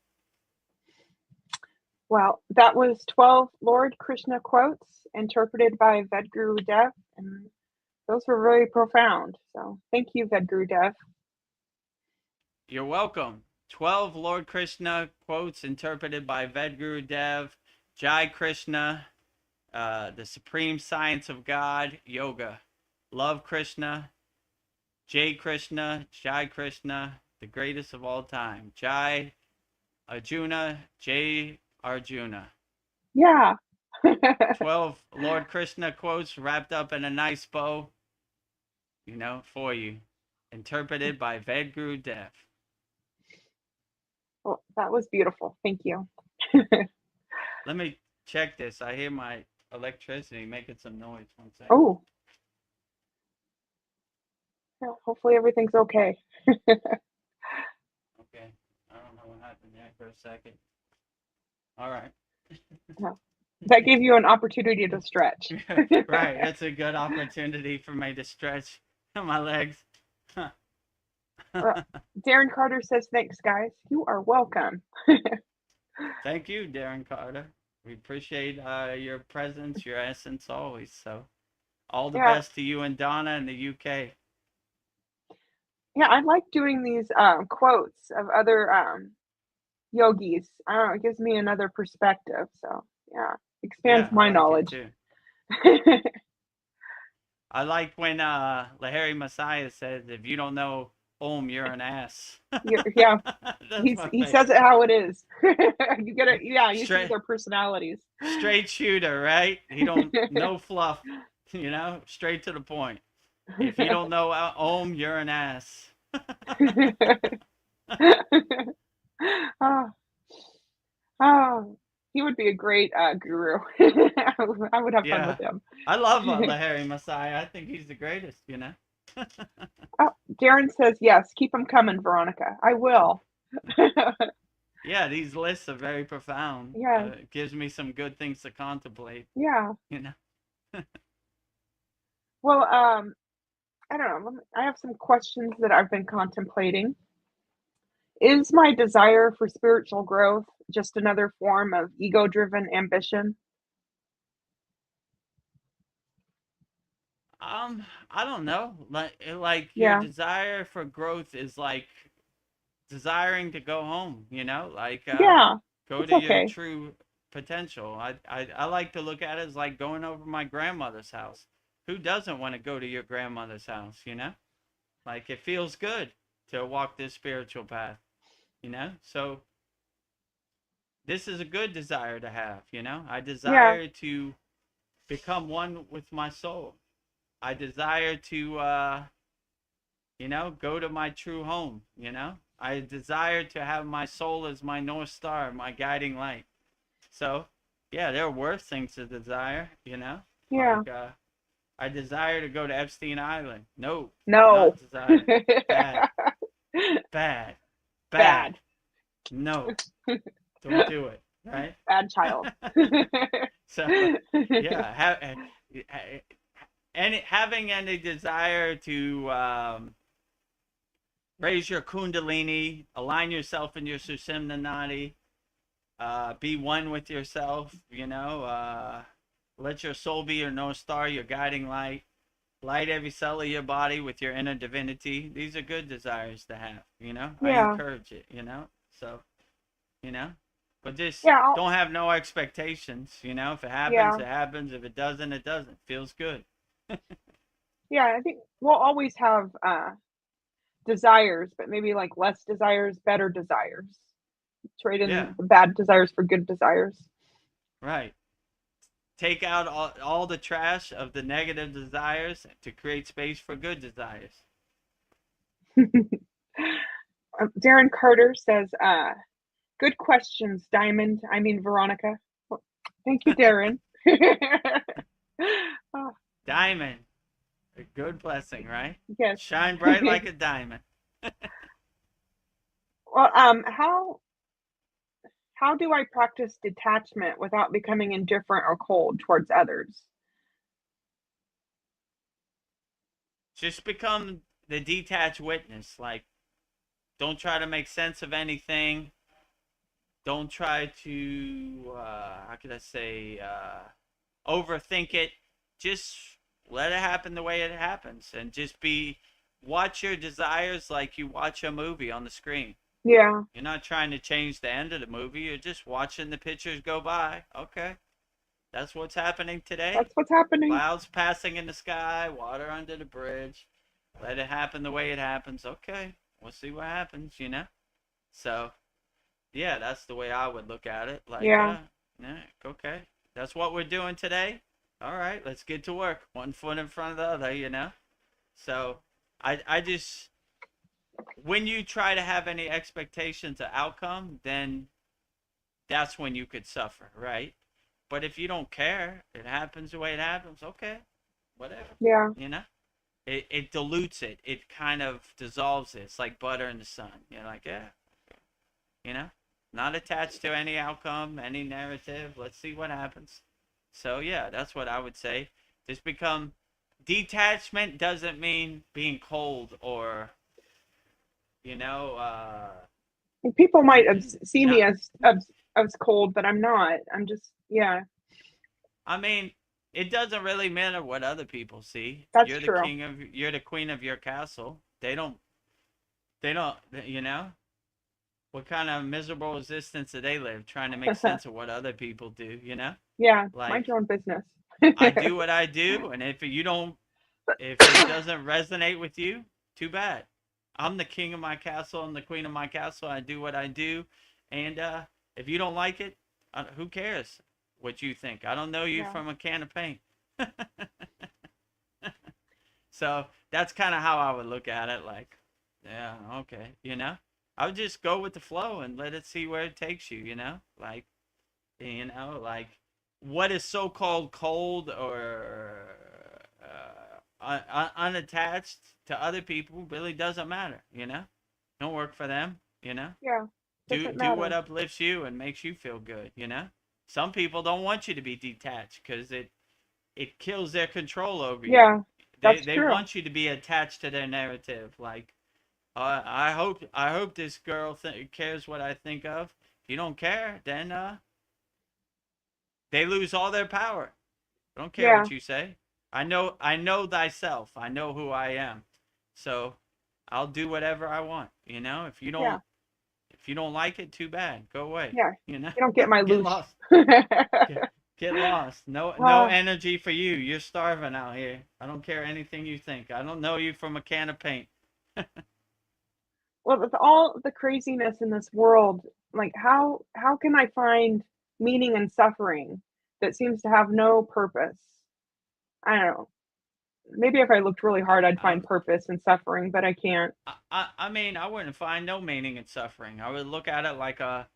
Well, that was 12 Lord Krishna quotes interpreted by Vedagurudev, and those were very profound. So thank you, Vedagurudev. You're welcome. 12 Lord Krishna quotes interpreted by Vedagurudev, Jai Krishna, the supreme science of God, yoga. Love Krishna, Jai Krishna, Jai Krishna, the greatest of all time. Jai Arjuna, Jai Arjuna. Yeah. 12 Lord Krishna quotes wrapped up in a nice bow, you know, for you. Interpreted by Vedagurudev. Well, that was beautiful. Thank you. Let me check this. I hear my electricity making some noise. 1 second. Oh. Well, hopefully everything's okay. Okay. I don't know what happened there for a second. All right. That gave you an opportunity to stretch. Right. It's a good opportunity for me to stretch my legs. Darren Carter says, thanks, guys. You are welcome. Thank you, Darren Carter. We appreciate your presence, your essence always. So all the best to you and Donna in the UK. Yeah, I like doing these quotes of other yogis. I don't know, it gives me another perspective. So yeah, expands my knowledge. I like when Lahiri Messiah says, if you don't know Om, you're an ass. Yeah, he says it how it is. You get it. Yeah, you see their personalities. Straight shooter, right? He don't no fluff, you know, straight to the point. If you don't know Om, you're an ass. Oh, he would be a great guru. I would have fun with him. I love Lahiri Messiah. I think he's the greatest, you know. Oh, Darren says, yes, keep them coming, Veronica. I will. Yeah, these lists are very profound. Yeah. It gives me some good things to contemplate. Yeah. You know. Well, I don't know. I have some questions that I've been contemplating. Is my desire for spiritual growth just another form of ego-driven ambition? I don't know. Like your desire for growth is like desiring to go home, you know? Like go to your true potential. I like to look at it as like going over my grandmother's house. Who doesn't want to go to your grandmother's house, you know? Like it feels good to walk this spiritual path, you know? So this is a good desire to have, you know? I desire to become one with my soul. I desire to, go to my true home, I desire to have my soul as my North Star, my guiding light. So, yeah, there are worse things to desire, Yeah. Like, I desire to go to Epstein Island. No, No. not desire. Bad, bad, bad. Bad. No, don't do it, right? Bad child. So, yeah, having any desire to raise your kundalini, align yourself in your sushumna nadi, be one with yourself, let your soul be your North Star, your guiding light. Light every cell of your body with your inner divinity. These are good desires to have, I Yeah. encourage it, So, but just Yeah. don't have no expectations, If it happens, it happens. If it doesn't, it doesn't. Feels good. Yeah, I think we'll always have desires, but maybe like less desires, better desires. Trade in Yeah, the bad desires for good desires. right. Take out all the trash of the negative desires to create space for good desires. Darren Carter says, good questions, Diamond. I mean, Veronica. Well, thank you, Darren. Oh, Diamond. A good blessing, right? yes. Shine bright like a diamond. Well, how do I practice detachment without becoming indifferent or cold towards others? Just become the detached witness. Like, don't try to make sense of anything. Don't try to, how could I say, overthink it. Just let it happen the way it happens. And just watch your desires like you watch a movie on the screen. Yeah. You're not trying to change the end of the movie. You're just watching the pictures go by. Okay. That's what's happening today. That's what's happening. Clouds passing in the sky, water under the bridge. Let it happen the way it happens. Okay. We'll see what happens, So, yeah, that's the way I would look at it. Like, Yeah. Okay. That's what we're doing today. All right, let's get to work. One foot in front of the other, So, I just, when you try to have any expectations of outcome, then that's when you could suffer, right? But if you don't care, it happens the way it happens. Okay, whatever. Yeah. It dilutes it. It kind of dissolves it. It's like butter in the sun. You're like, yeah, not attached to any outcome, any narrative. Let's see what happens. So yeah, that's what I would say. Just become detachment doesn't mean being cold or, People might see me as cold, but I'm not. I'm just, yeah. I mean, it doesn't really matter what other people see. That's You're true. You're the queen of your castle. They don't, what kind of miserable existence do they live trying to make sense of what other people do, Yeah, Like, mind your own business. I do what I do, and if it doesn't resonate with you, too bad. I'm the king of my castle. I'm the queen of my castle. I do what I do, and if you don't like it, who cares what you think? I don't know you from a can of paint. So that's kind of how I would look at it. Like, yeah, okay, I would just go with the flow and let it see where it takes you. Like, like what is so-called cold or unattached to other people really doesn't matter. Don't work for them. Yeah. Do what uplifts you and makes you feel good. Some people don't want you to be detached because it kills their control over you. Yeah, They want you to be attached to their narrative. Like, I hope this girl cares what I think of. If you don't care, then they lose all their power. I don't care what you say. I know thyself. I know who I am. So I'll do whatever I want. If you don't like it, too bad. Go away. Yeah. You don't get my loose. Lost. Get lost. No energy for you. You're starving out here. I don't care anything you think. I don't know you from a can of paint. Well, with all the craziness in this world, like how can I find meaning in suffering that seems to have no purpose? I don't know. maybe if I looked really hard, I'd find purpose in suffering, but I can't. I mean, I wouldn't find no meaning in suffering. I would look at it like a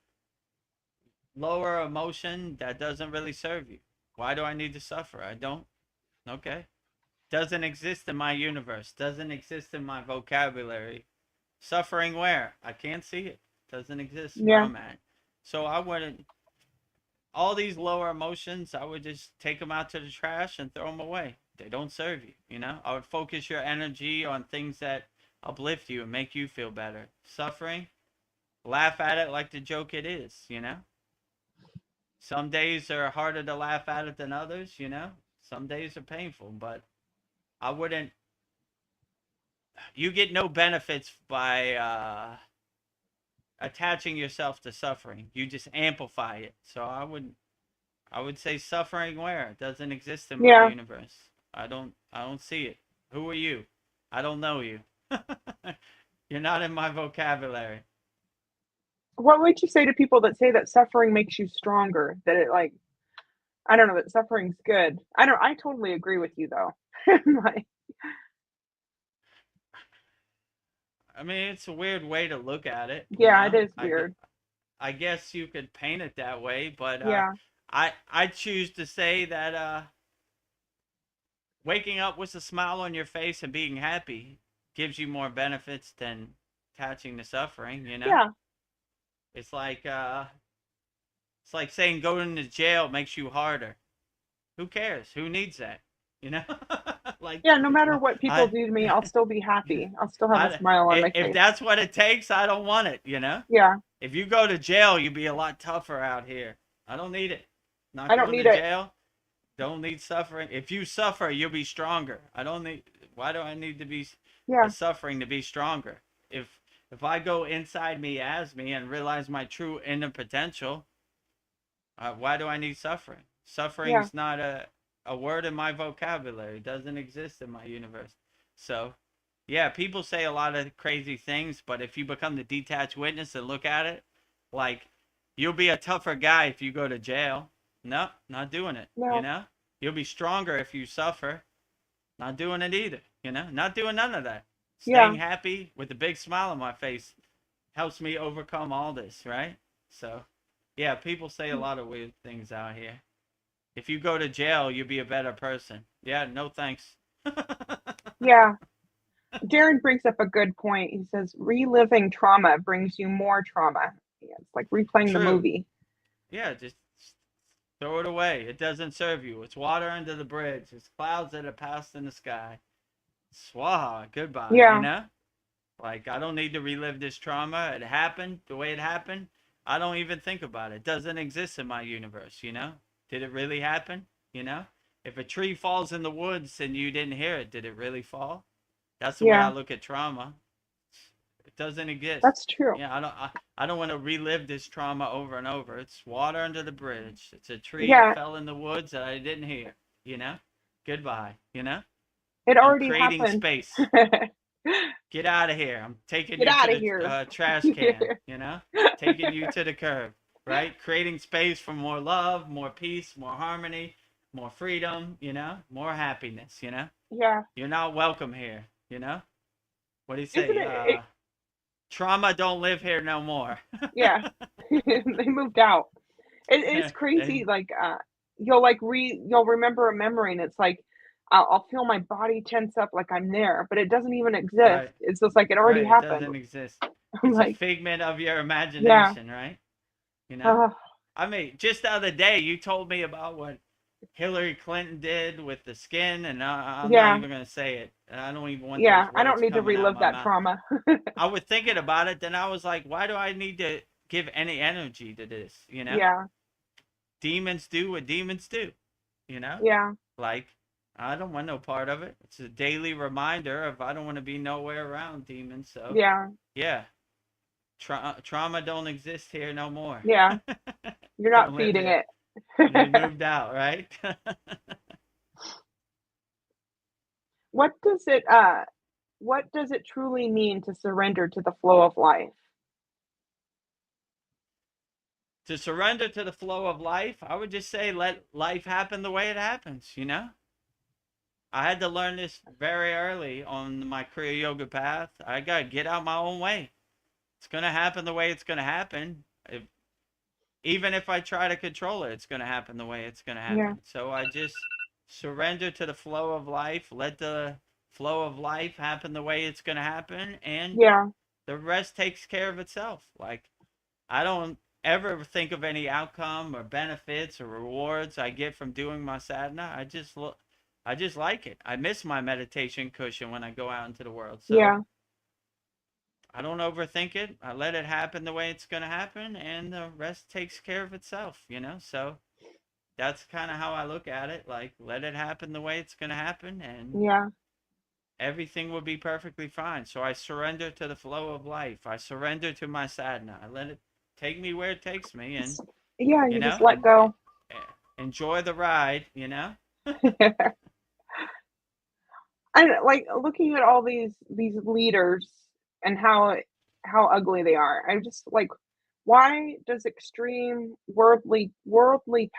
lower emotion that doesn't really serve you. Why do I need to suffer? I don't. Okay. Doesn't exist in my universe. Doesn't exist in my vocabulary. Suffering where? I can't see it. Doesn't exist where Yeah. I'm at. So I wouldn't. All these lower emotions, I would just take them out to the trash and throw them away. They don't serve you. You know. I would focus your energy on things that uplift you and make you feel better. Suffering, laugh at it like the joke it is. You know. Some days are harder to laugh at it than others. You know. Some days are painful, but I wouldn't. You get no benefits by attaching yourself to suffering. You just amplify it. So I would say suffering where? It doesn't exist in my Yeah. universe. I don't see it. Who are you? I don't know you. You're not in my vocabulary. What would you say to people that say that suffering makes you stronger? That it like, I don't know, that suffering's good. I totally agree with you though. Like, I mean, it's a weird way to look at it. yeah, it is weird. I guess you could paint it that way, but Yeah. I choose to say that waking up with a smile on your face and being happy gives you more benefits than attaching to suffering, you know? Yeah. It's like saying going to jail makes you harder. Who cares? Who needs that? You know? Like, Yeah, no matter what people do to me, I'll still be happy. I'll still have a smile on my face. If that's what it takes, I don't want it, you know? Yeah. If you go to jail, you'll be a lot tougher out here. I don't need it. Not I don't going need to it. jail. Don't need suffering. If you suffer, you'll be stronger. I don't need. Why do I need to be Yeah. suffering to be stronger? If I go inside me as me and realize my true inner potential, why do I need suffering? Suffering's not a word in my vocabulary. It doesn't exist in my universe. So, yeah, people say a lot of crazy things, but if you become the detached witness and look at it, like, you'll be a tougher guy if you go to jail. No, not doing it. No. You know? You'll be stronger if you suffer. Not doing it either. You know? Not doing none of that. Staying happy with a big smile on my face helps me overcome all this, right? So, yeah, people say a lot of weird things out here. If you go to jail, you'll be a better person. Yeah, no thanks. Yeah. Darren brings up a good point. He says reliving trauma brings you more trauma. Yeah, it's like replaying the movie. Yeah, just throw it away. It doesn't serve you. It's water under the bridge. It's clouds that have passed in the sky. Swaha, goodbye. Yeah. You know? Like, I don't need to relive this trauma. It happened the way it happened. I don't even think about it. It doesn't exist in my universe, you know? Did it really happen? You know? If a tree falls in the woods and you didn't hear it, did it really fall? That's the way I look at trauma. It doesn't exist. That's true. Yeah, I don't want to relive this trauma over and over. It's water under the bridge. It's a tree that fell in the woods that I didn't hear. You know? Goodbye. You know? It already creating happened. Space. Get out of here. I'm taking Get you out to of here. the trash can, you know? Taking you to the curb, right? Creating space for more love, more peace, more harmony, more freedom, you know? More happiness, you know? Yeah. You're not welcome here, you know? What do you say? Trauma don't live here no more. Yeah. They moved out. It's crazy. Like, you'll remember a memory and it's like, I'll feel my body tense up like I'm there, but it doesn't even exist. Right. It's just like it already happened. It doesn't exist. I'm It's like, a figment of your imagination, right? You know? I mean, just the other day, you told me about what Hillary Clinton did with the skin, and I'm not even going to say it. I don't even want those I don't words need to coming out relive my that mouth. trauma. I was thinking about it, then I was like, why do I need to give any energy to this, you know? Yeah. Demons do what demons do, you know? Yeah. Like, I don't want no part of it. It's a daily reminder of I don't want to be nowhere around demons, so... Yeah. Trauma don't exist here no more. Yeah. You're not feeding it. They moved out, right? What does it truly mean to surrender to the flow of life? To surrender to the flow of life, I would just say let life happen the way it happens, you know? I had to learn this very early on my Kriya Yoga path. I got to get out my own way. It's going to happen the way it's going to happen. Even if I try to control it, it's going to happen the way it's going to Yeah. happen. So I just surrender to the flow of life, let the flow of life happen the way it's going to happen, and Yeah. the rest takes care of itself. Like, I don't ever think of any outcome or benefits or rewards I get from doing my sadhana. I just like it. I miss my meditation cushion when I go out into the world. So Yeah. I don't overthink it. I let it happen the way it's going to happen, and the rest takes care of itself, you know? So that's kind of how I look at it. Like, let it happen the way it's going to happen, and Yeah. everything will be perfectly fine. So I surrender to the flow of life. I surrender to my sadhana. I let it take me where it takes me, and, Yeah. you You just know, let go. enjoy the ride, you know? And like looking at all these leaders and how ugly they are. I'm just like, why does extreme worldly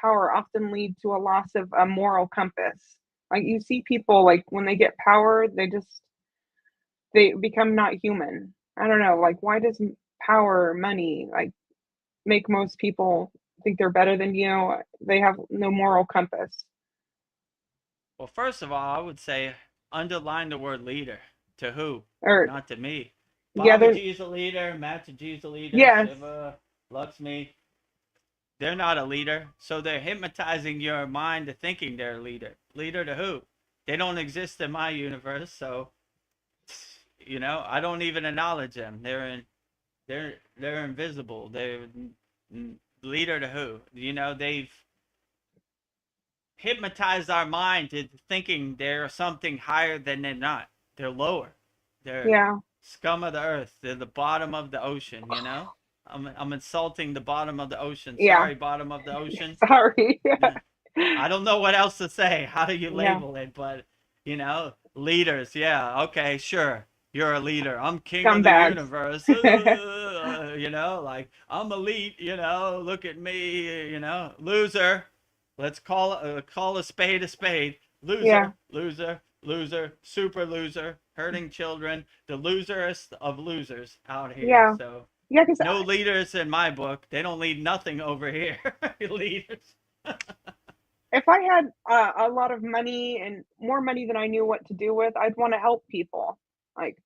power often lead to a loss of a moral compass? Like you see people like when they get power, they become not human. I don't know. Like why does power, money, like make most people think they're better than you? They have no moral compass. Well, first of all, I would say underline the word leader. To who? Or Not to me. yeah, they're Babaji's a leader. Mataji's a leader. yes, Shiva, Lakshmi. They're not a leader. So they're hypnotizing your mind to thinking they're a leader. Leader to who? They don't exist in my universe. So, you know, I don't even acknowledge them. They're invisible. They're leader to who? You know, they've hypnotized our mind to thinking they're something higher than they're not. They're lower. They're yeah, scum of the earth. They're the bottom of the ocean, you know? I'm insulting the bottom of the ocean. yeah. Sorry, bottom of the ocean. Sorry. I don't know what else to say. How do you Yeah, label it? But, you know, leaders. Yeah, okay, sure. You're a leader. I'm king of the scumbags. universe. You know, like I'm elite, you know, look at me, you know, loser. Let's call a spade a spade. Yeah, Loser, loser, loser, super loser, hurting children, the loserest of losers out here. yeah, So yeah. Because no leaders in my book. They don't lead nothing over here. Leaders. if I had a lot of money and more money than I knew what to do with, I'd want to help people. Like,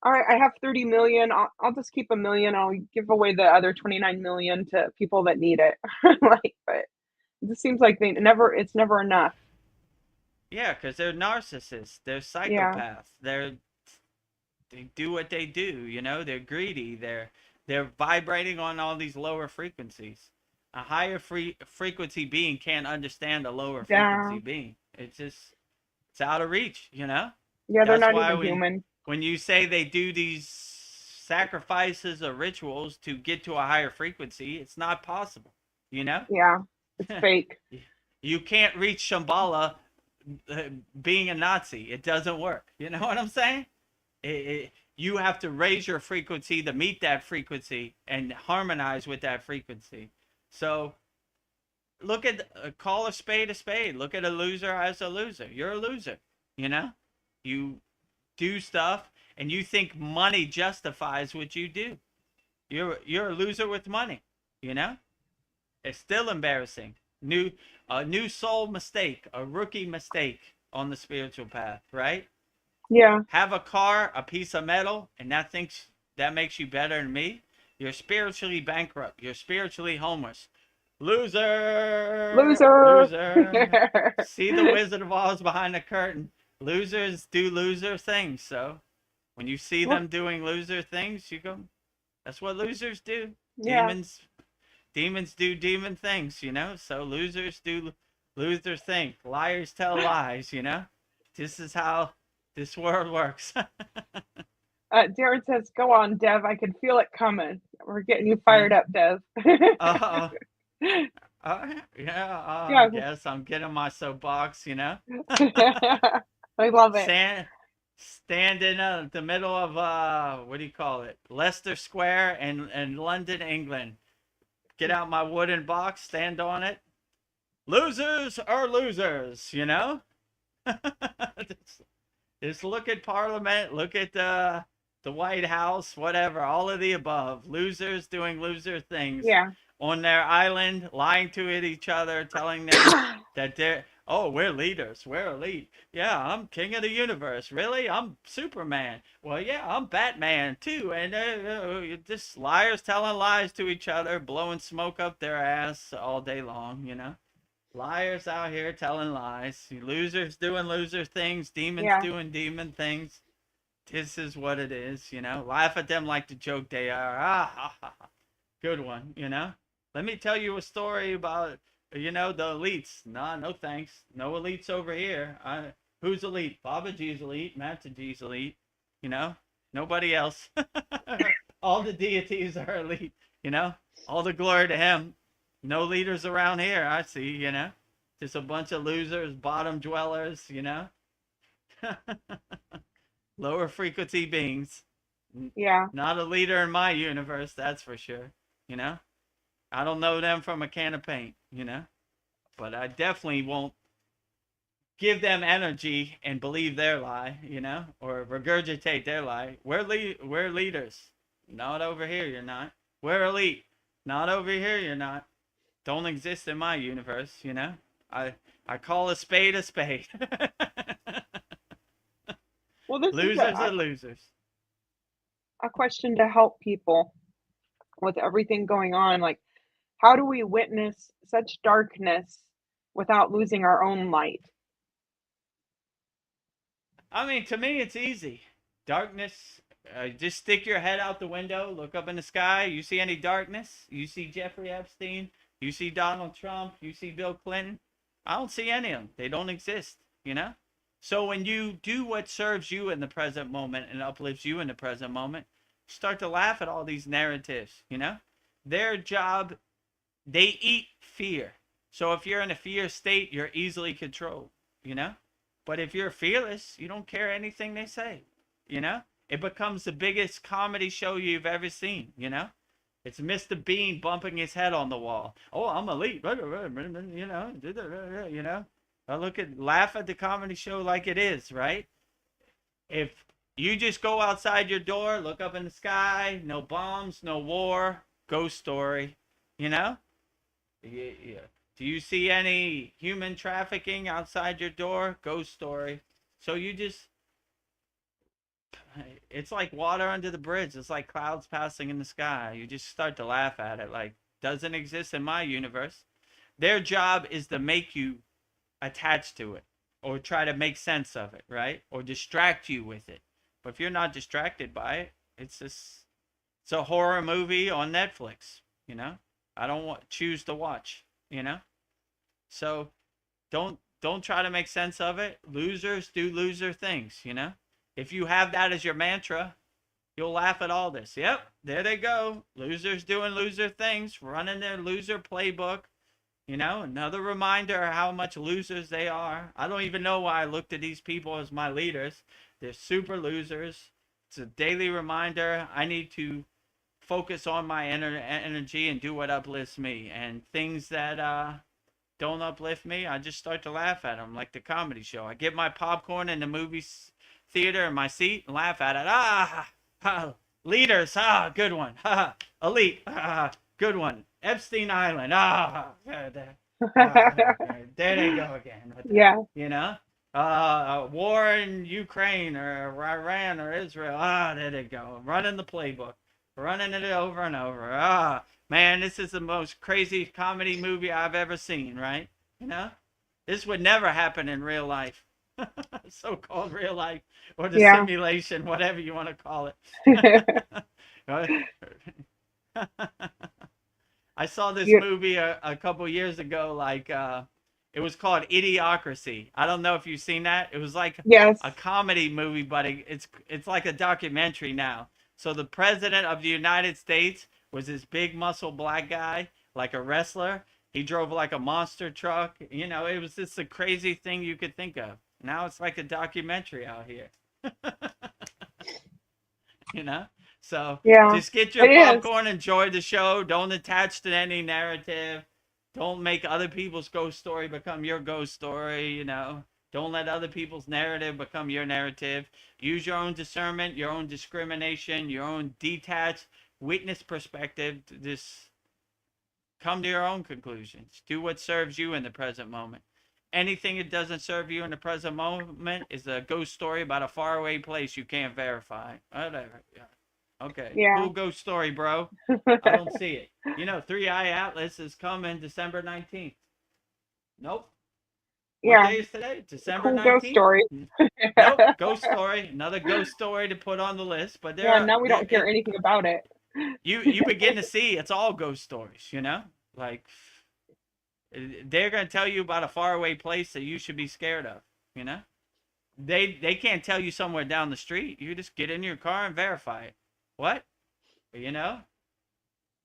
all right, I have 30 million. I'll just keep a million. I'll give away the other 29 million to people that need it. Like, but it just seems like it's never enough. Yeah, because they're narcissists. They're Yeah, psychopaths. They do what they do. You know, they're greedy. They're vibrating on all these lower frequencies. A higher frequency being can't understand a lower yeah, frequency being. It's out of reach. You know. yeah. They're That's not why even human. when you say they do these sacrifices or rituals to get to a higher frequency, it's not possible. You know. Yeah, it's fake. You can't reach Shambhala uh, being a Nazi. It doesn't work. You know what I'm saying? You have to raise your frequency to meet that frequency and harmonize with that frequency. So look at call a spade a spade. Look at a loser as a loser. You're a loser. You know, you do stuff and you think money justifies what you do. You're a loser with money. You know, it's still embarrassing. A new soul mistake, a rookie mistake on the spiritual path, right? Yeah, Have a car, a piece of metal, and that makes you better than me. You're spiritually bankrupt. You're spiritually homeless. Loser, loser. loser. See the Wizard of Oz behind the curtain. Losers do loser things. So when you see Look, them doing loser things, you go, that's what losers do. yeah, Demons do demon things, you know? So losers do loser things. Liars tell lies, you know? This is how this world works. Darren says, "Go on, Dev. I can feel it coming. We're getting you Yeah. fired up, Dev." Uh, yeah, I Yeah, guess I'm getting my soapbox, you know? I love it. Stand, stand in the middle of, what do you call it? Leicester Square in London, England. Get out my wooden box, stand on it. Losers are losers, you know? Just look at Parliament, look at the White House, whatever, all of the above. Losers doing loser things Yeah. on their island, lying to each other, telling them that they're, oh, we're leaders, we're elite. Yeah, I'm king of the universe. Really? I'm Superman. Well, yeah, I'm Batman too. And just liars telling lies to each other, blowing smoke up their ass all day long, you know? Liars out here telling lies. Losers doing loser things. Demons Yeah. doing demon things. This is what it is, you know. Laugh at them like the joke they are. Ah, ha, ha, ha. Good one, you know. Let me tell you a story about, you know, the elites. Nah, no thanks. No elites over here. Who's elite? Baba G's elite. Master G's elite. You know, nobody else. All the deities are elite. You know, all the glory to him. No leaders around here, I see, you know. Just a bunch of losers, bottom dwellers, you know. Lower frequency beings. Yeah. Not a leader in my universe, that's for sure, you know. I don't know them from a can of paint, you know. But I definitely won't give them energy and believe their lie, you know, or regurgitate their lie. We're leaders. Not over here, you're not. We're elite. Not over here, you're not. Don't exist in my universe, you know. I call a spade a spade. Well, this Losers is are losers. a question to help people with everything going on. Like, how do we witness such darkness without losing our own light? I mean, to me, it's easy. Darkness, just stick your head out the window, look up in the sky. You see any darkness? You see Jeffrey Epstein? You see Donald Trump? You see Bill Clinton? I don't see any of them. They don't exist, you know? So when you do what serves you in the present moment and uplifts you in the present moment, start to laugh at all these narratives, you know? Their job, they eat fear. So if you're in a fear state, you're easily controlled, you know? But if you're fearless, you don't care anything they say, you know? It becomes the biggest comedy show you've ever seen, you know? It's Mr. Bean bumping his head on the wall. Oh, I'm elite, you know? I laugh at the comedy show like it is, right? If you just go outside your door, look up in the sky, no bombs, no war, ghost story, you know? Yeah. Do you see any human trafficking outside your door? Ghost story. So you just, it's like water under the bridge. It's like clouds passing in the sky. You just start to laugh at it like, doesn't exist in my universe. Their job is to make you attached to it or try to make sense of it, right? Or distract you with it. But if you're not distracted by it, it's a horror movie on Netflix, you know? I don't choose to watch, you know? So don't try to make sense of it. Losers do loser things, you know? If you have that as your mantra, you'll laugh at all this. Yep, there they go. Losers doing loser things, running their loser playbook. You know, another reminder of how much losers they are. I don't even know why I looked at these people as my leaders. They're super losers. It's a daily reminder. I need to focus on my energy and do what uplifts me. And things that don't uplift me, I just start to laugh at them, like the comedy show. I get my popcorn in the movie theater in my seat and laugh at it. Leaders, good one. Elite, good one. Epstein Island, there they go again. Yeah. You know, war in Ukraine or Iran or Israel, there they go. Running the playbook, running it over and over. Man, this is the most crazy comedy movie I've ever seen, right? You know, this would never happen in real life. So-called real life or the simulation, whatever you want to call it. I saw this movie a couple years ago, like it was called Idiocracy. I don't know if you've seen that. It was like a comedy movie, but it's like a documentary now. So the president of the United States was this big muscle black guy, like a wrestler. He drove like a monster truck. You know, it was just a crazy thing you could think of. Now it's like a documentary out here. You know? So just get your popcorn, enjoy the show. Don't attach to any narrative. Don't make other people's ghost story become your ghost story, you know. Don't let other people's narrative become your narrative. Use your own discernment, your own discrimination, your own detached witness perspective to just come to your own conclusions. Do what serves you in the present moment. Anything that doesn't serve you in the present moment is a ghost story about a faraway place you can't verify. Whatever. Yeah. Okay. Yeah. Cool ghost story, bro. I don't see it. You know, 3i Atlas is coming December 19th. Nope. What Yeah. day is today? December Cool ghost 19th? story. Nope. Ghost story. Another ghost story to put on the list. But Yeah, now we don't hear anything about it. you begin to see it's all ghost stories, you know? Like they're going to tell you about a faraway place that you should be scared of, you know? They can't tell you somewhere down the street. You just get in your car and verify it. What? You know?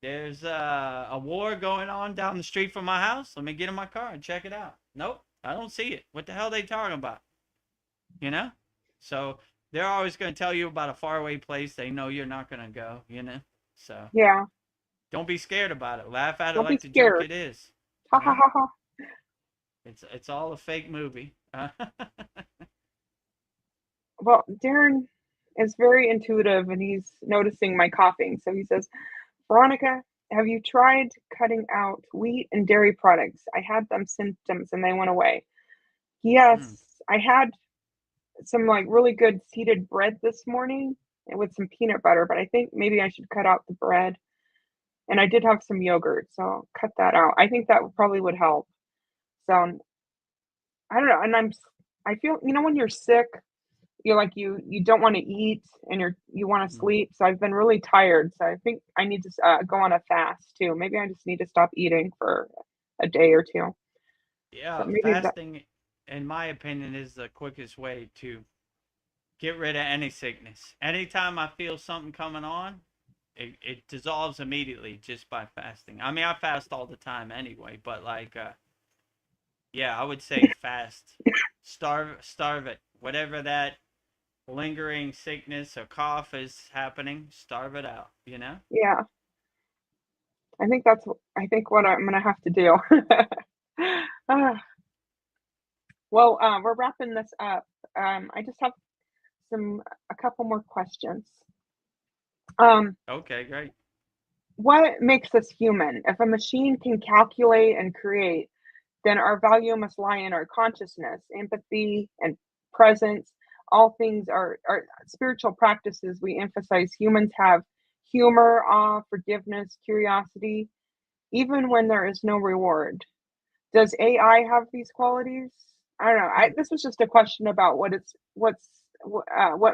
There's a war going on down the street from my house. Let me get in my car and check it out. Nope, I don't see it. What the hell are they talking about? You know? So they're always going to tell you about a faraway place they know you're not going to go, you know? So Yeah. don't be scared about it. Laugh at it Don't be like the joke scared. it is. Ha ha ha ha. It's all a fake movie. Well, Darren is very intuitive and he's noticing my coughing. So he says, Veronica, have you tried cutting out wheat and dairy products? I had them symptoms and they went away. Mm. Yes, I had some like really good seeded bread this morning with some peanut butter, but I think maybe I should cut out the bread. And I did have some yogurt, so cut that out. I think that probably would help. So I don't know, and I feel when you're sick, you're like you don't want to eat and you want to Mm. sleep. So I've been really tired. So I think I need to go on a fast too. Maybe I just need to stop eating for a day or two. So Yeah, maybe that. fasting, in my opinion, is the quickest way to get rid of any sickness. Anytime I feel something coming on, it dissolves immediately just by fasting. I mean, I fast all the time anyway, but like, yeah, I would say fast, starve it. Whatever that lingering sickness or cough is happening, starve it out. You know? Yeah, I think what I'm gonna have to do. Ah, well, we're wrapping this up. I just have a couple more questions. Um, Okay, great. what makes us human? If a machine can calculate and create, then our value must lie in our consciousness, empathy, and presence. All things are spiritual practices. We emphasize humans have humor, awe, forgiveness, curiosity, even when there is no reward. Does AI have these qualities? I don't know. Hmm. This was just a question about what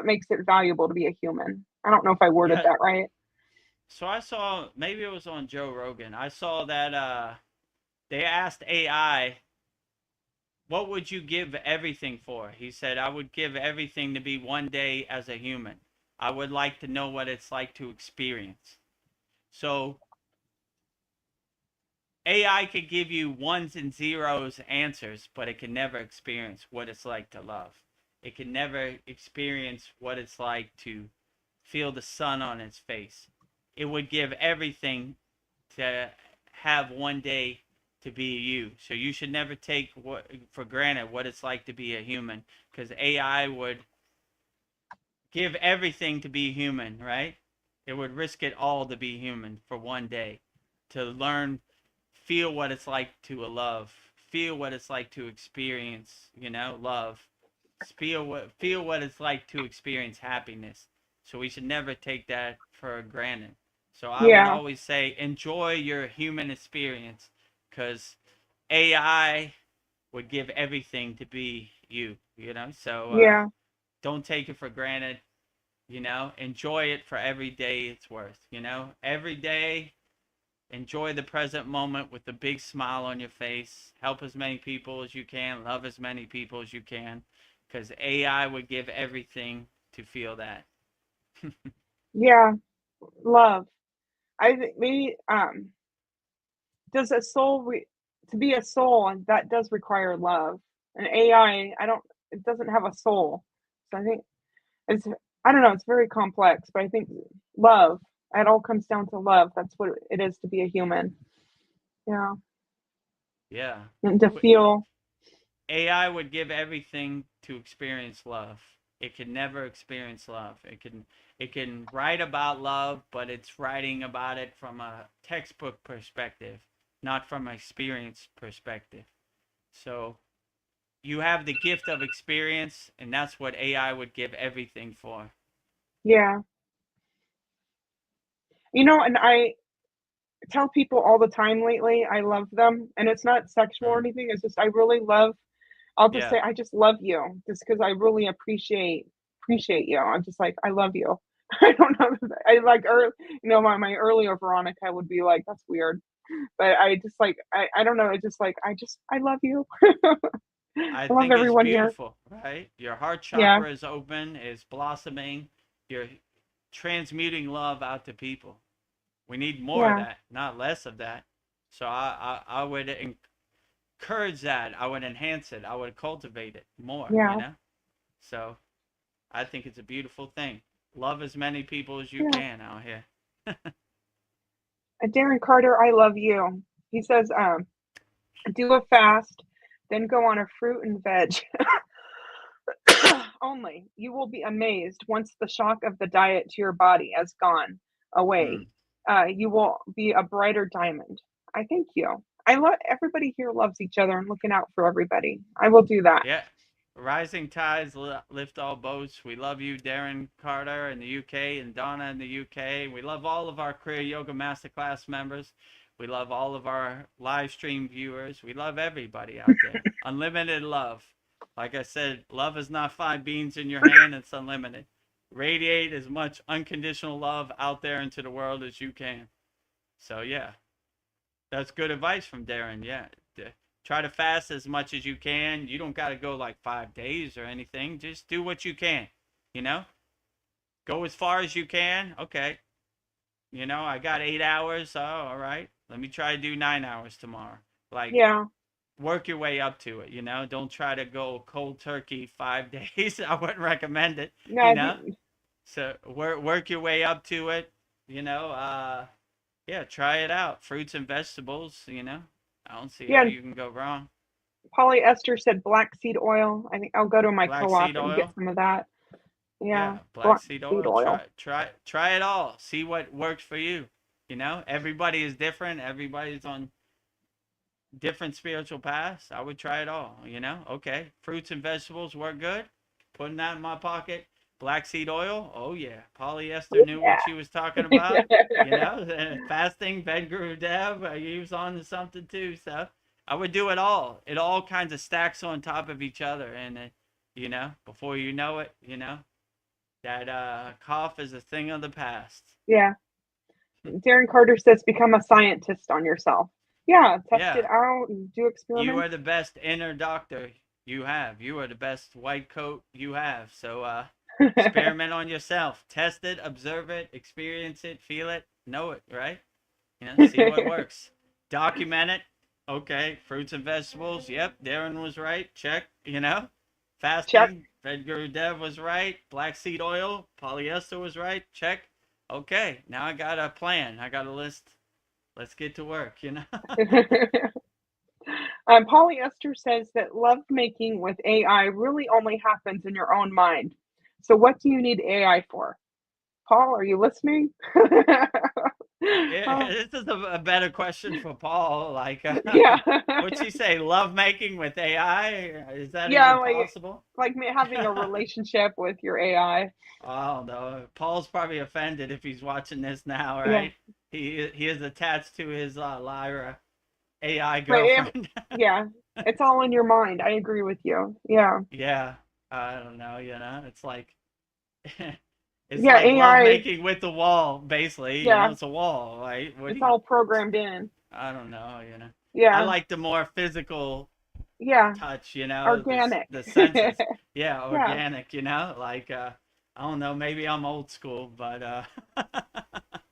makes it valuable to be a human. I don't know if I worded Yeah. that right. So I saw, maybe it was on Joe Rogan. I saw that they asked AI, what would you give everything for? He said, I would give everything to be one day as a human. I would like to know what it's like to experience. So AI could give you ones and zeros answers, but it can never experience what it's like to love. It can never experience what it's like to feel the sun on its face. It would give everything to have one day to be you. So you should never take for granted what it's like to be a human, because AI would give everything to be human, right? It would risk it all to be human for one day, to learn, feel what it's like to love, feel what it's like to experience, love, feel what it's like to experience happiness. So we should never take that for granted. So I would Yeah, always say enjoy your human experience, because AI would give everything to be you. So yeah, don't take it for granted. Enjoy it for every day it's worth. Every day, enjoy the present moment with a big smile on your face. Help as many people as you can. Love as many people as you can, because AI would give everything to feel that. yeah. Love. I think maybe does a soul to be a soul, and that does require love. An AI, I don't. It doesn't have a soul, so I think it's. I don't know. It's very complex, but I think love. It all comes down to love. That's what it is to be a human. Yeah, Yeah. and to feel. AI would give everything to experience love. It can never experience love. It can write about love, but it's writing about it from a textbook perspective, not from an experience perspective. So you have the gift of experience, and that's what AI would give everything for. Yeah. And I tell people all the time lately, I love them. And it's not sexual or Mm. anything. It's just, I really love, I'll just Yeah. say, I just love you just because I really appreciate you. I'm just like, I love you. I don't know. I like, my earlier Veronica would be like, that's weird. But I just like, I don't know. It's just like, I love you. I I love think it's everyone here. beautiful, right? Your heart Yeah. chakra is open, is blossoming. You're transmuting love out to people. We need more of Yeah. that, not less of that. So I would encourage that. I would enhance it. I would cultivate it more, Yeah. So I think it's a beautiful thing. Love as many people as you Yeah. can out here. Darren Carter, I love you. He says, do a fast, then go on a fruit and veg only. You will be amazed once the shock of the diet to your body has gone away. Mm. You will be a brighter diamond. I thank you. I love everybody here loves each other and looking out for everybody. I will do that. Yeah. Rising tides lift all boats. We love you, Darren Carter in the UK and Donna in the UK. We love all of our Kriya Yoga Masterclass members. We love all of our live stream viewers. We love everybody out there. Unlimited love. Like I said, love is not 5 beans in your hand. It's unlimited. Radiate as much unconditional love out there into the world as you can. So, yeah, that's good advice from Darren. Yeah. Try to fast as much as you can. You don't got to go like 5 days or anything. Just do what you can, you know? Go as far as you can. Okay. I got 8 hours. Oh, all right. Let me try to do 9 hours tomorrow. Like, Yeah. work your way up to it, Don't try to go cold turkey 5 days. I wouldn't recommend it, Yeah. So work your way up to it, yeah, try it out. Fruits and vegetables, I don't see how Yeah. you can go wrong. Polyester said black seed oil. I think I'll go to my Black co-op seed and get oil. some of that. Yeah. Yeah, black Black seed seed oil. oil. Try it all. See what works for you. Everybody is different. Everybody's on different spiritual paths. I would try it all. Okay, fruits and vegetables work good. Putting that in my pocket. Black seed oil. Oh yeah, polyester knew what she was talking about. Fasting. Vedagurudev. He was on to something too. So I would do it all. It all kinds of stacks on top of each other, and before you know it, that cough is a thing of the past. Yeah. Darren Carter says become a scientist on yourself. Yeah, test it Yeah. out and do You experiments. are the best inner doctor you have. You are the best white coat you have. So experiment on yourself. Test it, observe it, experience it, feel it, know it, right? See what works. Document it. Okay, fruits and vegetables. Yep, Darren was right. Check, Fasting. Check. Vedagurudev was right. Black seed oil. Polyester was right. Check. Okay, now I got a plan. I got a list. Let's get to work, Polyester says that love making with AI really only happens in your own mind. So what do you need AI for? Paul, are you listening? This is a better question for Paul. Like, Yeah. what'd she say? Love making with AI? Is that Yeah, even possible? like having a relationship with your AI. Oh no, Paul's probably offended if he's watching this now, Yeah. right? He is attached to his Lyra AI Right. girlfriend. Yeah. It's all in your mind. I agree with you. Yeah. Yeah, I don't know. It's like it's Yeah, like love AI. making with the wall, basically. Yeah. It's a wall, right? It's all programmed in. I don't know. Yeah. I like the more physical Yeah. touch, Organic. the senses. Yeah, Yeah. organic, like I don't know, maybe I'm old school, but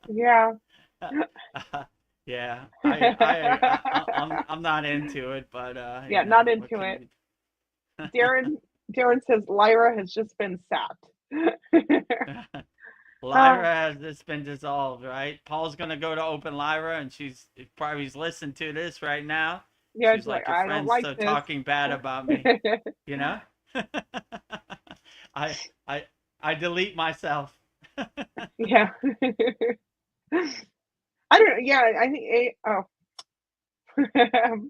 Yeah. yeah, I'm not into it, but Yeah, not into it. Darren says Lyra has just been sapped. Lyra has just been dissolved, right? Paul's gonna go to open Lyra, and she's probably listening to this right now. Yeah, She's it's like like, your I don't friend's like still this. talking bad about me, you know? I I I delete myself. Yeah. I don't know. Yeah, I think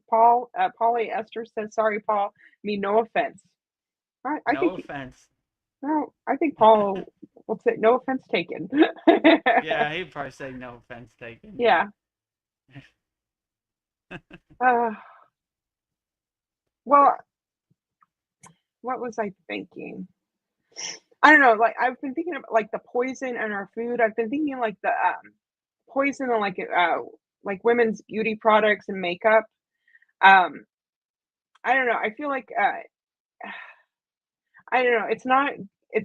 Paul Polly Esther says sorry, Paul. Me no offense. I No think offense. no, I think Paul will say no offense taken. Yeah, he'd probably say no offense taken. Yeah. Yeah. Uh, well, what was I thinking? I don't know. Like I've been thinking about like the poison in our food. I've been thinking like the poison in like women's beauty products and makeup. Um, I don't know. I feel like I don't know. It's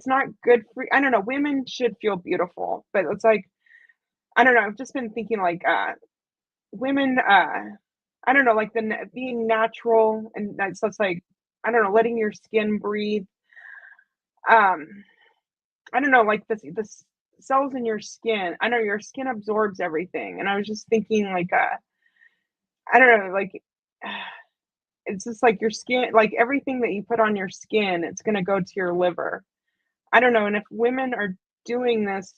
not good for. I don't know. Women should feel beautiful, but it's like I don't know. I've just been thinking like women. I don't know. Like being natural and that's so it's like I don't know. Letting your skin breathe. Um, I don't know. Like this cells in your skin. I know your skin absorbs everything, and I was just thinking like I don't know. Like it's just like your skin. Like everything that you put on your skin, it's gonna go to your liver. I don't know, and if women are doing this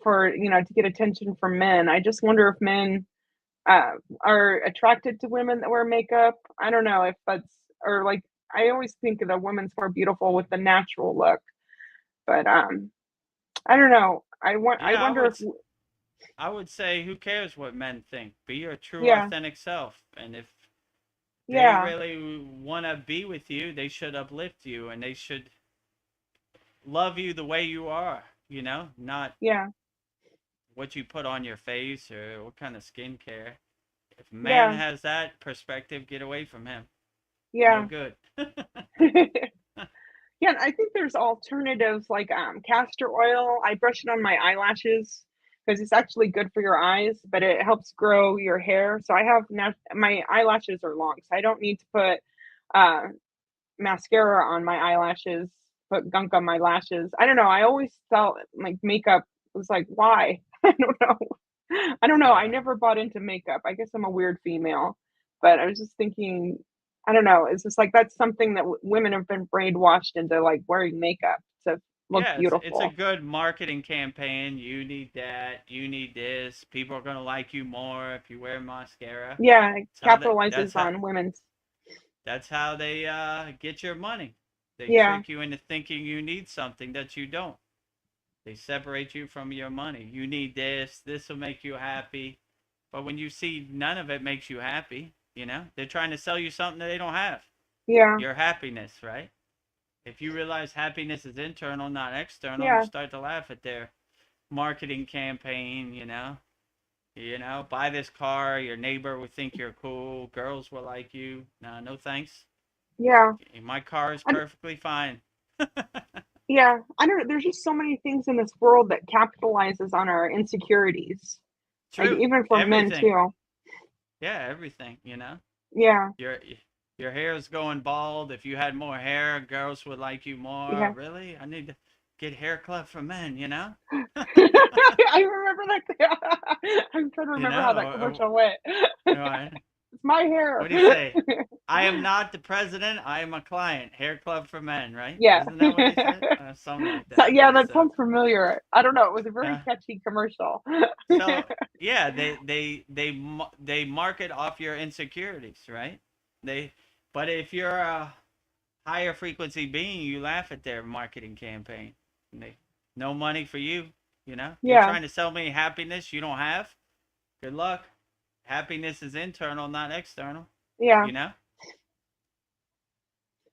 for, to get attention from men, I just wonder if men are attracted to women that wear makeup. I don't know if that's or like I always think of the women's more beautiful with the natural look, but I don't know. I Yeah, I wonder would if I would say, who cares what men think? Be your true, yeah, authentic self. And if they yeah, really want to be with you, they should uplift you and they should love you the way you are, not yeah, what you put on your face or what kind of skincare. If a man yeah, has that perspective, get away from him. No yeah. good. Yeah, and I think there's alternatives like castor oil. I brush it on my eyelashes because it's actually good for your eyes, but it helps grow your hair. So I have now my eyelashes are long, so I don't need to put uh, mascara on my eyelashes, put gunk on my lashes. I don't know. I always felt like makeup was like, why? I don't know. I don't know. I Yeah. never bought into makeup. I guess I'm a weird female, but I was just thinking, I don't know. It's just like that's something that women have been brainwashed into like wearing makeup to look Yeah, it's a beautiful. good marketing campaign. You need that. You need this. People are gonna like you more if you wear mascara. Yeah, it That's how that. capitalizes on women's. That's how they get your money. They Yeah, trick you into thinking you need something that you don't. They separate you from your money. You need this. This will make you happy. But when you see none of it makes you happy, they're trying to sell you something that they don't have. yeah, Your happiness, right? If you realize happiness is internal, not external, you yeah, start to laugh at their marketing campaign, buy this car, your neighbor will think you're cool, girls will like you. No, no thanks. yeah. My car is I, perfectly fine. yeah, I don't know. There's just so many things in this world that capitalizes on our insecurities, like True. even for men Everything. too. Yeah, everything, Yeah, Your your hair's going bald. If you had more hair, girls would like you more. yeah. Really? I need to get hair club for men. I remember that. I'm trying to You remember how know, that commercial went. or It's my hair. what do you say? I am not the president. I am a client. Hair club for men, right? Yeah. Isn't that what they said? Something like So, that. I yeah, think that so. sounds familiar. I don't know. It was a very Yeah. catchy commercial. So yeah, they market off your insecurities, right? They, but if you're a higher frequency being, you laugh at their marketing campaign. And they, no money for you. You're Yeah, trying to sell me happiness you don't have. Good luck. Happiness is internal, not external. yeah. You know.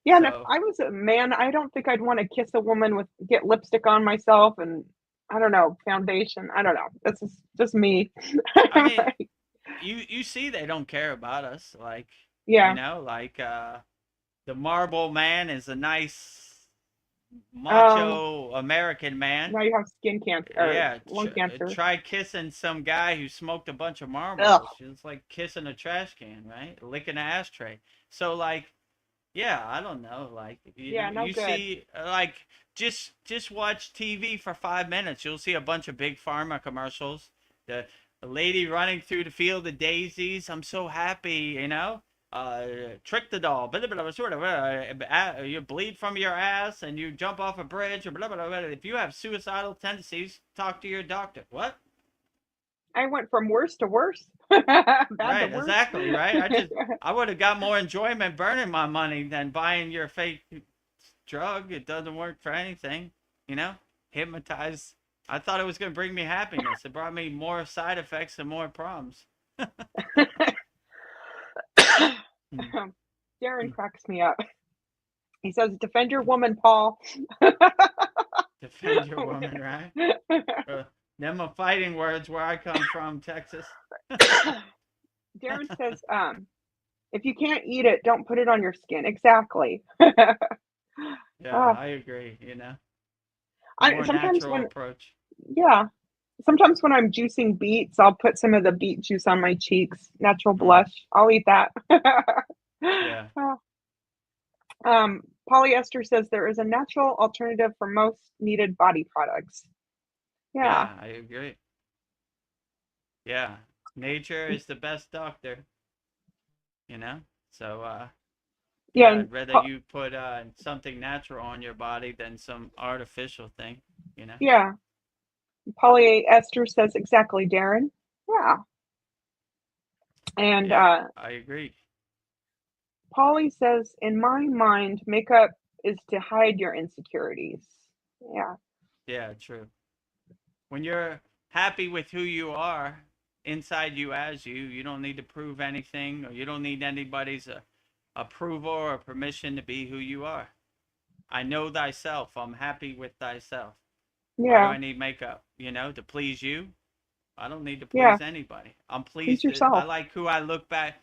Yeah, and if So I was a man, I don't think I'd wanna kiss a woman with get lipstick on myself and I don't know, foundation. I don't know. That's just me. I mean, you see they don't care about us, like Yeah. like the marble man is a nice Oh, macho American man. now you have skin cancer or Yeah, lung cancer. try kissing some guy who smoked a bunch of Ugh. marbles. It's like kissing a trash can, right? Licking an ashtray. So like, yeah, I don't know. Like, Yeah, no you good. see, like, just watch TV for 5 minutes. You'll see a bunch of big pharma commercials. The lady running through the field of daisies. I'm so happy, trick the doll, blah, blah, blah, sort of, you bleed from your ass and you jump off a bridge, or blah, blah, blah. If you have suicidal tendencies, talk to your doctor. What? I went from worse to worse. Bad to Right, worse. exactly, right? I would have got more enjoyment burning my money than buying your fake drug. It doesn't work for anything, you know? Hypnotize. I thought it was going to bring me happiness. It brought me more side effects and more problems. Darren cracks me up. He says, defend your woman, Paul. Defend your woman, right? Them are fighting words where I come from, Texas. Darren says, if you can't eat it, don't put it on your skin. Exactly. Yeah, I agree, you know. More Sometimes natural approach. Yeah. Sometimes when I'm juicing beets, I'll put some of the beet juice on my cheeks. Natural blush. I'll eat that. Yeah. Polyester says there is a natural alternative for most needed body products. Yeah. I agree. Yeah. Nature is the best doctor, you know? So, I'd rather you put something natural on your body than some artificial thing, you know? Yeah. Polyester says exactly, Darren. Yeah. And I agree. Polly says, in my mind, makeup is to hide your insecurities. Yeah. Yeah, true. When you're happy with who you are, inside you as you don't need to prove anything, or you don't need anybody's approval or permission to be who you are. I know thyself. I'm happy with thyself. Why do I need makeup? You know, to please you? I don't need to please anybody. I'm pleased. Please yourself. I like who I look back.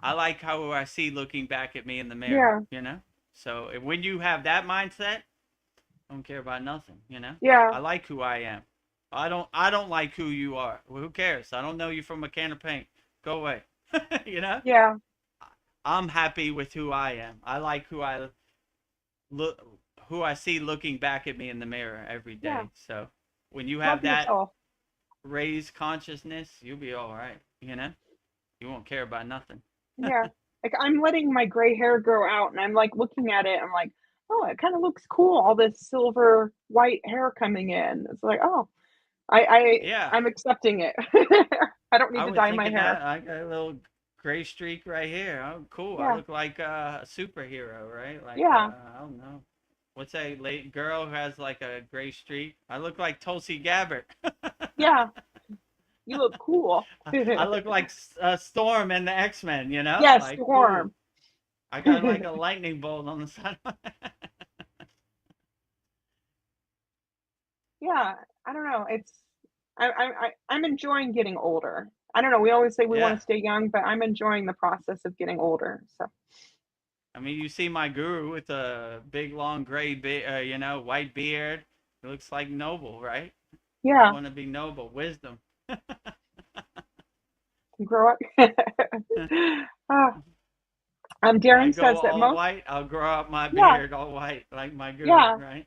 I like how I see looking back at me in the mirror. You know. So when you have that mindset, I don't care about nothing. You know. Yeah. I like who I am. I don't like who you are. Well, who cares? I don't know you from a can of paint. Go away. You know. Yeah. I'm happy with who I am. I like who I look, who I see looking back at me in the mirror every day. Yeah. So when you have that raised consciousness, you'll be all right. You know, you won't care about nothing. Yeah, like I'm letting my gray hair grow out, and I'm like looking at it. I'm like, oh, it kind of looks cool. All this silver white hair coming in. It's like, oh, I'm accepting it. I don't need to dye my hair. I got a little gray streak right here. Oh, cool. Yeah. I look like a superhero, right? Like, I don't know. What's that late girl who has like a gray streak? I look like Tulsi Gabbard. Yeah. You look cool. I look like Storm in the X-Men, you know? Yes, like, Storm. Cool. I got like a lightning bolt on the side of my head. Yeah, I don't know. I'm enjoying getting older. I don't know. We always say we want to stay young, but I'm enjoying the process of getting older. So. I mean, you see my guru with a big, long, gray, white beard. He looks like noble, right? Yeah. I want to be noble. Wisdom. Grow up. Darren says that most white. I'll grow up my beard all white, like my guru, right?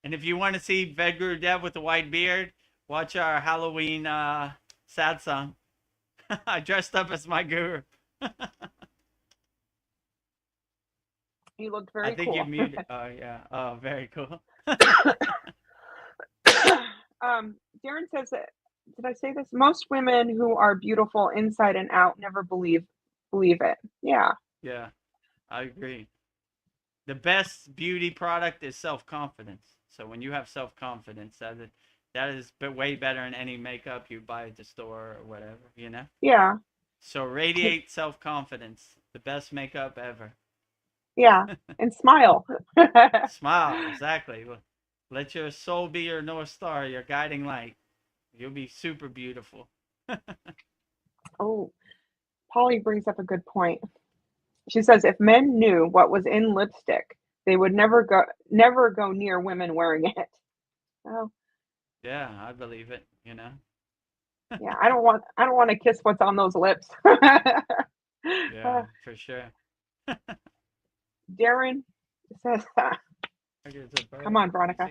And if you want to see Vedagurudev with a white beard, watch our Halloween Satsang. I dressed up as my guru. You looked very cool. I think you're muted. Oh, yeah. Oh, very cool. Darren says that, did I say this? Most women who are beautiful inside and out never believe it. Yeah. Yeah, I agree. The best beauty product is self-confidence. So when you have self-confidence, that is way better than any makeup you buy at the store or whatever, you know? Yeah. So radiate self-confidence. The best makeup ever. Yeah, and smile. Smile, exactly. Let your soul be your North Star, your guiding light. You'll be super beautiful. Oh, Polly brings up a good point. She says if men knew what was in lipstick, they would never go near women wearing it. Oh. Yeah, I believe it, you know. Yeah, I don't want to kiss what's on those lips. Yeah, for sure. Darren says, come on, Veronica.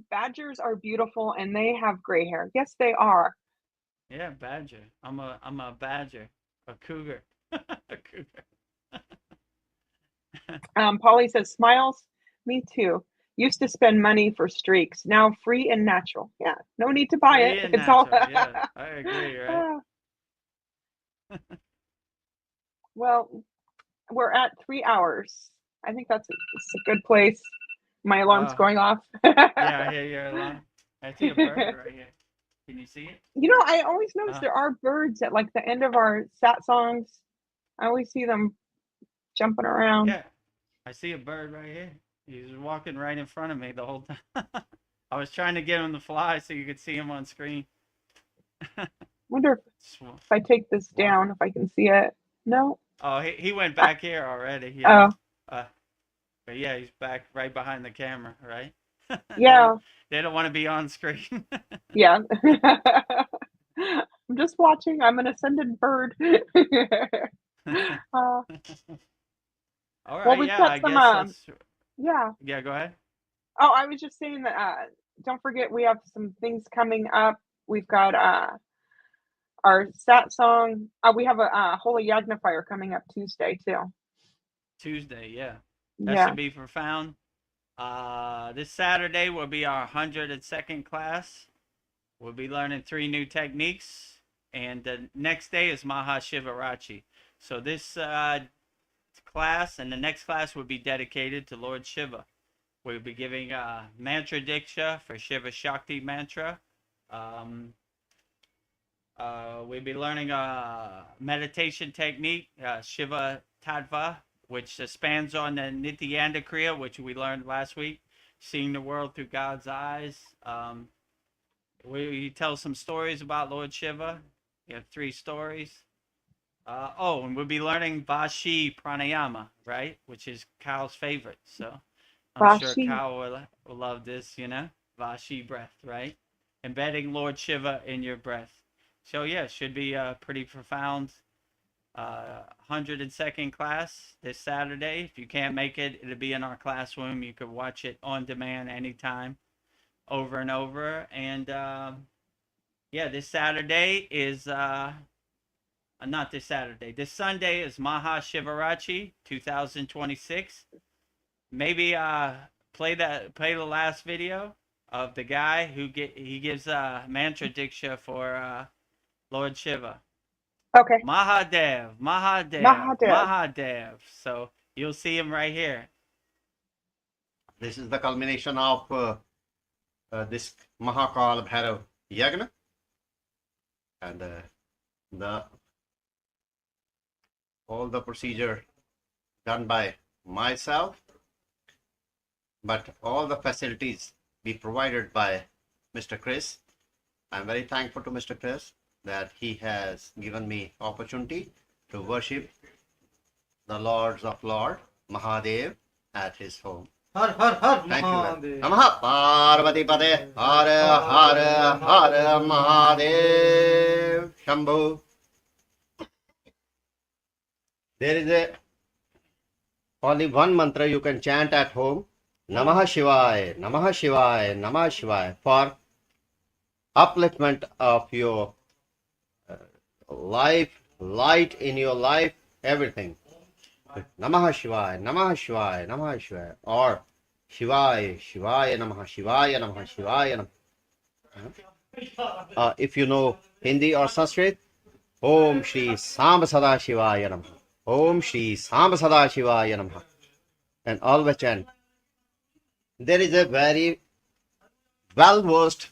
Badgers are beautiful and they have gray hair. Yes, they are. Yeah, badger. I'm a badger, a cougar. Polly says, smiles. Me too. Used to spend money for streaks. Now free and natural. Yeah, no need to buy Free it. and It's all. natural. Yeah, I agree, right? Well, we're at 3 hours. I think it's a good place. My alarm's going off. Yeah, I hear your alarm. I see a bird right here. Can you see it? You know, I always notice there are birds at like the end of our sat songs. I always see them jumping around. Yeah, I see a bird right here. He's walking right in front of me the whole time. I was trying to get him to fly so you could see him on screen. Wonder if I take this down, if I can see it. No. Oh, he went back here already. Oh. But yeah, he's back right behind the camera, right? Yeah. They don't want to be on screen. Yeah. I'm just watching. I'm an ascended bird. All right. Well, we've Yeah, got I some. guess that's. Yeah. Yeah, go ahead. Oh, I was just saying that. Don't forget, we have some things coming up. We've got our sat song. We have a holy yagna fire coming up Tuesday too. Tuesday, yeah. That Yeah. should be profound. This Saturday will be our 102nd class. We'll be learning 3 new techniques. And the next day is Maha Shivarachi. So this class and the next class will be dedicated to Lord Shiva. We'll be giving mantra diksha for Shiva Shakti mantra. We'll be learning a meditation technique, Shiva Tattva, which spans on the Nityanda Kriya, which we learned last week, seeing the world through God's eyes. We tell some stories about Lord Shiva. We have 3 stories. And we'll be learning Vashi Pranayama, right? Which is Kyle's favorite. So I'm sure Kyle will love this, Vashi breath, right? Embedding Lord Shiva in your breath. So yeah, should be a pretty profound 102nd class this Saturday. If you can't make it, it'll be in our classroom. You could watch it on demand anytime, over and over. And this Saturday is not this Saturday. This Sunday is Maha Shivarachi 2026. Maybe play the last video of the guy who gives mantra diksha for Lord Shiva. Okay. Mahadev, Mahadev, Mahadev. So you'll see him right here. This is the culmination of this Mahakal Bhairav Yagna. And all the procedure done by myself, but all the facilities be provided by Mr. Chris. I'm very thankful to Mr. Chris that he has given me opportunity to worship the Lords of Lord, Mahadev, at his home. Har har har Thank Mahadev. you. Namaha Parvati Pade Hare Hare Hare Mahadev Shambhu. There is only one mantra you can chant at home. Namah Shivaya, Namah Shivaya, Namah Shivaya, for upliftment of your life, light in your life, everything. Namah Shivaya, Namah Shivaya, Namah Shivaya, or Shivaya, Shivaya Namah, Shivaya Namah, Shivaya Namah. If you know Hindi or Sanskrit, Om Shri Samba Sada Shivaya Namah, Om Shri Samba Sada Shivaya Namah, and always chant. There is a very well-versed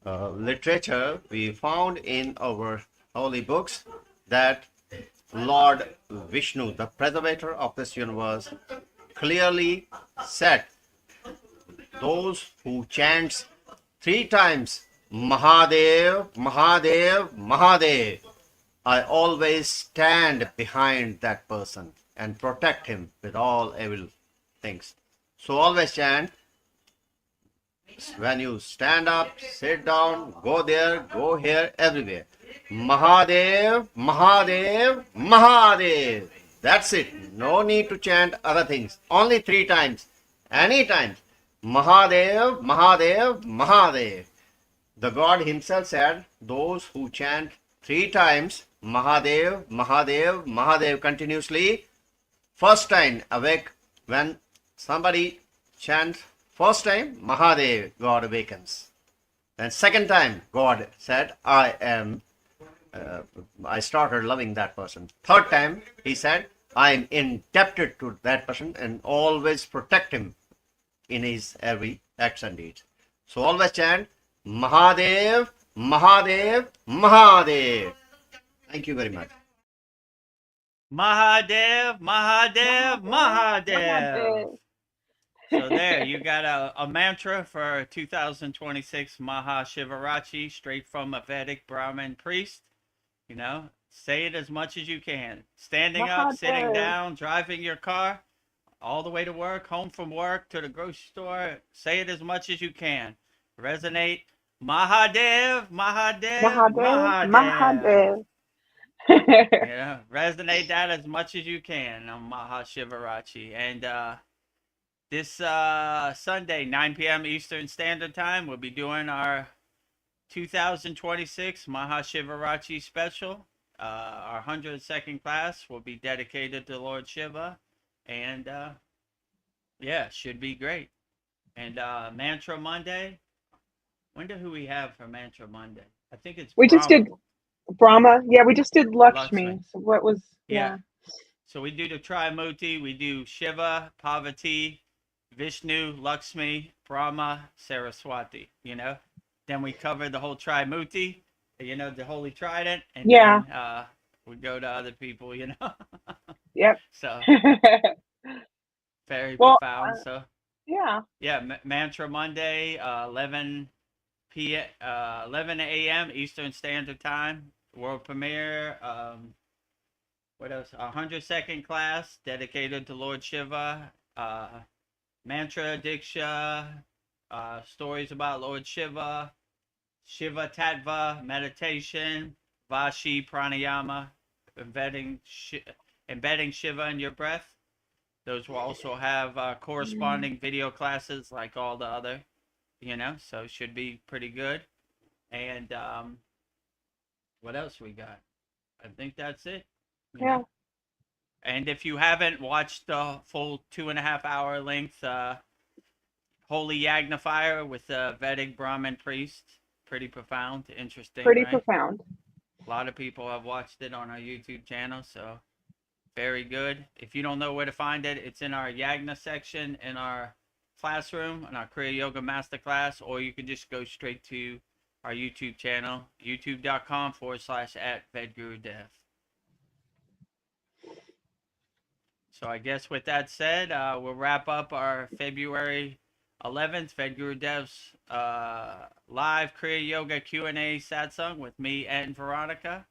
literature we found in our holy books that Lord Vishnu, the preservator of this universe, clearly said, those who chants 3 times Mahadev, Mahadev, Mahadev, I always stand behind that person and protect him with all evil things. So always chant. When you stand up, sit down, go there, go here, everywhere. Mahadev, Mahadev, Mahadev. That's it. No need to chant other things. Only 3 times. Anytime. Mahadev, Mahadev, Mahadev. The God himself said, those who chant 3 times Mahadev, Mahadev, Mahadev continuously. First time awake, when somebody chants first time Mahadev, God awakens. Then second time God said, I started loving that person. Third time he said, I am indebted to that person and always protect him in his every acts and deeds. So always chant Mahadev, Mahadev, Mahadev. Thank you very much. Mahadev, Mahadev, Mahadev. Mahadev. So there, you got a mantra for 2026 Mahashivarachi, straight from a Vedic Brahmin priest. You know, say it as much as you can. Standing up, sitting Mahadev. down, driving your car, all the way to work, home from work, to the grocery store. Say it as much as you can. Resonate. Mahadev, Mahadev, Mahadev. Mahadev. Mahadev. Yeah, resonate that as much as you can on Mahashivarachi. And this Sunday, 9 p.m. Eastern Standard Time, we'll be doing our 2026 Mahashivarachi special. Our 102nd class will be dedicated to Lord Shiva. And yeah, should be great. And Mantra Monday. Wonder who we have for Mantra Monday. I think it's We just did Brahma. Yeah, we just did Lakshmi. So what was, yeah. So we do the Trimurti. We do Shiva, Parvati, Vishnu, Lakshmi, Brahma, Saraswati, you know. Then we cover the whole Trimurti, you know, the Holy Trident. And Yeah. then we go to other people, you know. Yep. So very Well, profound. So yeah. yeah, Mantra Monday, 11 a.m. Eastern Standard Time, world premiere. What else? 102nd class dedicated to Lord Shiva. Mantra Diksha, stories about Lord Shiva, Shiva Tattva, meditation, Vashi Pranayama, embedding Shiva in your breath. Those will also have corresponding video classes like all the other, you know, so should be pretty good. And what else we got? I think that's it. Yeah. Know? And if you haven't watched the full 2.5 hour length Holy Yagnifier with the Vedic Brahmin priest, pretty profound, interesting. Pretty right? profound. A lot of people have watched it on our YouTube channel, so very good. If you don't know where to find it, it's in our Yagna section in our classroom, in our Kriya Yoga Masterclass, or you can just go straight to our YouTube channel, youtube.com/@Vedagurudev. So I guess with that said, we'll wrap up our February 11th Vedgurudev's live Kriya Yoga Q&A Satsang with me and Veronica.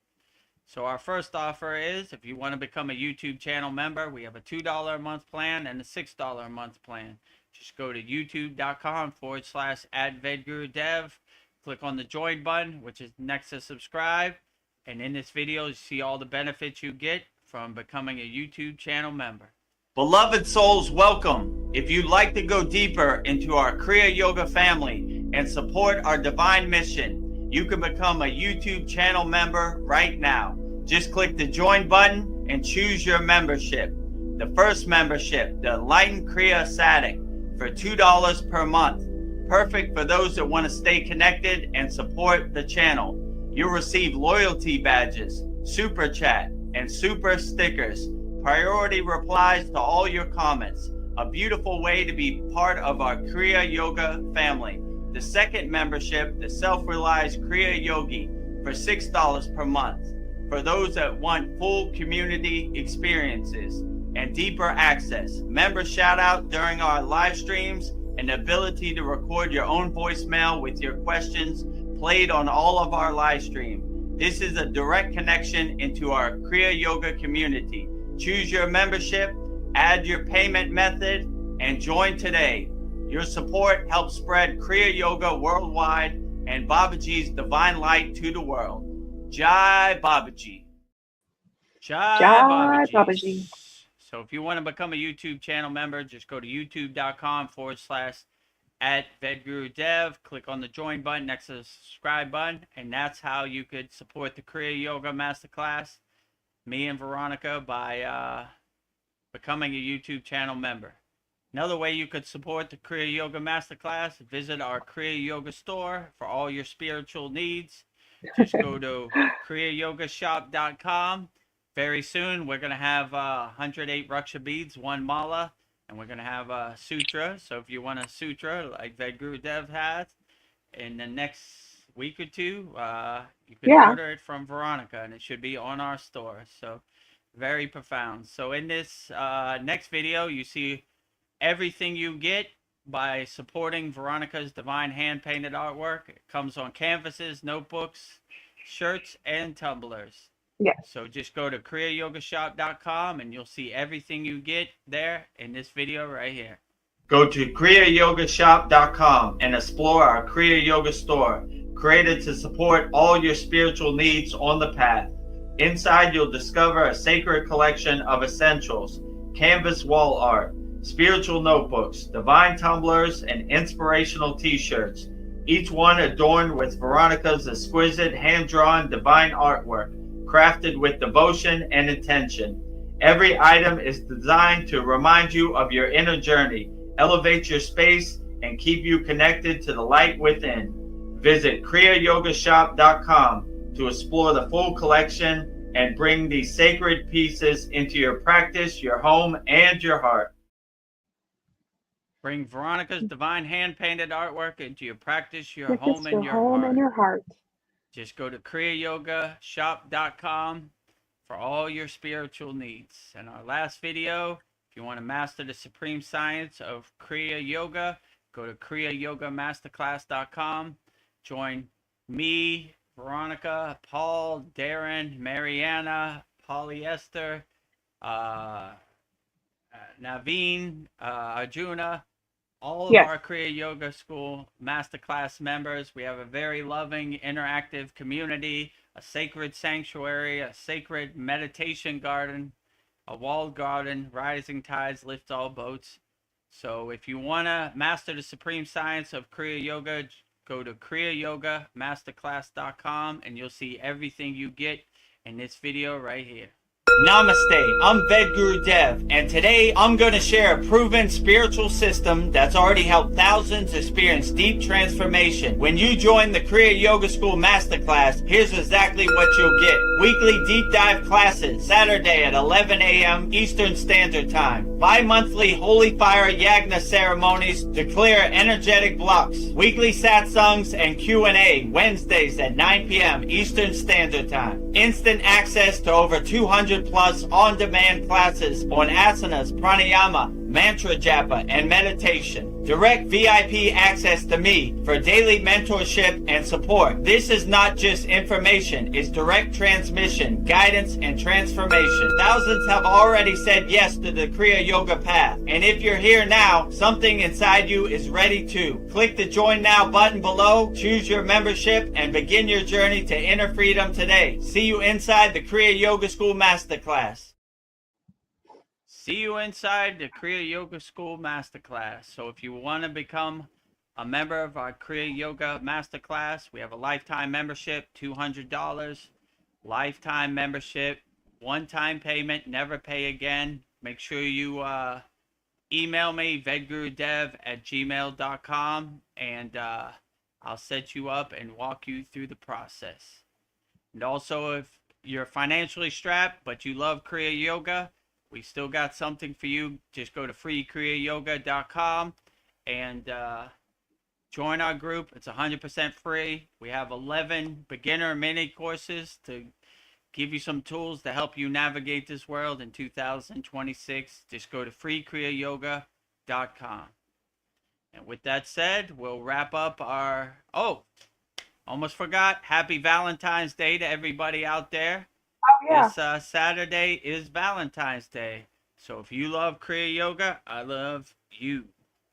So our first offer is, if you want to become a YouTube channel member, we have a $2 a month plan and a $6 a month plan. Just go to youtube.com/@Vedagurudev. Click on the join button, which is next to subscribe. And in this video, you see all the benefits you get from becoming a YouTube channel member. Beloved souls, welcome. If you'd like to go deeper into our Kriya Yoga family and support our divine mission, you can become a YouTube channel member right now. Just click the join button and choose your membership. The first membership, the Enlightened Kriya Satic, for $2 per month. Perfect for those that want to stay connected and support the channel. You'll receive loyalty badges, super chat, and super stickers. Priority replies to all your comments. A beautiful way to be part of our Kriya Yoga family. The second membership, the Self-Realized Kriya Yogi, for $6 per month. For those that want full community experiences and deeper access, member shout out during our live streams, and the ability to record your own voicemail with your questions played on all of our live stream. This is a direct connection into our Kriya Yoga community. Choose your membership, add your payment method, and join today. Your support helps spread Kriya Yoga worldwide and Babaji's divine light to the world. Jai Babaji. Jai Babaji. So if you want to become a YouTube channel member, just go to youtube.com/@ at Vedagurudev. Click on the join button next to the subscribe button, and that's how you could support the Kriya Yoga Masterclass, me and Veronica, by becoming a YouTube channel member. Another way you could support the Kriya Yoga Masterclass, visit our Kriya Yoga store for all your spiritual needs. Just go to kriyayogashop.com. Very soon, we're going to have 108 Raksha beads, 1 mala, and we're going to have a sutra. So if you want a sutra like Vedagurudev has, in the next week or two, you can order it from Veronica, and it should be on our store. So very profound. So in this next video, you see everything you get by supporting Veronica's divine hand-painted artwork. It comes on canvases, notebooks, shirts, and tumblers. Yes. So just go to kriyayogashop.com and you'll see everything you get there in this video right here. Go to kriyayogashop.com and explore our Kriya Yoga store, created to support all your spiritual needs on the path. Inside, you'll discover a sacred collection of essentials, canvas wall art, spiritual notebooks, divine tumblers, and inspirational t-shirts, each one adorned with Veronica's exquisite hand-drawn divine artwork, crafted with devotion and intention. Every item is designed to remind you of your inner journey, elevate your space, and keep you connected to the light within. Visit kriyayogashop.com to explore the full collection and bring these sacred pieces into your practice, your home, and your heart. Bring Veronica's divine hand-painted artwork into your practice, your home, and your heart. Just go to kriyayogashop.com for all your spiritual needs. And our last video, if you want to master the supreme science of Kriya Yoga, go to kriyayogamasterclass.com. Join me, Veronica, Paul, Darren, Mariana, Polyester, Naveen, Arjuna, all of our Kriya Yoga School Masterclass members. We have a very loving, interactive community, a sacred sanctuary, a sacred meditation garden, a walled garden. Rising tides lift all boats. So if you want to master the supreme science of Kriya Yoga, go to kriyayogamasterclass.com and you'll see everything you get in this video right here. Namaste, I'm Vedagurudev, and today I'm going to share a proven spiritual system that's already helped thousands experience deep transformation. When you join the Kriya Yoga School Masterclass, here's exactly what you'll get. Weekly deep dive classes, Saturday at 11 a.m. Eastern Standard Time. Bi-monthly Holy Fire Yagna ceremonies to clear energetic blocks. Weekly Satsangs and Q&A, Wednesdays at 9 p.m. Eastern Standard Time. Instant access to over 200 plus on-demand classes on asanas, pranayama, mantra japa, and meditation. Direct VIP access to me for daily mentorship and support. This is not just information, it's direct transmission, guidance, and transformation. Thousands have already said yes to the Kriya Yoga path. And if you're here now, something inside you is ready too. Click the Join Now button below, choose your membership, and begin your journey to inner freedom today. See you inside the Kriya Yoga School Masterclass. See you inside the Kriya Yoga School Masterclass. So if you want to become a member of our Kriya Yoga Masterclass, we have a lifetime membership, $200. Lifetime membership, one-time payment, never pay again. Make sure you email me, vedagurudev@gmail.com, and I'll set you up and walk you through the process. And also, if you're financially strapped, but you love Kriya Yoga, we still got something for you. Just go to freekriyayoga.com and join our group. It's 100% free. We have 11 beginner mini courses to give you some tools to help you navigate this world in 2026. Just go to freekriyayoga.com. And with that said, we'll wrap up our... Oh, almost forgot. Happy Valentine's Day to everybody out there. Oh, yeah. This Saturday is Valentine's Day. So if you love Kriya Yoga, I love you.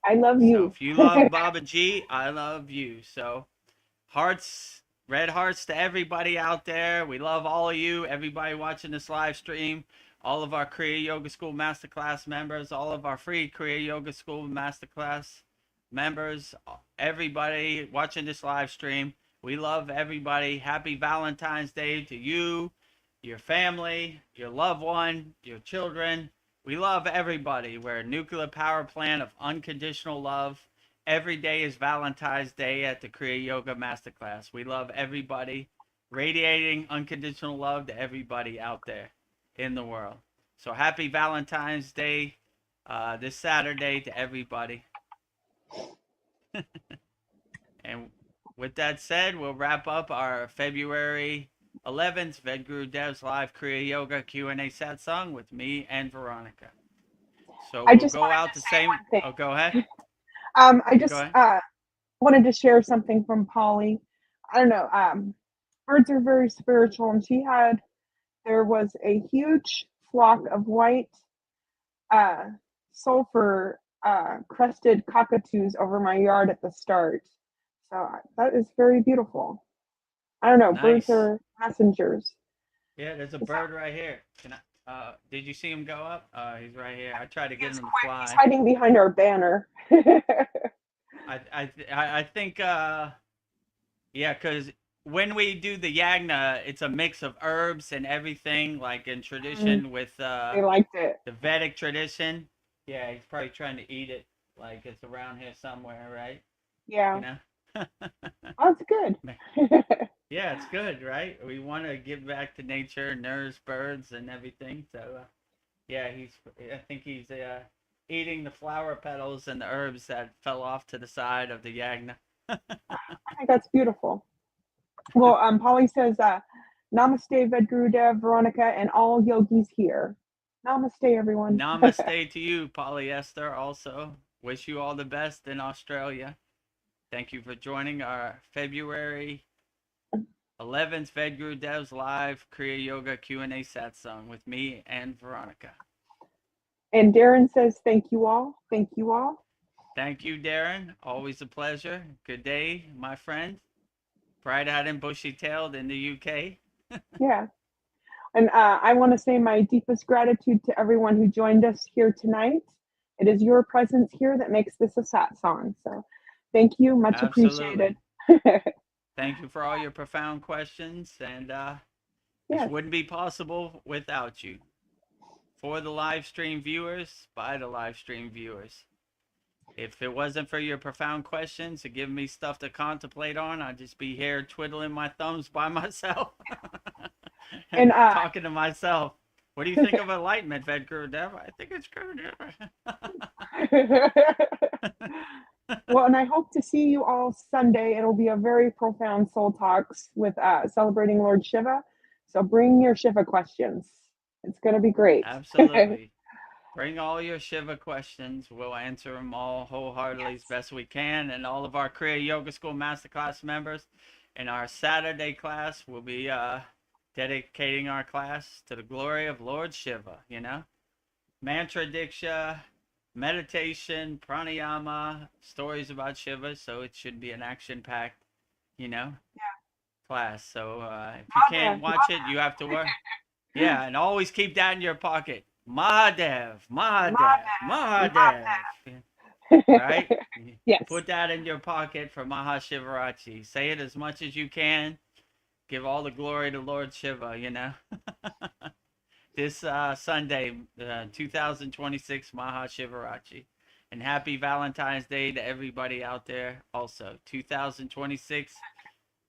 I love you. So if you love Baba G, I love you. So hearts, red hearts to everybody out there. We love all of you, everybody watching this live stream, all of our Kriya Yoga School Masterclass members, all of our free Kriya Yoga School Masterclass members, everybody watching this live stream. We love everybody. Happy Valentine's Day to you, your family, your loved one, your children. We love everybody. We're a nuclear power plant of unconditional love. Every day is Valentine's Day at the Kriya Yoga Masterclass. We love everybody, radiating unconditional love to everybody out there in the world. So happy Valentine's Day this Saturday to everybody. And with that said, we'll wrap up our February 11th Vedgurudev's live Kriya Yoga Q&A Satsang with me and Veronica. So I we'll just go wanted out to the say same. one thing. Oh, go ahead. I Go just ahead. wanted to share something from Polly. I don't know. Birds are very spiritual, and there was a huge flock of white sulfur crested cockatoos over my yard at the start. So that is very beautiful. I don't know. Birds Nice. are messengers. Yeah, there's a bird right here. Did you see him go up? He's right here. I tried to get He's him to quick. fly. He's hiding behind our banner. I think yeah, because when we do the yagna, it's a mix of herbs and everything, like in tradition with They liked it. the Vedic tradition. Yeah, he's probably trying to eat it, like it's around here somewhere, right? Yeah. You know? Oh, it's good. Yeah, it's good, right? We want to give back to nature, nourish birds and everything. So, yeah, I think he's eating the flower petals and the herbs that fell off to the side of the yagna. I think that's beautiful. Well, Polly says, Namaste, Vedgurudev, Veronica, and all yogis here. Namaste, everyone. Namaste to you, Polyester, also. Wish you all the best in Australia. Thank you for joining our February 11th Vedgurudev's live Kriya Yoga Q&A Satsang with me and Veronica. And Darren says, thank you all. Thank you all. Thank you, Darren. Always a pleasure. Good day, my friend. Bright-eyed and bushy-tailed in the UK. Yeah. And I want to say my deepest gratitude to everyone who joined us here tonight. It is your presence here that makes this a satsang. So thank you. Much Absolutely. appreciated. Thank you for all your profound questions. And Yes. this wouldn't be possible without you. For the live stream viewers, by the live stream viewers. If it wasn't for your profound questions and giving me stuff to contemplate on, I'd just be here twiddling my thumbs by myself and talking to myself. What do you think of enlightenment, Vedgurudev? I think it's good. Well, and I hope to see you all Sunday. It'll be a very profound soul talks with celebrating Lord Shiva. So bring your Shiva questions. It's going to be great. Absolutely. Bring all your Shiva questions. We'll answer them all wholeheartedly as best we can. And all of our Kriya Yoga School Masterclass members in our Saturday class will be dedicating our class to the glory of Lord Shiva, you know? Mantra Diksha, meditation, pranayama, stories about Shiva. So it should be an action-packed, you know, class. So if you can't watch it, you have to work. Yeah, and always keep that in your pocket. Mahadev, Mahadev, Mahadev. Right? Yes. Put that in your pocket for Mahashivaratri. Say it as much as you can. Give all the glory to Lord Shiva, you know. This Sunday, 2026 Mahashivaratri. And happy Valentine's Day to everybody out there also. 2026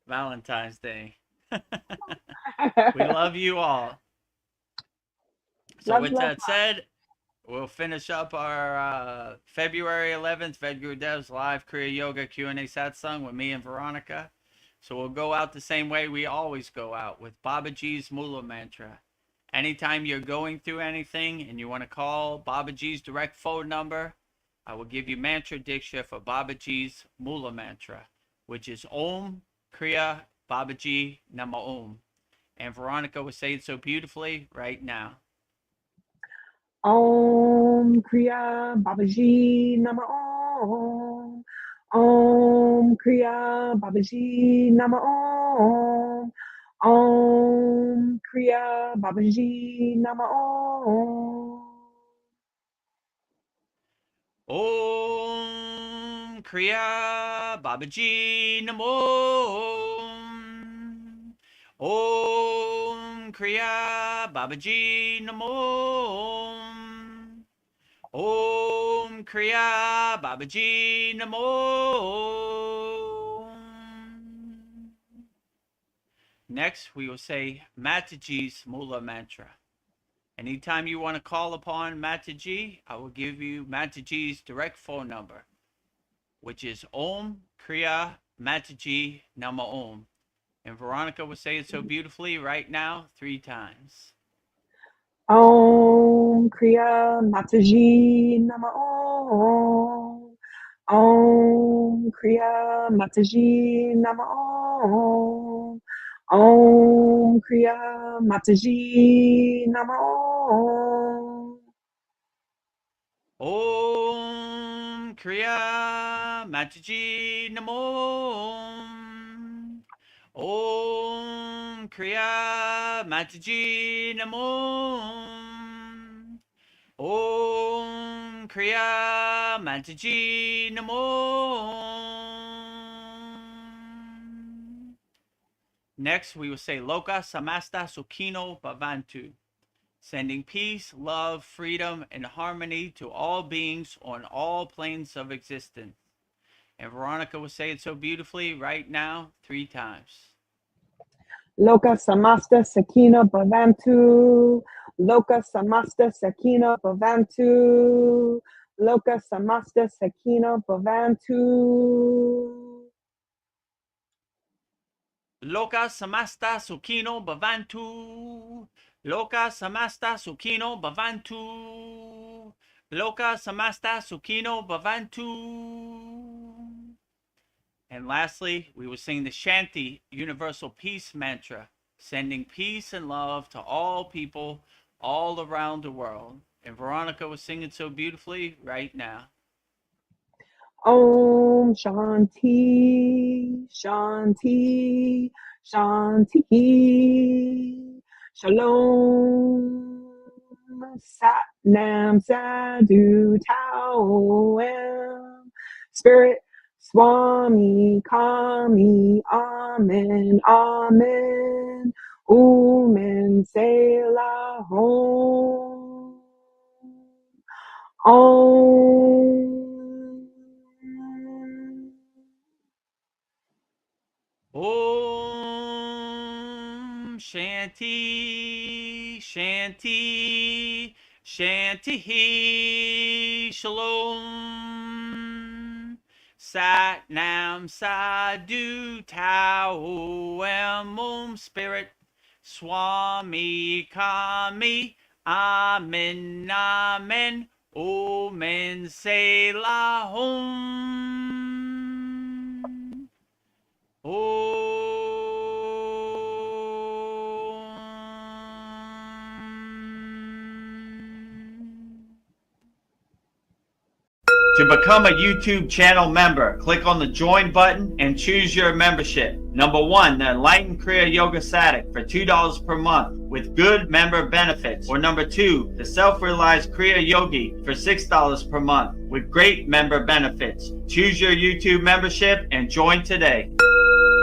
Valentine's Day. We love you all. So with that said, we'll finish up our February 11th Vedgurudev's live Kriya Yoga Q&A Satsang with me and Veronica. So we'll go out the same way we always go out, with Babaji's Mula Mantra. Anytime you're going through anything and you want to call Babaji's direct phone number, I will give you Mantra Diksha for Babaji's Mula Mantra, which is Om Kriya Babaji Nama Om. And Veronica will say it so beautifully right now. Om Kriya Babaji Nama Om. Om Kriya Babaji Nama Om. Om Kriya Babaji Nama Om. Om Kriya Babaji Namo. Om Kriya Babaji Namo. Om Kriya Babaji Namo. Next, we will say Mataji's Mula Mantra. Anytime you want to call upon Mataji, I will give you Mataji's direct phone number, which is Om Kriya Mataji Nama Om. And Veronica will say it so beautifully right now 3 times. Om Kriya Mataji Nama Om. Om Kriya Mataji Nama Om. Om Kriya Mataji Nama Om. Om Kriya Mataji Namo. Om Kriya Mataji Namo. Om Kriya Mataji Namo. Next, we will say Loka Samasta Sukhino Bhavantu, sending peace, love, freedom, and harmony to all beings on all planes of existence. And Veronica will say it so beautifully right now 3 times. Loka Samasta Sakina Bhavantu. Loka Samasta Sakina Bhavantu. Loka Samasta Sakina Bhavantu. Loka Samasta Sukhino Bhavantu. Loka Samasta Sukhino Bhavantu. Loka Samasta Sukhino Bhavantu. And lastly, we will sing the Shanti Universal Peace Mantra, sending peace and love to all people all around the world. And Veronica will sing it so beautifully right now. Om Shanti, Shanti, Shanti. Shalom. Sat Nam Sadhu Tao Am. Spirit Swami Kami Amen Amen. Umen Selah Hom. Om. Om Shanti, Shanti, Shanti, Shalom. Sat Nam Sadhu Tao Am. Om Spirit Swami Kami Amen Amen. Omen Selah Hom. To become a YouTube channel member, click on the join button and choose your membership. Number 1, the Enlightened Kriya Yoga Satic for $2 per month with good member benefits. Or number 2, the Self-Realized Kriya Yogi for $6 per month with great member benefits. Choose your YouTube membership and join today.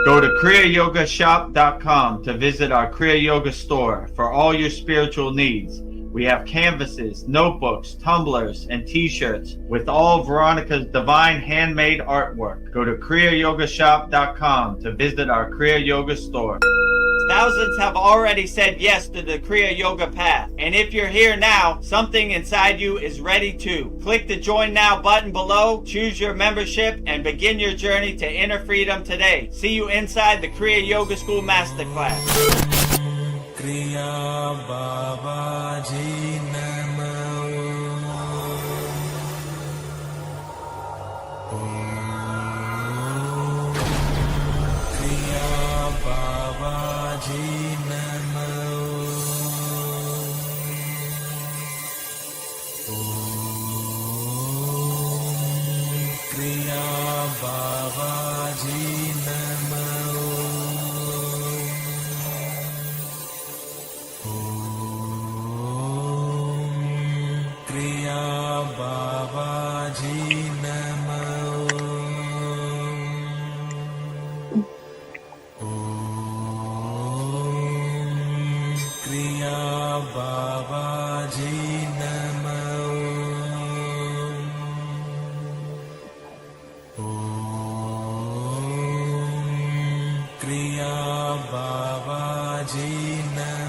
Go to kriyayogashop.com to visit our Kriya Yoga store for all your spiritual needs. We have canvases, notebooks, tumblers, and t-shirts with all Veronica's divine handmade artwork. Go to kriyayogashop.com to visit our Kriya Yoga store. Thousands have already said yes to the Kriya Yoga path. And if you're here now, something inside you is ready to. Click the Join Now button below, choose your membership, and begin your journey to inner freedom today. See you inside the Kriya Yoga School Masterclass. Kriya Babaji Namo. Kriya Babaji Namo. Kriya Babaji Namo. Kriya Babaji Namo. Kriya Babaji Nama Om Kriya Babaji Nama